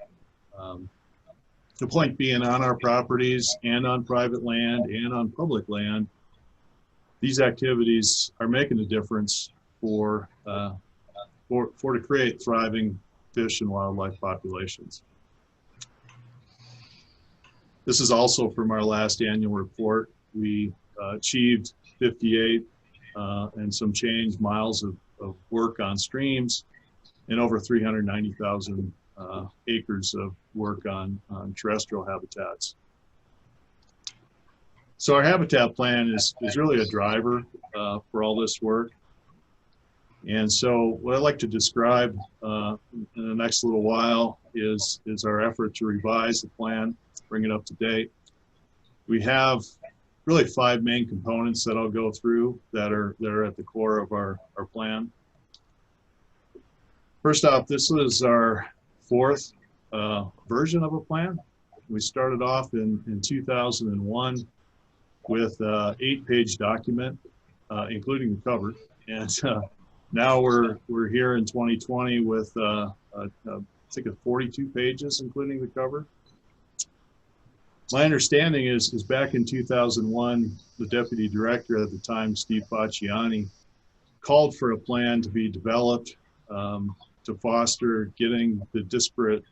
The point being, on our properties and on private land and on public land, these activities are making a difference to create thriving fish and wildlife populations. This is also from our last annual report. We achieved 58 and some change miles of work on streams and over 390,000 acres of work on terrestrial habitats. So our habitat plan is really a driver for all this work. And so what I'd like to describe in the next little while is our effort to revise the plan, bring it up to date. We have really 5 main components that I'll go through that are at the core of our plan. First off, this is our 4th version of a plan. We started off in 2001 with an 8-page document, including the cover, and now we're here in 2020 with I think 42 pages, including the cover. My understanding is back in 2001, the deputy director at the time, Steve Facciani, called for a plan to be developed to foster getting the disparate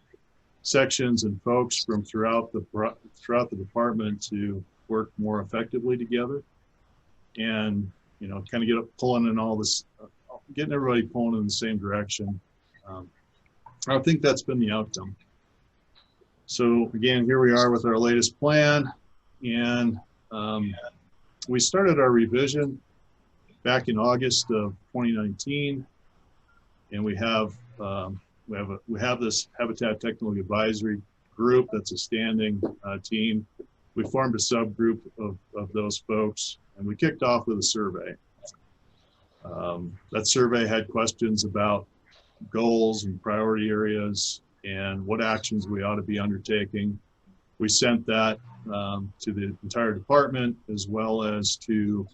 sections and folks from throughout the department to work more effectively together, and kind of pulling in all this, getting everybody pulling in the same direction. I think that's been the outcome. So again, here we are with our latest plan, and we started our revision back in August of 2019, and we have this Habitat Technical Advisory Group that's a standing team. We formed a subgroup of those folks, and we kicked off with a survey. That survey had questions about goals and priority areas and what actions we ought to be undertaking. We sent that to the entire department, as well as to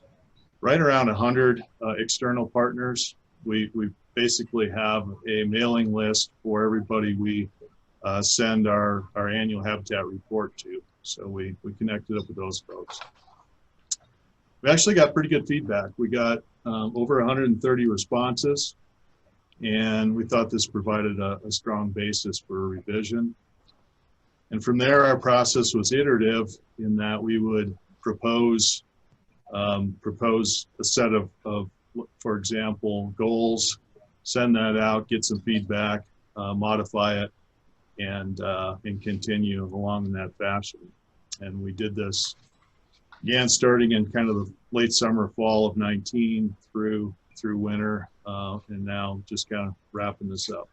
right around 100 external partners. We basically have a mailing list for everybody we send our annual habitat report to. So we connected up with those folks. We actually got pretty good feedback. We got over 130 responses, and we thought this provided a strong basis for a revision. And from there, our process was iterative in that we would propose a set of, for example, goals, send that out, get some feedback, modify it, and continue along in that fashion. And we did this again starting in kind of the late summer, fall of 19 through winter, and now just kind of wrapping this up.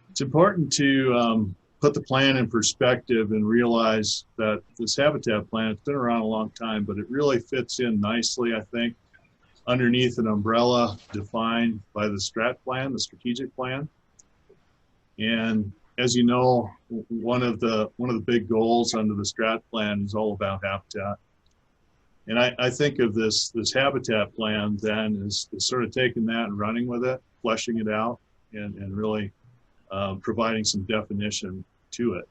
It's important to put the plan in perspective and realize that this habitat plan, it's been around a long time, but it really fits in nicely, I think, underneath an umbrella defined by the strat plan, the strategic plan. And as you know, one of the big goals under the strat plan is all about habitat. And I think of this habitat plan then as sort of taking that and running with it, fleshing it out, and really providing some definition to it.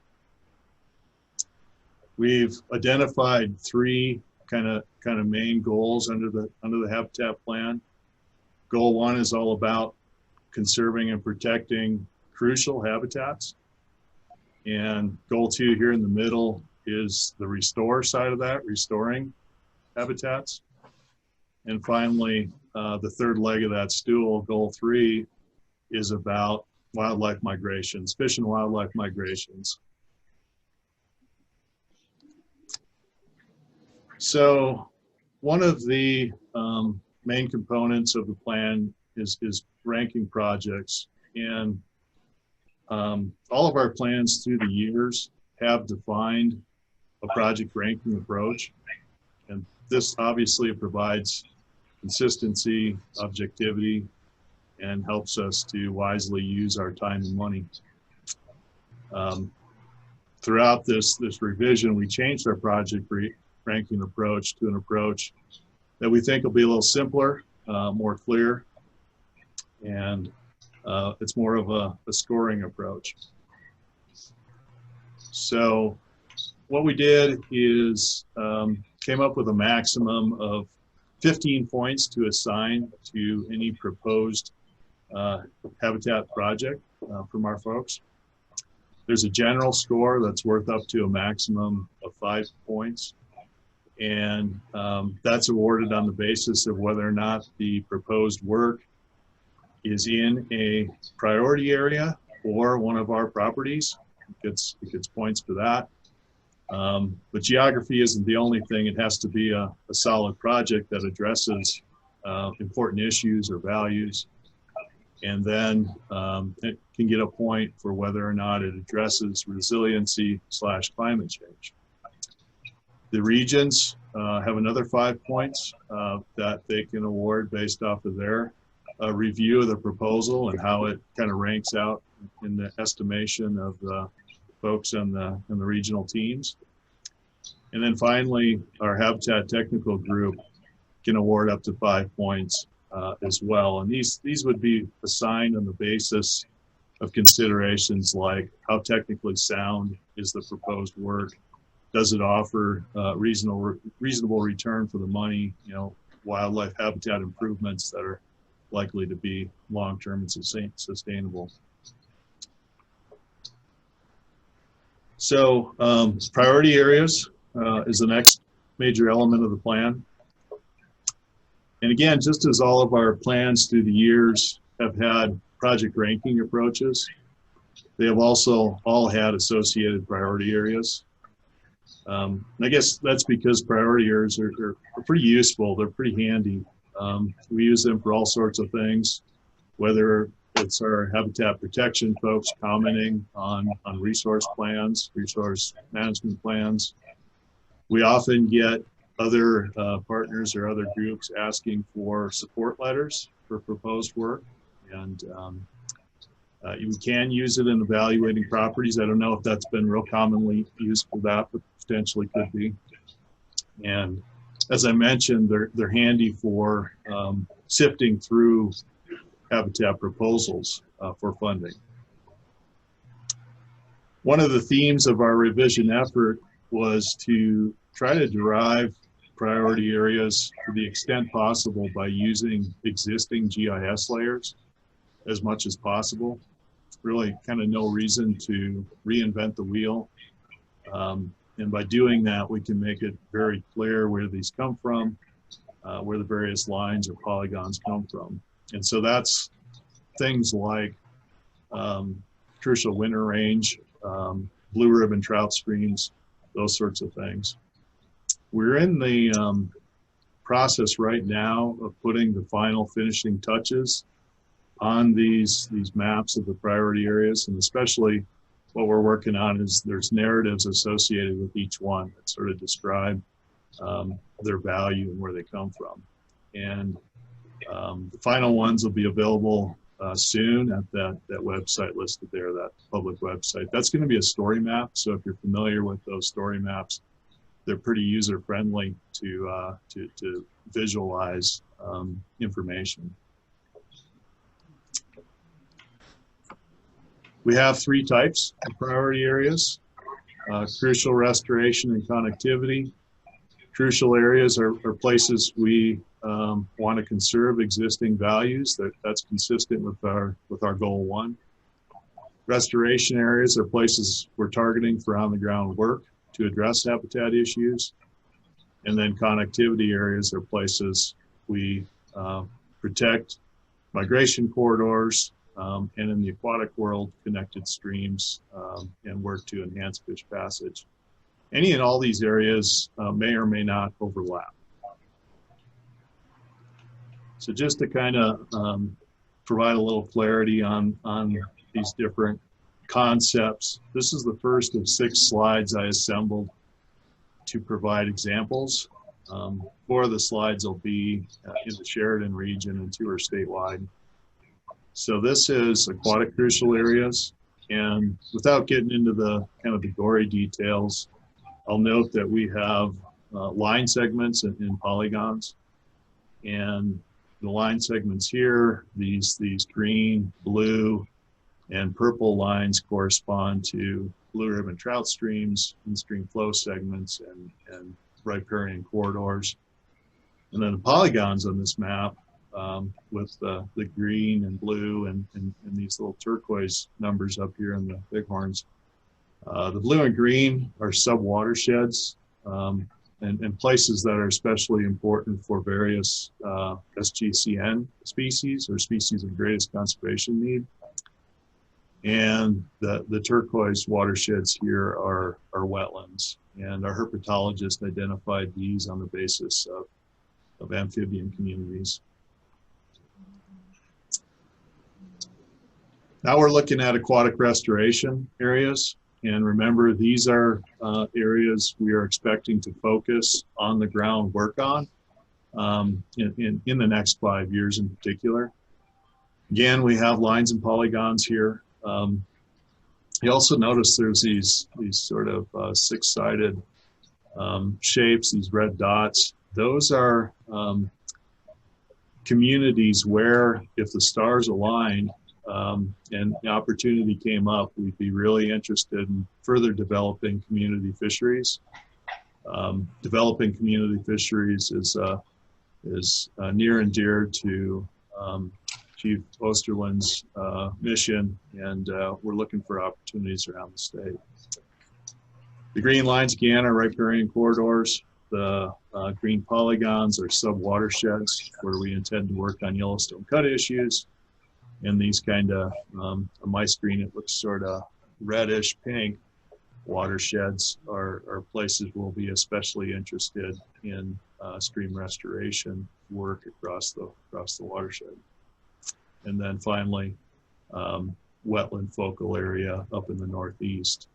We've identified three kind of main goals under the habitat plan. Goal 1 is all about conserving and protecting crucial habitats. And goal 2 here in the middle is the restore side of that, restoring habitats. And finally, the third leg of that stool, goal 3, is about wildlife migrations, fish and wildlife migrations. So one of the main components of the plan is ranking projects. And all of our plans through the years have defined a project ranking approach. And this obviously provides consistency, objectivity, and helps us to wisely use our time and money. Throughout this revision, we changed our project ranking approach to an approach that we think will be a little simpler, more clear, and it's more of a scoring approach. So what we did is came up with a maximum of 15 points to assign to any proposed habitat project from our folks. There's a general score that's worth up to a maximum of 5 points. And that's awarded on the basis of whether or not the proposed work is in a priority area or one of our properties. It gets points for that. But geography isn't the only thing. It has to be a solid project that addresses important issues or values. And then it can get a point for whether or not it addresses resiliency / climate change. The regions have another 5 points that they can award based off of their review of the proposal and how it kind of ranks out in the estimation of the folks in the regional teams. And then finally, our habitat technical group can award up to 5 points as well. And these would be assigned on the basis of considerations like how technically sound is the proposed work? Does it offer reasonable return for the money? You know, wildlife habitat improvements that are likely to be long-term and sustainable. So priority areas is the next major element of the plan. And again, just as all of our plans through the years have had project ranking approaches, they have also all had associated priority areas. And I guess that's because priority areas are pretty useful. They're pretty handy. We use them for all sorts of things, whether it's our habitat protection folks commenting on resource plans, resource management plans. We often get other partners or other groups asking for support letters for proposed work. And you can use it in evaluating properties. I don't know if that's been real commonly used for that, but potentially could be. And as I mentioned, they're handy for sifting through habitat proposals for funding. One of the themes of our revision effort was to try to derive priority areas to the extent possible by using existing GIS layers as much as possible. Really kind of no reason to reinvent the wheel. And by doing that, we can make it very clear where these come from, where the various lines or polygons come from. And so that's things like crucial winter range blue ribbon trout streams, those sorts of things. We're in the process right now of putting the final finishing touches on these maps of the priority areas, and especially what we're working on is there's narratives associated with each one that sort of describe their value and where they come from. And the final ones will be available soon at that website listed there, that public website. That's going to be a story map. So if you're familiar with those story maps, they're pretty user friendly to visualize information. We have 3 types of priority areas: crucial, restoration, and connectivity. Crucial areas are places we want to conserve existing values. That's consistent with our goal 1. Restoration areas are places we're targeting for on-the-ground work to address habitat issues. And then connectivity areas are places we protect migration corridors, and in the aquatic world, connected streams, and work to enhance fish passage. Any and all these areas may or may not overlap. So just to kind of provide a little clarity on these different concepts, this is the first of 6 slides I assembled to provide examples. 4 of the slides will be in the Sheridan region and 2 are statewide. So this is aquatic crucial areas, and without getting into the kind of the gory details, I'll note that we have line segments in polygons, and the line segments here, these green, blue, and purple lines correspond to blue ribbon trout streams, in-stream flow segments, and riparian corridors. And then the polygons on this map, with the green and blue and these little turquoise numbers up here in the bighorns. The blue and green are sub-watersheds and places that are especially important for various SGCN species or species of greatest conservation need. And the turquoise watersheds here are wetlands, and our herpetologist identified these on the basis of amphibian communities. Now we're looking at aquatic restoration areas. And remember, these are areas we are expecting to focus on the ground work on in the next 5 years in particular. Again, we have lines and polygons here. You also notice there's these sort of 6-sided shapes, these red dots. Those are communities where, if the stars align, and the opportunity came up, we'd be really interested in further developing community fisheries. Developing community fisheries is near and dear to Chief Osterland's mission, and we're looking for opportunities around the state. The green lines again are riparian corridors. The green polygons are sub-watersheds where we intend to work on Yellowstone cut issues. And these kind of, on my screen, it looks sort of reddish pink watersheds are places we'll be especially interested in stream restoration work across the watershed. And then finally, wetland focal area up in the northeast.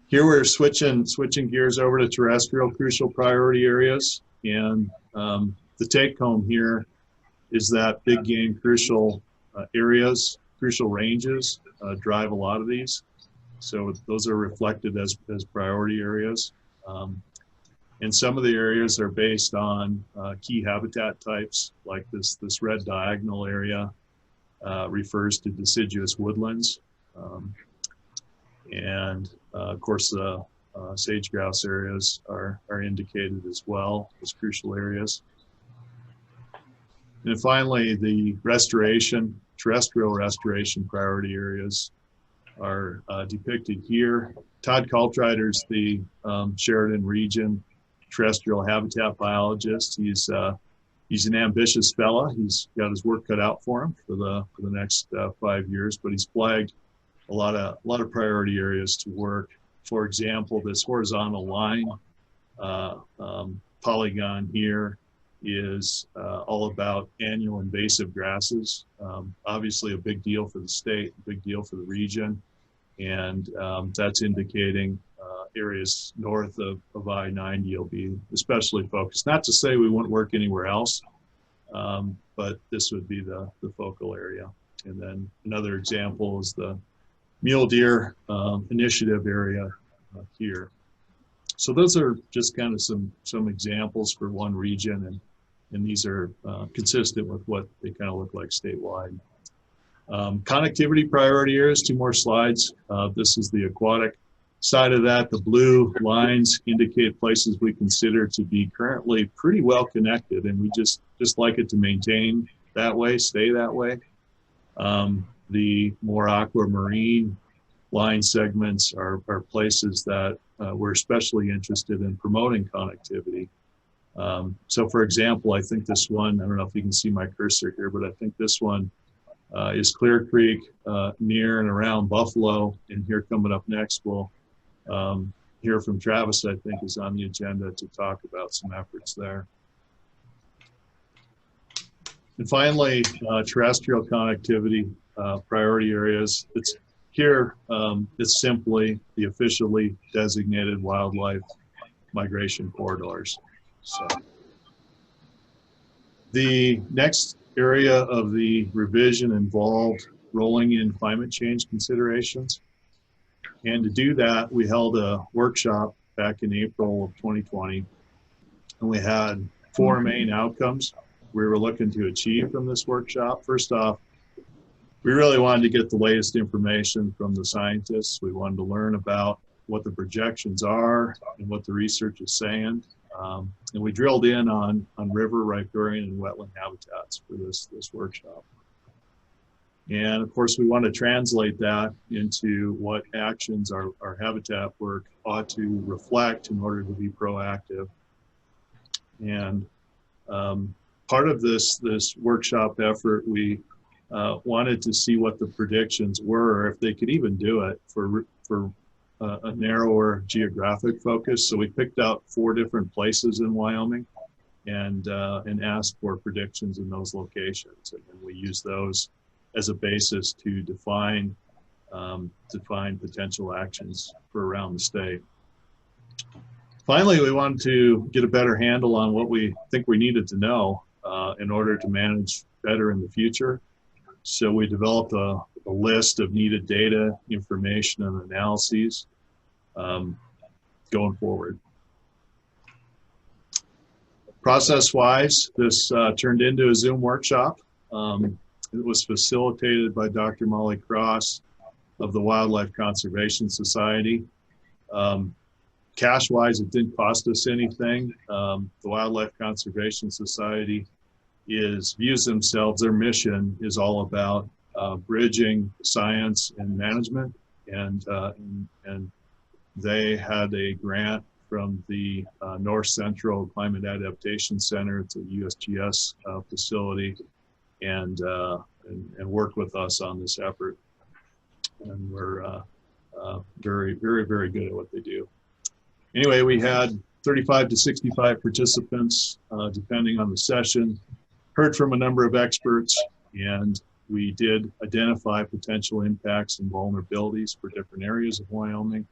Here we're switching gears over to terrestrial crucial priority areas, and the take home here is that big game crucial areas, crucial ranges drive a lot of these. So those are reflected as priority areas. And some of the areas are based on key habitat types, like this red diagonal area refers to deciduous woodlands. And of course, the sage grouse areas are indicated as well as crucial areas. And finally, the terrestrial restoration priority areas are depicted here. Todd Kaltrider's the Sheridan region terrestrial habitat biologist. He's an ambitious fella. He's got his work cut out for him for the next 5 years, but he's flagged a lot of priority areas to work. For example, this horizontal line polygon here is all about annual invasive grasses. Obviously a big deal for the state, a big deal for the region, and that's indicating areas north of I-90 will be especially focused. Not to say we won't work anywhere else, but this would be the focal area. And then another example is the mule deer initiative area here. So those are just kind of some examples for one region, and these are consistent with what they kind of look like statewide. Connectivity priority areas, 2 more slides. This is the aquatic side of that. The blue lines indicate places we consider to be currently pretty well connected, and we just like it to maintain that way, stay that way. The more aquamarine line segments are places that we're especially interested in promoting connectivity. So for example, I think this one, I don't know if you can see my cursor here, but I think this one is Clear Creek near and around Buffalo. And here coming up next, we'll hear from Travis, I think is on the agenda to talk about some efforts there. And finally, terrestrial connectivity priority areas. It's here, it's simply the officially designated wildlife migration corridors. So the next area of the revision involved rolling in climate change considerations. And to do that, we held a workshop back in April of 2020. And we had 4 main outcomes we were looking to achieve from this workshop. First off, we really wanted to get the latest information from the scientists. We wanted to learn about what the projections are and what the research is saying. And we drilled in on river, riparian, and wetland habitats for this workshop. And of course, we want to translate that into what actions our habitat work ought to reflect in order to be proactive. And part of this workshop effort, we wanted to see what the predictions were, if they could even do it for a narrower geographic focus. So we picked out 4 different places in Wyoming and asked for predictions in those locations. And then we used those as a basis to define potential actions for around the state. Finally, we wanted to get a better handle on what we think we needed to know in order to manage better in the future. So we developed a list of needed data, information, and analyses going forward. Process-wise, this turned into a Zoom workshop. It was facilitated by Dr. Molly Cross of the Wildlife Conservation Society. Cash-wise, it didn't cost us anything. The Wildlife Conservation Society views themselves, their mission is all about bridging science and management, and they had a grant from the North Central Climate Adaptation Center. It's a USGS facility, and worked with us on this effort. And we're very, very, very good at what they do. Anyway, we had 35 to 65 participants, depending on the session. Heard from a number of experts, and we did identify potential impacts and vulnerabilities for different areas of Wyoming.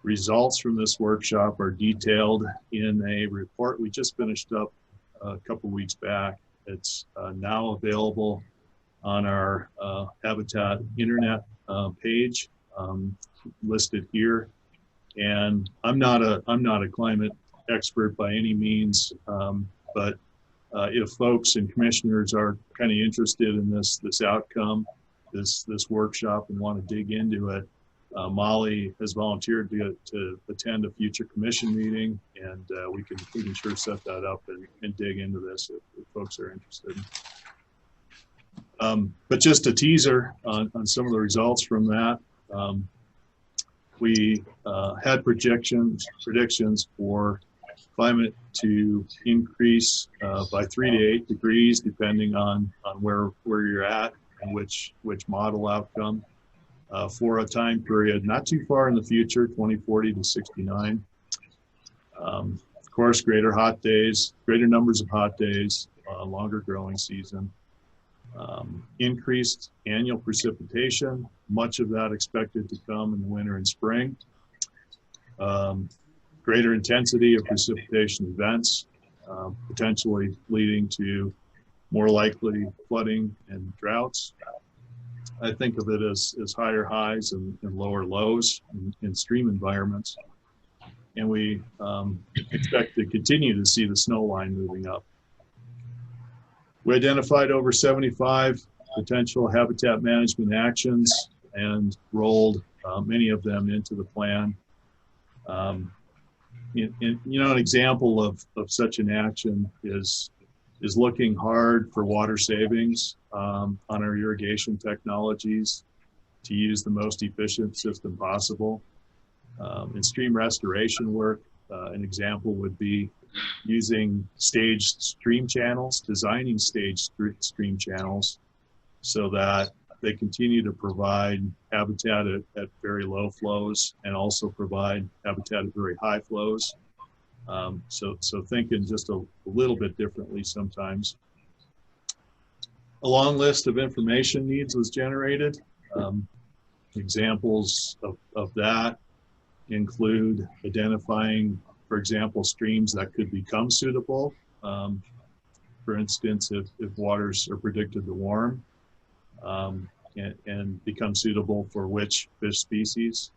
Results from this workshop are detailed in a report we just finished up a couple weeks back. It's now available on our Habitat Internet page, listed here. And I'm not a climate expert by any means, but if folks and commissioners are kind of interested in this outcome, this workshop, and want to dig into it, Molly has volunteered to attend a future commission meeting, and we can sure set that up and dig into this if folks are interested. But just a teaser on some of the results from that. We had predictions for climate to increase by 3 to 8 degrees, depending on where you're at and which model outcome. for a time period not too far in the future, 2040 to 69. Of course, greater numbers of hot days, longer growing season, increased annual precipitation, much of that expected to come in the winter and spring, greater intensity of precipitation events, potentially leading to more likely flooding and droughts. I think of it as higher highs and lower lows in stream environments. And we expect to continue to see the snow line moving up. We identified over 75 potential habitat management actions and rolled many of them into the plan. An example of such an action is looking hard for water savings on our irrigation technologies to use the most efficient system possible. In stream restoration work, an example would be using staged stream channels, designing staged stream channels so that they continue to provide habitat at very low flows and also provide habitat at very high flows. So thinking just a little bit differently sometimes. A long list of information needs was generated. Examples of that include identifying, for example, streams that could become suitable. For instance, if waters are predicted to warm and become suitable for which fish species,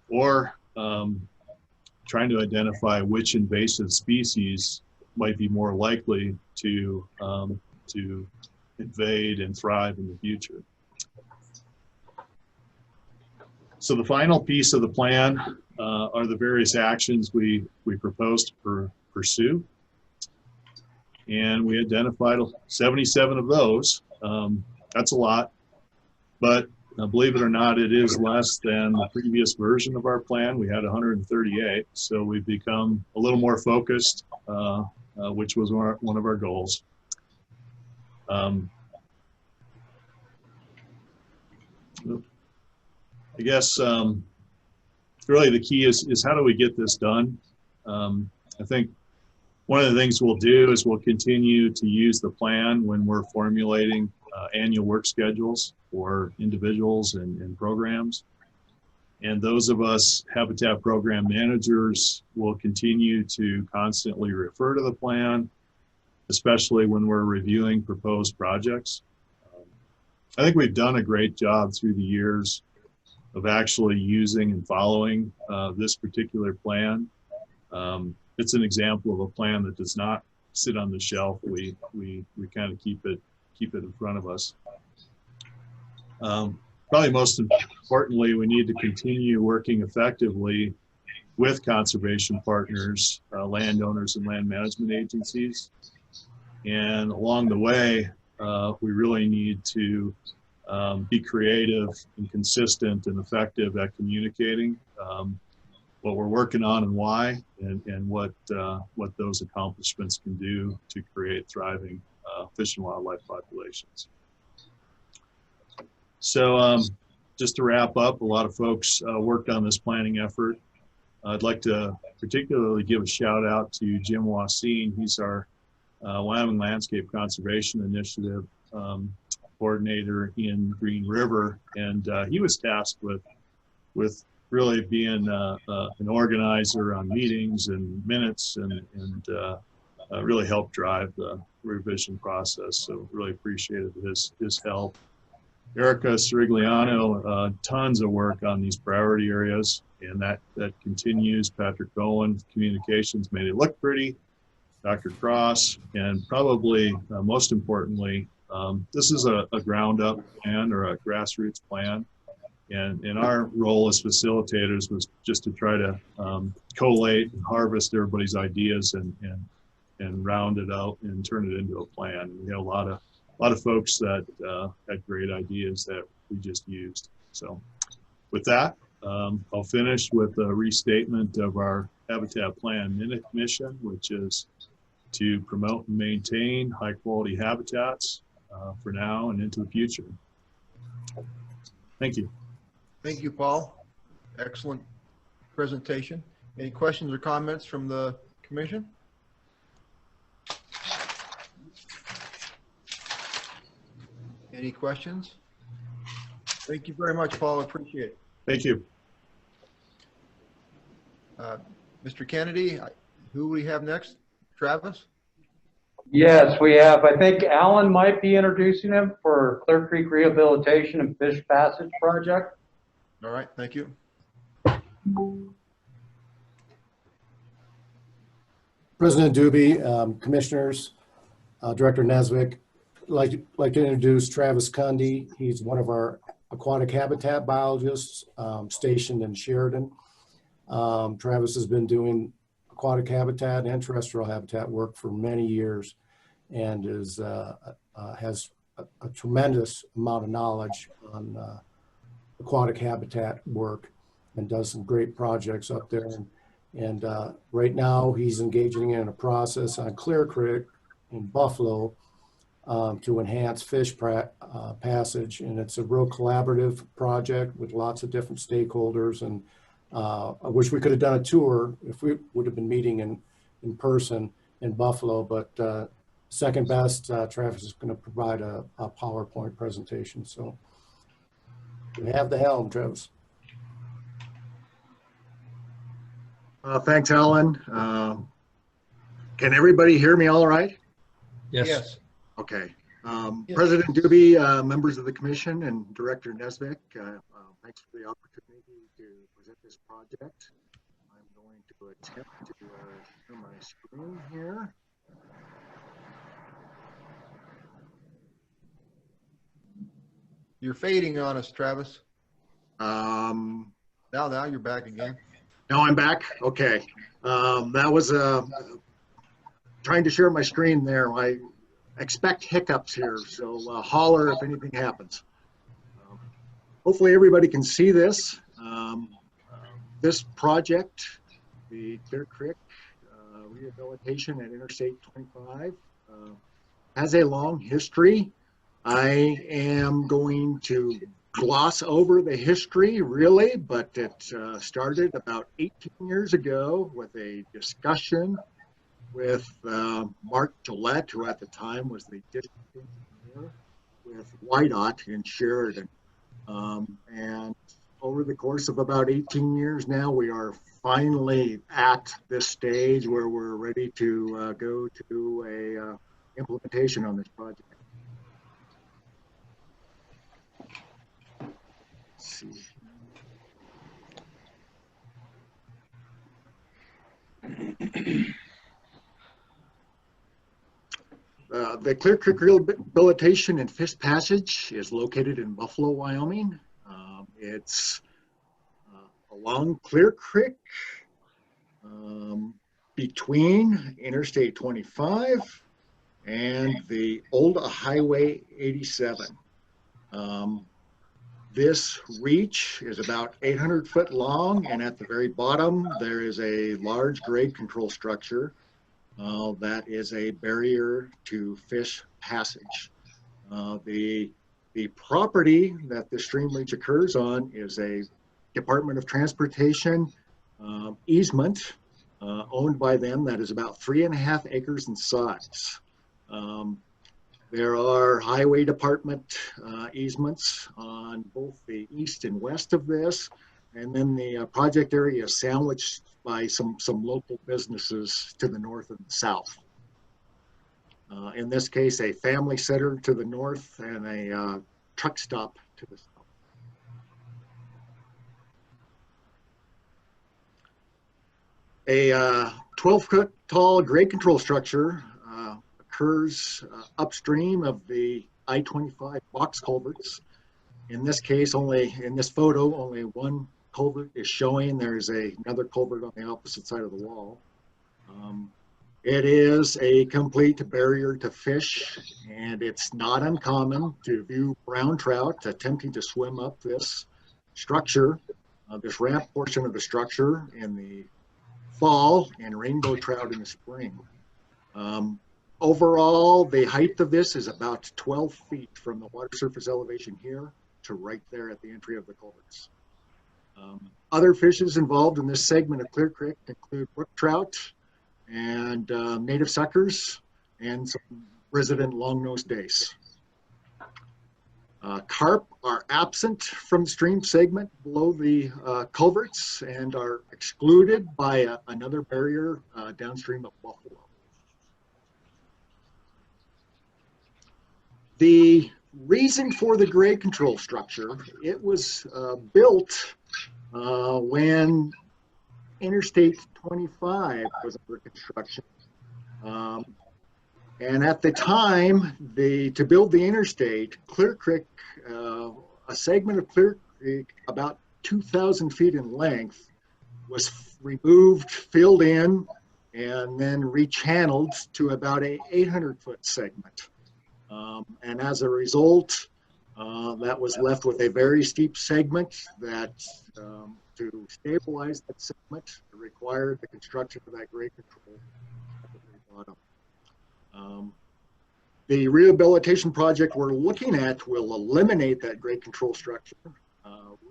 or trying to identify which invasive species might be more likely to invade and thrive in the future. So the final piece of the plan are the various actions we propose to pursue. And we identified 77 of those. That's a lot, but believe it or not, it is less than the previous version of our plan. We had 138, so we've become a little more focused, which was one of our goals. I guess really the key is how do we get this done? I think one of the things we'll do is we'll continue to use the plan when we're formulating annual work schedules for individuals and programs. And those of us habitat program managers will continue to constantly refer to the plan, especially when we're reviewing proposed projects. I think we've done a great job through the years of actually using and following this particular plan. It's an example of a plan that does not sit on the shelf. We kind of keep it in front of us. Probably most importantly, we need to continue working effectively with conservation partners, landowners, and land management agencies. And along the way, we really need to be creative and consistent and effective at communicating what we're working on and why, and what those accomplishments can do to create thriving fish and wildlife populations. So just to wrap up, a lot of folks worked on this planning effort. I'd like to particularly give a shout out to Jim Wassine. He's our Wyoming Landscape Conservation Initiative coordinator in Green River, and he was tasked with really being an organizer on meetings and minutes and really helped drive the revision process. So really appreciated his help. Erica Sirigliano, tons of work on these priority areas, and that continues. Patrick Owen, communications made it look pretty. Dr. Cross, and probably most importantly, this is a ground up plan or a grassroots plan. And our role as facilitators was just to try to collate and harvest everybody's ideas and round it out and turn it into a plan. We had a lot of folks that had great ideas that we just used. So with that, I'll finish with a restatement of our Habitat Plan mission, which is to promote and maintain high quality habitats for now and into the future. Thank you. Thank you, Paul. Excellent presentation. Any questions or comments from the commission? Any questions? Thank you very much, Paul. I appreciate it. Thank you. Mr. Kennedy, who we have next? Travis? Yes, we have. I think Alan might be introducing him for Clear Creek Rehabilitation and Fish Passage Project. All right, thank you. President Doobie, commissioners, Director Nesbitt, like to introduce Travis Cundy. He's one of our aquatic habitat biologists stationed in Sheridan. Travis has been doing aquatic habitat and terrestrial habitat work for many years and has a tremendous amount of knowledge on aquatic habitat work and does some great projects up there. And right now he's engaging in a process on Clear Creek in Buffalo to enhance fish passage. And it's a real collaborative project with lots of different stakeholders. And I wish we could have done a tour if we would have been meeting in person in Buffalo, but second best, Travis is going to provide a PowerPoint presentation. So you have the helm, Travis. Thanks, Alan. Can everybody hear me all right? Yes. Yes. Okay. President Doobie, members of the commission, and Director Nesbitt, thanks for the opportunity to present this project. I'm going to attempt to share my screen here. You're fading on us, Travis. Now you're back again. Now I'm back. Okay. That was trying to share my screen there. I expect hiccups here, so holler if anything happens. Hopefully everybody can see this. This project, the Clear Creek Rehabilitation at Interstate 25, has a long history. I am going to gloss over the history, really, but it started about 18 years ago with a discussion with Mark Gillette, who at the time was the district engineer with WYDOT in Sheridan. And over the course of about 18 years now, we are finally at this stage where we're ready to go to a implementation on this project. Let's see. The Clear Creek Rehabilitation and Fish Passage is located in Buffalo, Wyoming. It's along Clear Creek between Interstate 25 and the old Highway 87. This reach is about 800 foot long, and at the very bottom there is a large grade control structure that is a barrier to fish passage. The property that the stream reach occurs on is a Department of Transportation easement owned by them that is about 3.5 acres in size. There are highway department easements on both the east and west of this, and then the project area is sandwiched by some local businesses to the north and the south. In this case, a family center to the north and a truck stop to the south. A 12-foot tall grade control structure occurs upstream of the I-25 box culverts. In this case, in this photo, only one culvert is showing. There's another culvert on the opposite side of the wall. It is a complete barrier to fish, and it's not uncommon to view brown trout attempting to swim up this structure, this ramp portion of the structure in the fall, and rainbow trout in the spring. Overall, the height of this is about 12 feet from the water surface elevation here to right there at the entry of the culverts. Other fishes involved in this segment of Clear Creek include brook trout and native suckers and some resident long-nosed dace. Carp are absent from the stream segment below the culverts and are excluded by another barrier downstream of Buffalo. The reason for the grade control structure, it was built when Interstate 25 was under construction. And at the time, to build the interstate, Clear Creek, a segment of Clear Creek about 2,000 feet in length was removed, filled in, and then rechanneled to about a 800-foot segment. And as a result, that was left with a very steep segment that to stabilize that segment required the construction of that grade control at the very bottom. The rehabilitation project we're looking at will eliminate that grade control structure,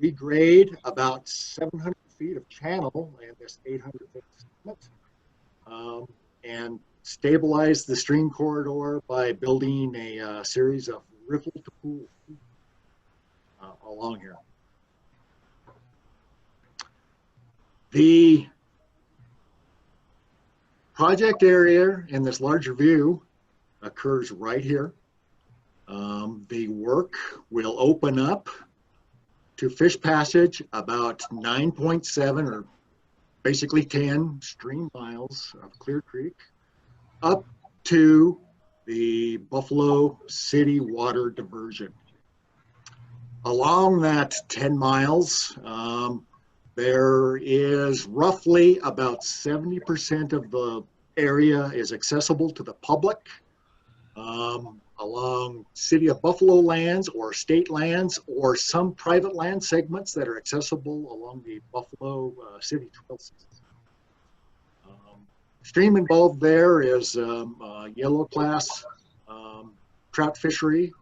regrade about 700 feet of channel in this 800-foot segment, and stabilize the stream corridor by building a series of riffle to pool along here. The project area in this larger view occurs right here. The work will open up to fish passage about 9.7 or basically 10 stream miles of Clear Creek up to the Buffalo City water diversion. Along that 10 miles, there is roughly about 70% of the area is accessible to the public. Along City of Buffalo lands or state lands or some private land segments that are accessible along the Buffalo City trail system. Stream involved there is yellow class trout fishery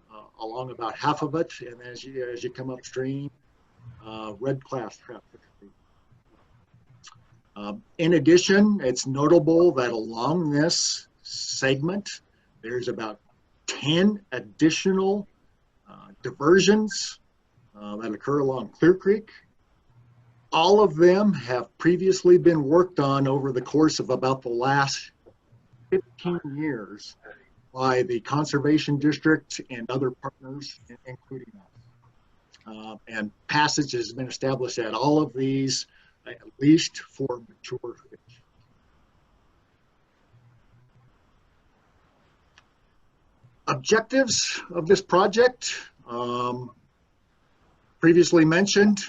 along about half of it, and as you come upstream, red class trout fishery. In addition, it's notable that along this segment, there's about 10 additional diversions that occur along Clear Creek. All of them have previously been worked on over the course of about the last 15 years by the Conservation District and other partners, including us. And passage has been established at all of these, at least for mature fish. Objectives of this project, previously mentioned,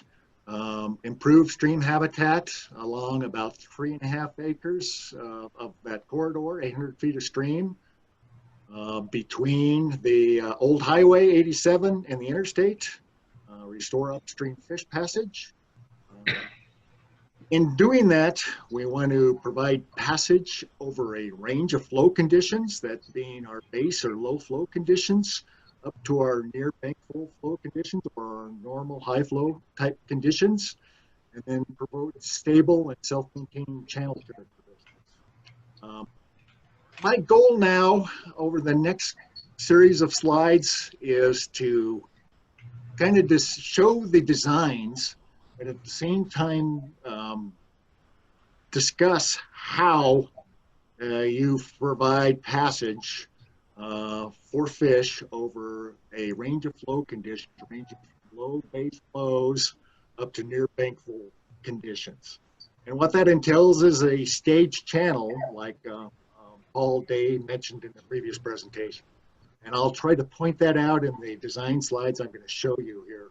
improve stream habitat along about 3.5 acres of that corridor, 800 feet of stream, between the old Highway 87 and the interstate, restore upstream fish passage. In doing that, we want to provide passage over a range of flow conditions, that being our base or low flow conditions, up to our near bank full flow conditions or our normal high flow type conditions, and then promote stable and self-contained channel characteristics. My goal now over the next series of slides is to kind of just show the designs, but at the same time discuss how you provide passage for fish over a range of flow conditions, ranging from low base flows up to near bank full conditions. And what that entails is a staged channel, like Paul Day mentioned in the previous presentation. And I'll try to point that out in the design slides I'm going to show you here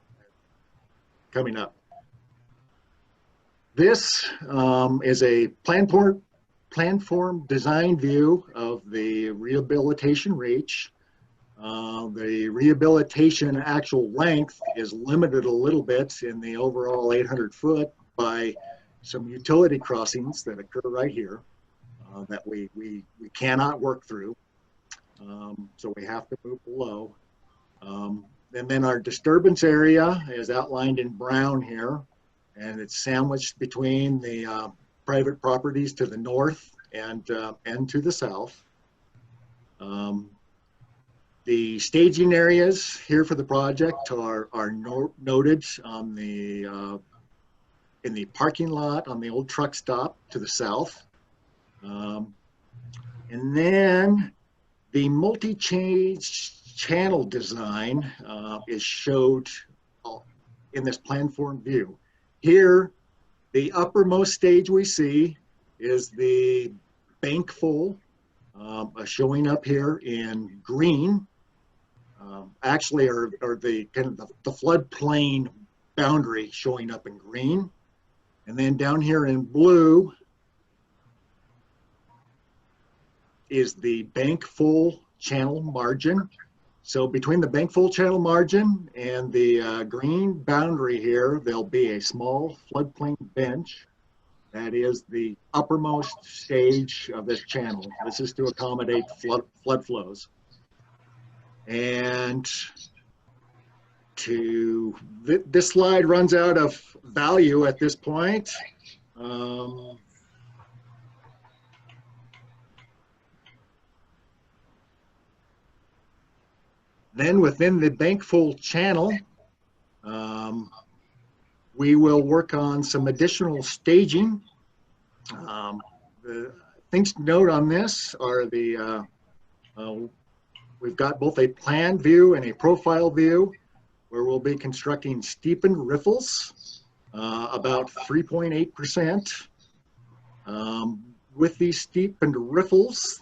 coming up. This is a plan form design view of the rehabilitation reach. The rehabilitation actual length is limited a little bit in the overall 800 foot by some utility crossings that occur right here that we cannot work through. So we have to move below. And then our disturbance area is outlined in brown here. and it's sandwiched between the private properties to the north and to the south. The staging areas here for the project are noted on the in the parking lot on the old truck stop to the south. And then the multi-channel design is showed in this plan form view. Here, the uppermost stage we see is the bank full, showing up here in green. Actually, are the kind of the floodplain boundary showing up in green. And then down here in blue is the bank full channel margin. So between the bank full channel margin and the green boundary here, there'll be a small floodplain bench. That is the uppermost stage of this channel. This is to accommodate flood flows. And this slide runs out of value at this point. Then within the bank full channel, we will work on some additional staging. The things to note on this are we've got both a plan view and a profile view where we'll be constructing steepened riffles, about 3.8%. With these steepened riffles,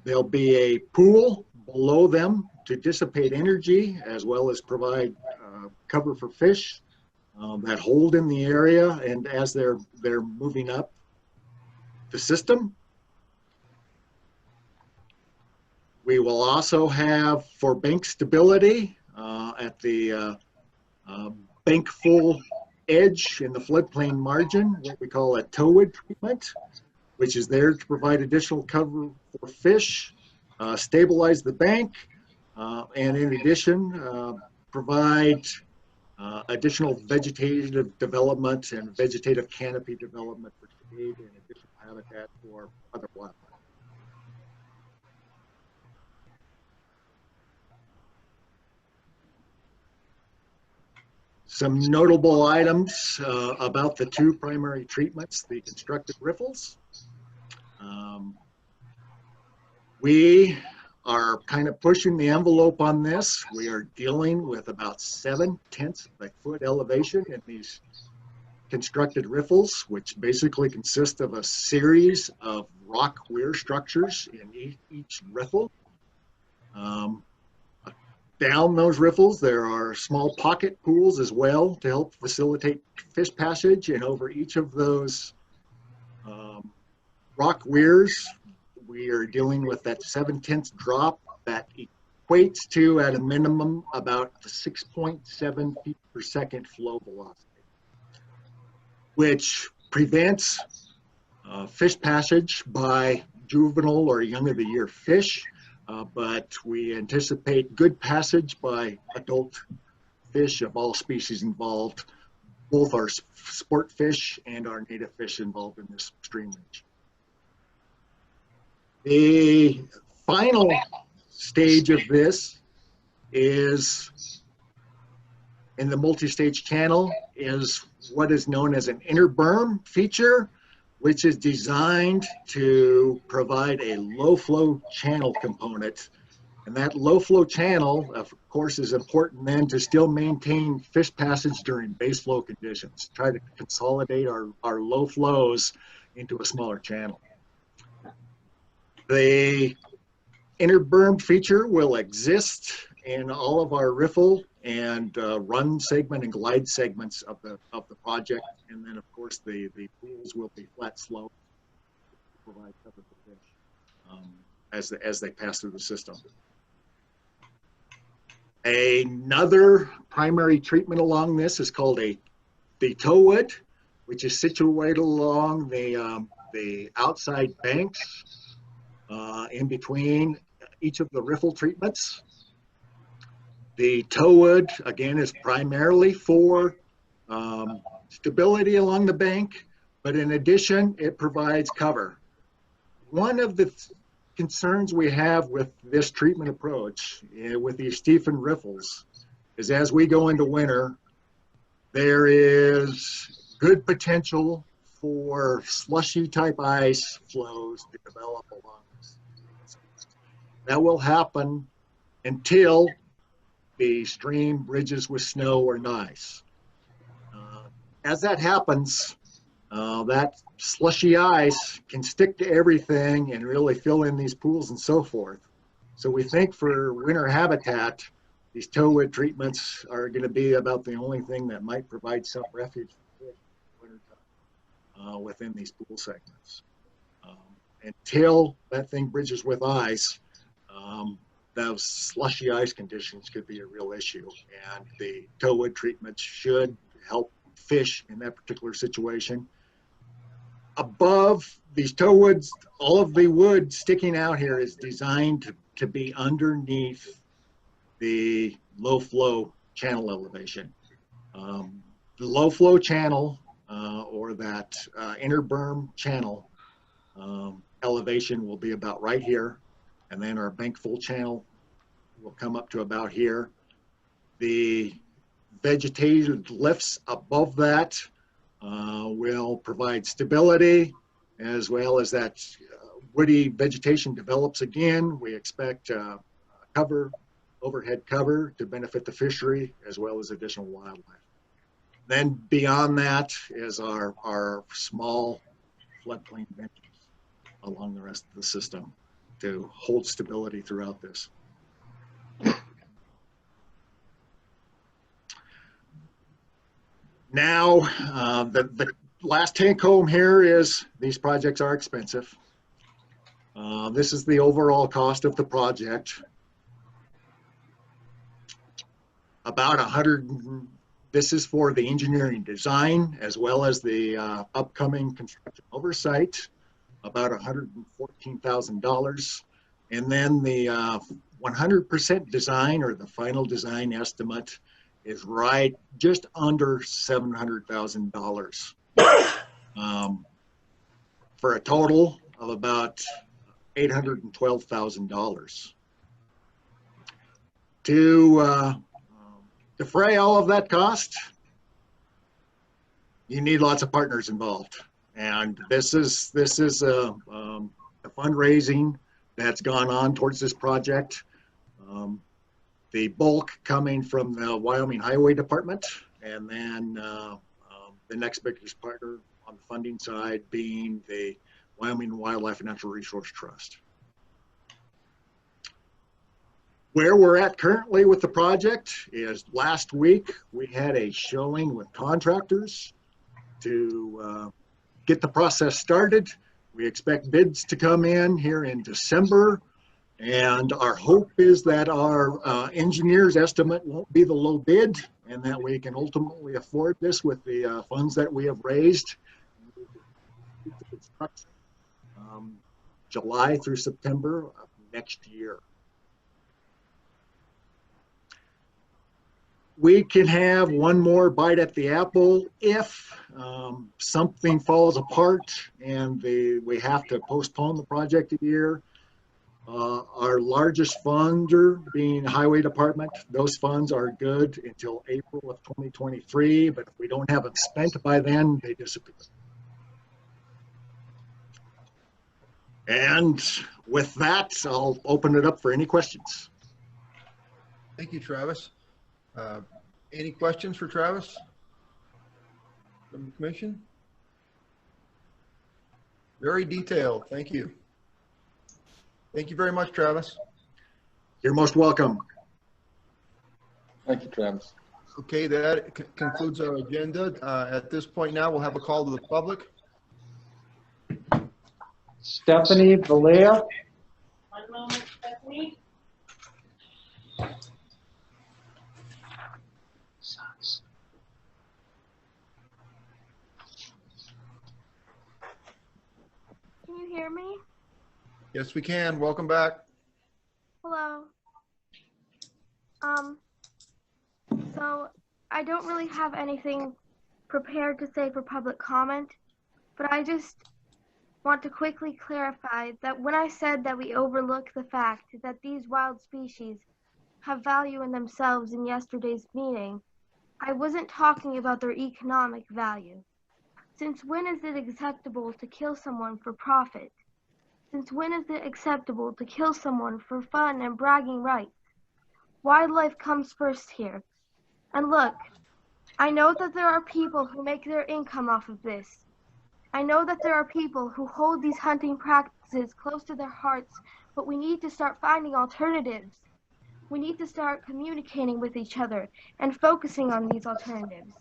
there'll be a pool below them to dissipate energy as well as provide cover for fish that hold in the area and as they're moving up the system. We will also have, for bank stability, at the bank full edge in the floodplain margin, what we call a towwood treatment, which is there to provide additional cover for fish, stabilize the bank, and in addition, provide additional vegetative development and vegetative canopy development for shade and additional habitat for other wildlife. Some notable items about the two primary treatments, the constructed riffles. We are kind of pushing the envelope on this. We are dealing with about 7/10 of a foot elevation in these constructed riffles, which basically consist of a series of rock weir structures in each riffle. Down those riffles, there are small pocket pools as well to help facilitate fish passage. And over each of those rock weirs, we are dealing with that 7/10 drop that equates to, at a minimum, about 6.7 feet per second flow velocity, which prevents fish passage by juvenile or young of the year fish. But we anticipate good passage by adult fish of all species involved, both our sport fish and our native fish involved in this stream range. The final stage of this is, in the multi-stage channel, is what is known as an inner berm feature, which is designed to provide a low flow channel component. And that low flow channel, of course, is important then to still maintain fish passage during base flow conditions, try to consolidate our low flows into a smaller channel. The inner berm feature will exist in all of our riffle and run segment and glide segments of the project, and then of course the pools will be flat slope to provide cover for fish as they pass through the system. Another primary treatment along this is called the towwood, which is situated along the outside banks in between each of the riffle treatments. The towwood, again, is primarily for stability along the bank, but in addition, it provides cover. One of the concerns we have with this treatment approach with these Stephen riffles is as we go into winter, there is good potential for slushy type ice flows to develop along this. That will happen until the stream bridges with snow or ice. As that happens, that slushy ice can stick to everything and really fill in these pools and so forth. So we think for winter habitat, these towwood treatments are going to be about the only thing that might provide some refuge within these pool segments. Until that thing bridges with ice, those slushy ice conditions could be a real issue, and the towwood treatments should help fish in that particular situation. Above these towwoods, all of the wood sticking out here is designed to be underneath the low flow channel elevation. The low flow channel or that inner berm channel elevation will be about right here, and then our bank full channel will come up to about here. The vegetated lifts above that will provide stability, as well as that woody vegetation develops again. We expect overhead cover to benefit the fishery as well as additional wildlife. Then beyond that is our small floodplain benches along the rest of the system to hold stability throughout this. Now, the last take home here is these projects are expensive. This is the overall cost of the project. About this is for the engineering design as well as the upcoming construction oversight, about $114,000. And then the 100% design, or the final design estimate, is right just under $700,000 for a total of about $812,000. To defray all of that cost, you need lots of partners involved, and this is a fundraising that's gone on towards this project. The bulk coming from the Wyoming Highway Department, and then the next biggest partner on the funding side being the Wyoming Wildlife and Natural Resource Trust. Where we're at currently with the project is last week we had a showing with contractors to get the process started. We expect bids to come in here in December, and our hope is that our engineer's estimate won't be the low bid and that we can ultimately afford this with the funds that we have raised. July through September of next year. We can have one more bite at the apple if something falls apart and we have to postpone the project a year. Our largest funder being Highway Department, those funds are good until April of 2023, but if we don't have them spent by then, they disappear. And with that, I'll open it up for any questions. Thank you, Travis. Any questions for Travis from the commission? Very detailed. Thank you. Thank you very much, Travis. You're most welcome. Thank you, Travis. Okay, that concludes our agenda. At this point now, we'll have a call to the public. Stephanie Valea. One moment, Stephanie. Can you hear me? Yes, we can. Welcome back. Hello. So I don't really have anything prepared to say for public comment, but I just want to quickly clarify that when I said that we overlook the fact that these wild species have value in themselves in yesterday's meeting, I wasn't talking about their economic value. Since when is it acceptable to kill someone for profit? Since when is it acceptable to kill someone for fun and bragging rights? Wildlife comes first here. And look, I know that there are people who make their income off of this. I know that there are people who hold these hunting practices close to their hearts, but we need to start finding alternatives. We need to start communicating with each other and focusing on these alternatives,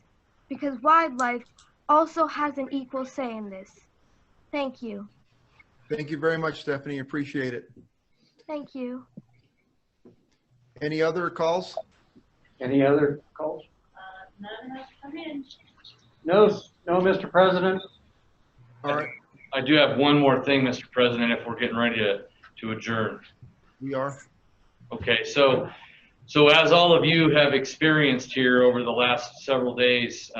because wildlife also has an equal say in this. Thank you. Thank you very much, Stephanie. Appreciate it. Thank you. Any other calls? Any other calls? None have come in. No, Mr. President. All right. I do have one more thing, Mr. President, if we're getting ready to adjourn. We are. Okay, so as all of you have experienced here over the last several days,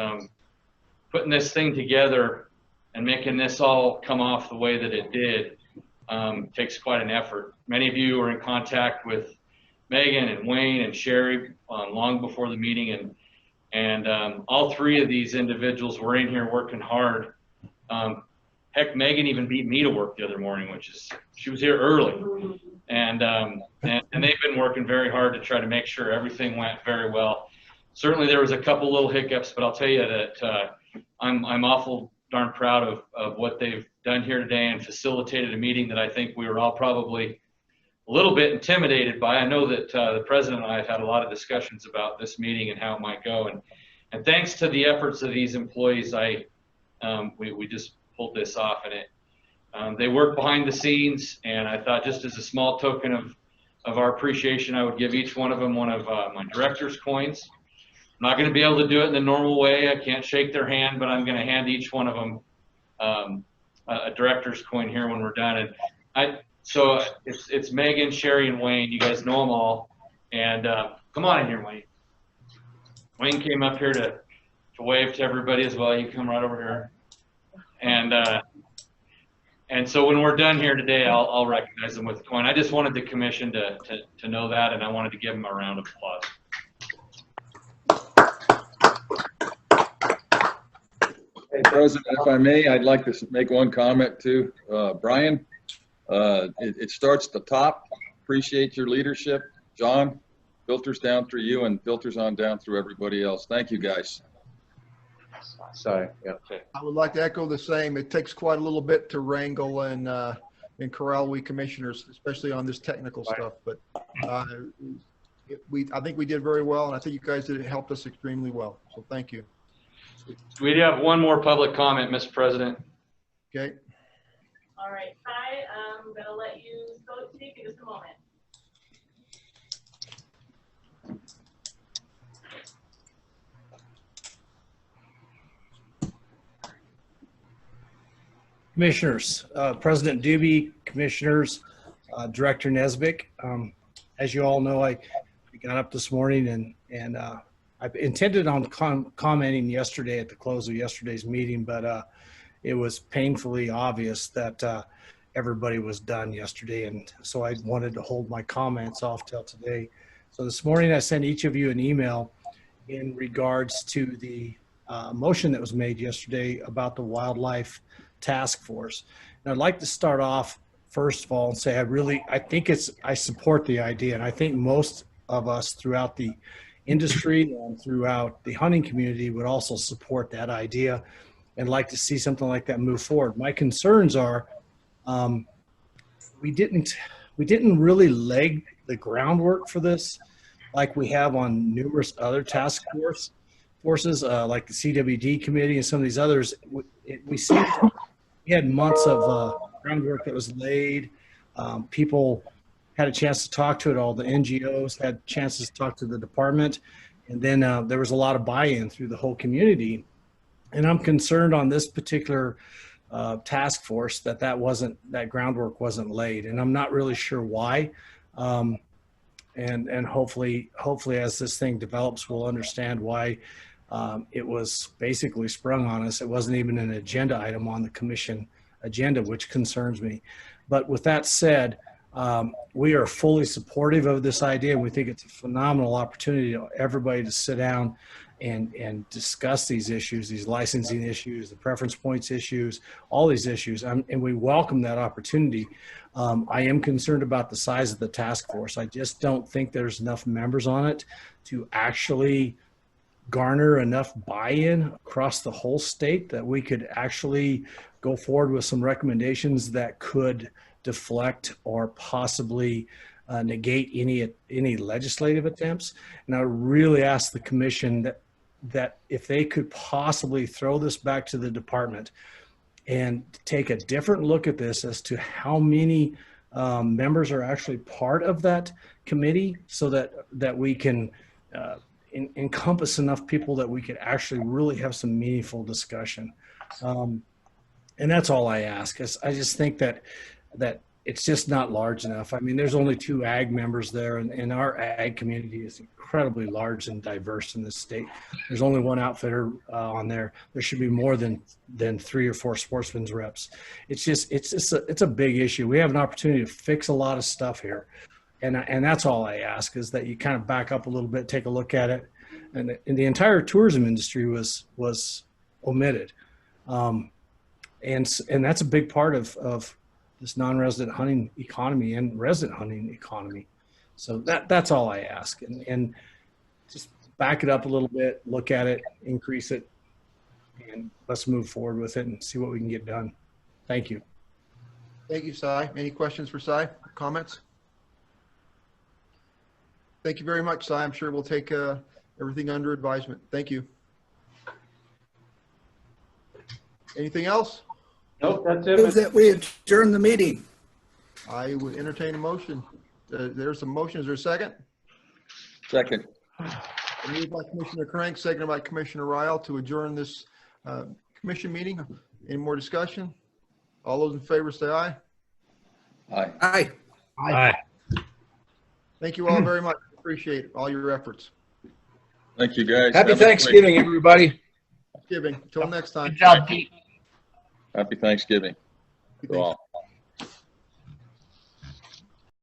putting this thing together and making this all come off the way that it did takes quite an effort. Many of you were in contact with Megan and Wayne and Sherry long before the meeting, and all three of these individuals were in here working hard. Heck, Megan even beat me to work the other morning, she was here early, and they've been working very hard to try to make sure everything went very well. Certainly there was a couple little hiccups, but I'll tell you that I'm awful darn proud of what they've done here today and facilitated a meeting that I think we were all probably a little bit intimidated by. I know that the president and I have had a lot of discussions about this meeting and how it might go, and thanks to the efforts of these employees, we just pulled this off, and they worked behind the scenes, and I thought just as a small token of our appreciation, I would give each one of them one of my director's coins. I'm not going to be able to do it in the normal way. I can't shake their hand, but I'm going to hand each one of them a director's coin here when we're done. And so it's Megan, Sherry, and Wayne. You guys know them all. And come on in here, Wayne. Wayne came up here to wave to everybody as well. You come right over here. And so when we're done here today, I'll recognize them with a coin. I just wanted the commission to know that, and I wanted to give them a round of applause. Hey, President, if I may, I'd like to make one comment too. Brian, it starts at the top. Appreciate your leadership. John, filters down through you and filters on down through everybody else. Thank you, guys. Sorry. Yeah. I would like to echo the same. It takes quite a little bit to wrangle and corral we commissioners, especially on this technical stuff. But I think we did very well, and I think you guys helped us extremely well. So thank you. We do have one more public comment, Mr. President. Okay. All right, Ty, I'm going to let you speak in just a moment. Commissioners, President Doobie, Commissioners, Director Nesbitt. As you all know, I got up this morning and I intended on commenting yesterday at the close of yesterday's meeting, but it was painfully obvious that everybody was done yesterday, and so I wanted to hold my comments off till today. So this morning I sent each of you an email in regards to the motion that was made yesterday about the wildlife task force. And I'd like to start off first of all and say I support the idea, and I think most of us throughout the industry and throughout the hunting community would also support that idea and like to see something like that move forward. My concerns are we didn't really lay the groundwork for this like we have on numerous other task forces like the CWD committee and some of these others. We had months of groundwork that was laid. People had a chance to talk to it. All the NGOs had chances to talk to the department. And then there was a lot of buy-in through the whole community. And I'm concerned on this particular task force that that groundwork wasn't laid. And I'm not really sure why. And hopefully as this thing develops, we'll understand why It was basically sprung on us. It wasn't even an agenda item on the commission agenda, which concerns me. But with that said, we are fully supportive of this idea. We think it's a phenomenal opportunity for everybody to sit down and discuss these issues, these licensing issues, the preference points issues, all these issues. And we welcome that opportunity. I am concerned about the size of the task force. I just don't think there's enough members on it to actually garner enough buy-in across the whole state that we could actually go forward with some recommendations that could deflect or possibly negate any legislative attempts. And I really ask the commission that if they could possibly throw this back to the department and take a different look at this as to how many members are actually part of that committee, so that we can encompass enough people that we could actually really have some meaningful discussion. And that's all I ask. I just think that it's just not large enough. I mean, there's only 2 ag members there, and our ag community is incredibly large and diverse in this state. There's only 1 outfitter on there. There should be more than 3 or 4 sportsmen's reps. It's a big issue. We have an opportunity to fix a lot of stuff here. And that's all I ask, is that you kind of back up a little bit, take a look at it. And the entire tourism industry was omitted. And that's a big part of this non-resident hunting economy and resident hunting economy. So that's all I ask. And just back it up a little bit, look at it, increase it, and let's move forward with it and see what we can get done. Thank you. Thank you, Cy. Any questions for Cy? Comments? Thank you very much, Cy. I'm sure we'll take everything under advisement. Thank you. Anything else? Nope, that's it. Move that we adjourn the meeting. I would entertain a motion. There's a motion. Is there a second? Second. Moved by Commissioner Crank, seconded by Commissioner Ryle to adjourn this commission meeting. Any more discussion? All those in favor say aye. Aye. Aye. Aye. Thank you all very much. Appreciate all your efforts. Thank you, guys. Happy Have a great Thanksgiving, everybody. Thanksgiving. Until next time. Good job, Pete. Happy Thanksgiving to all.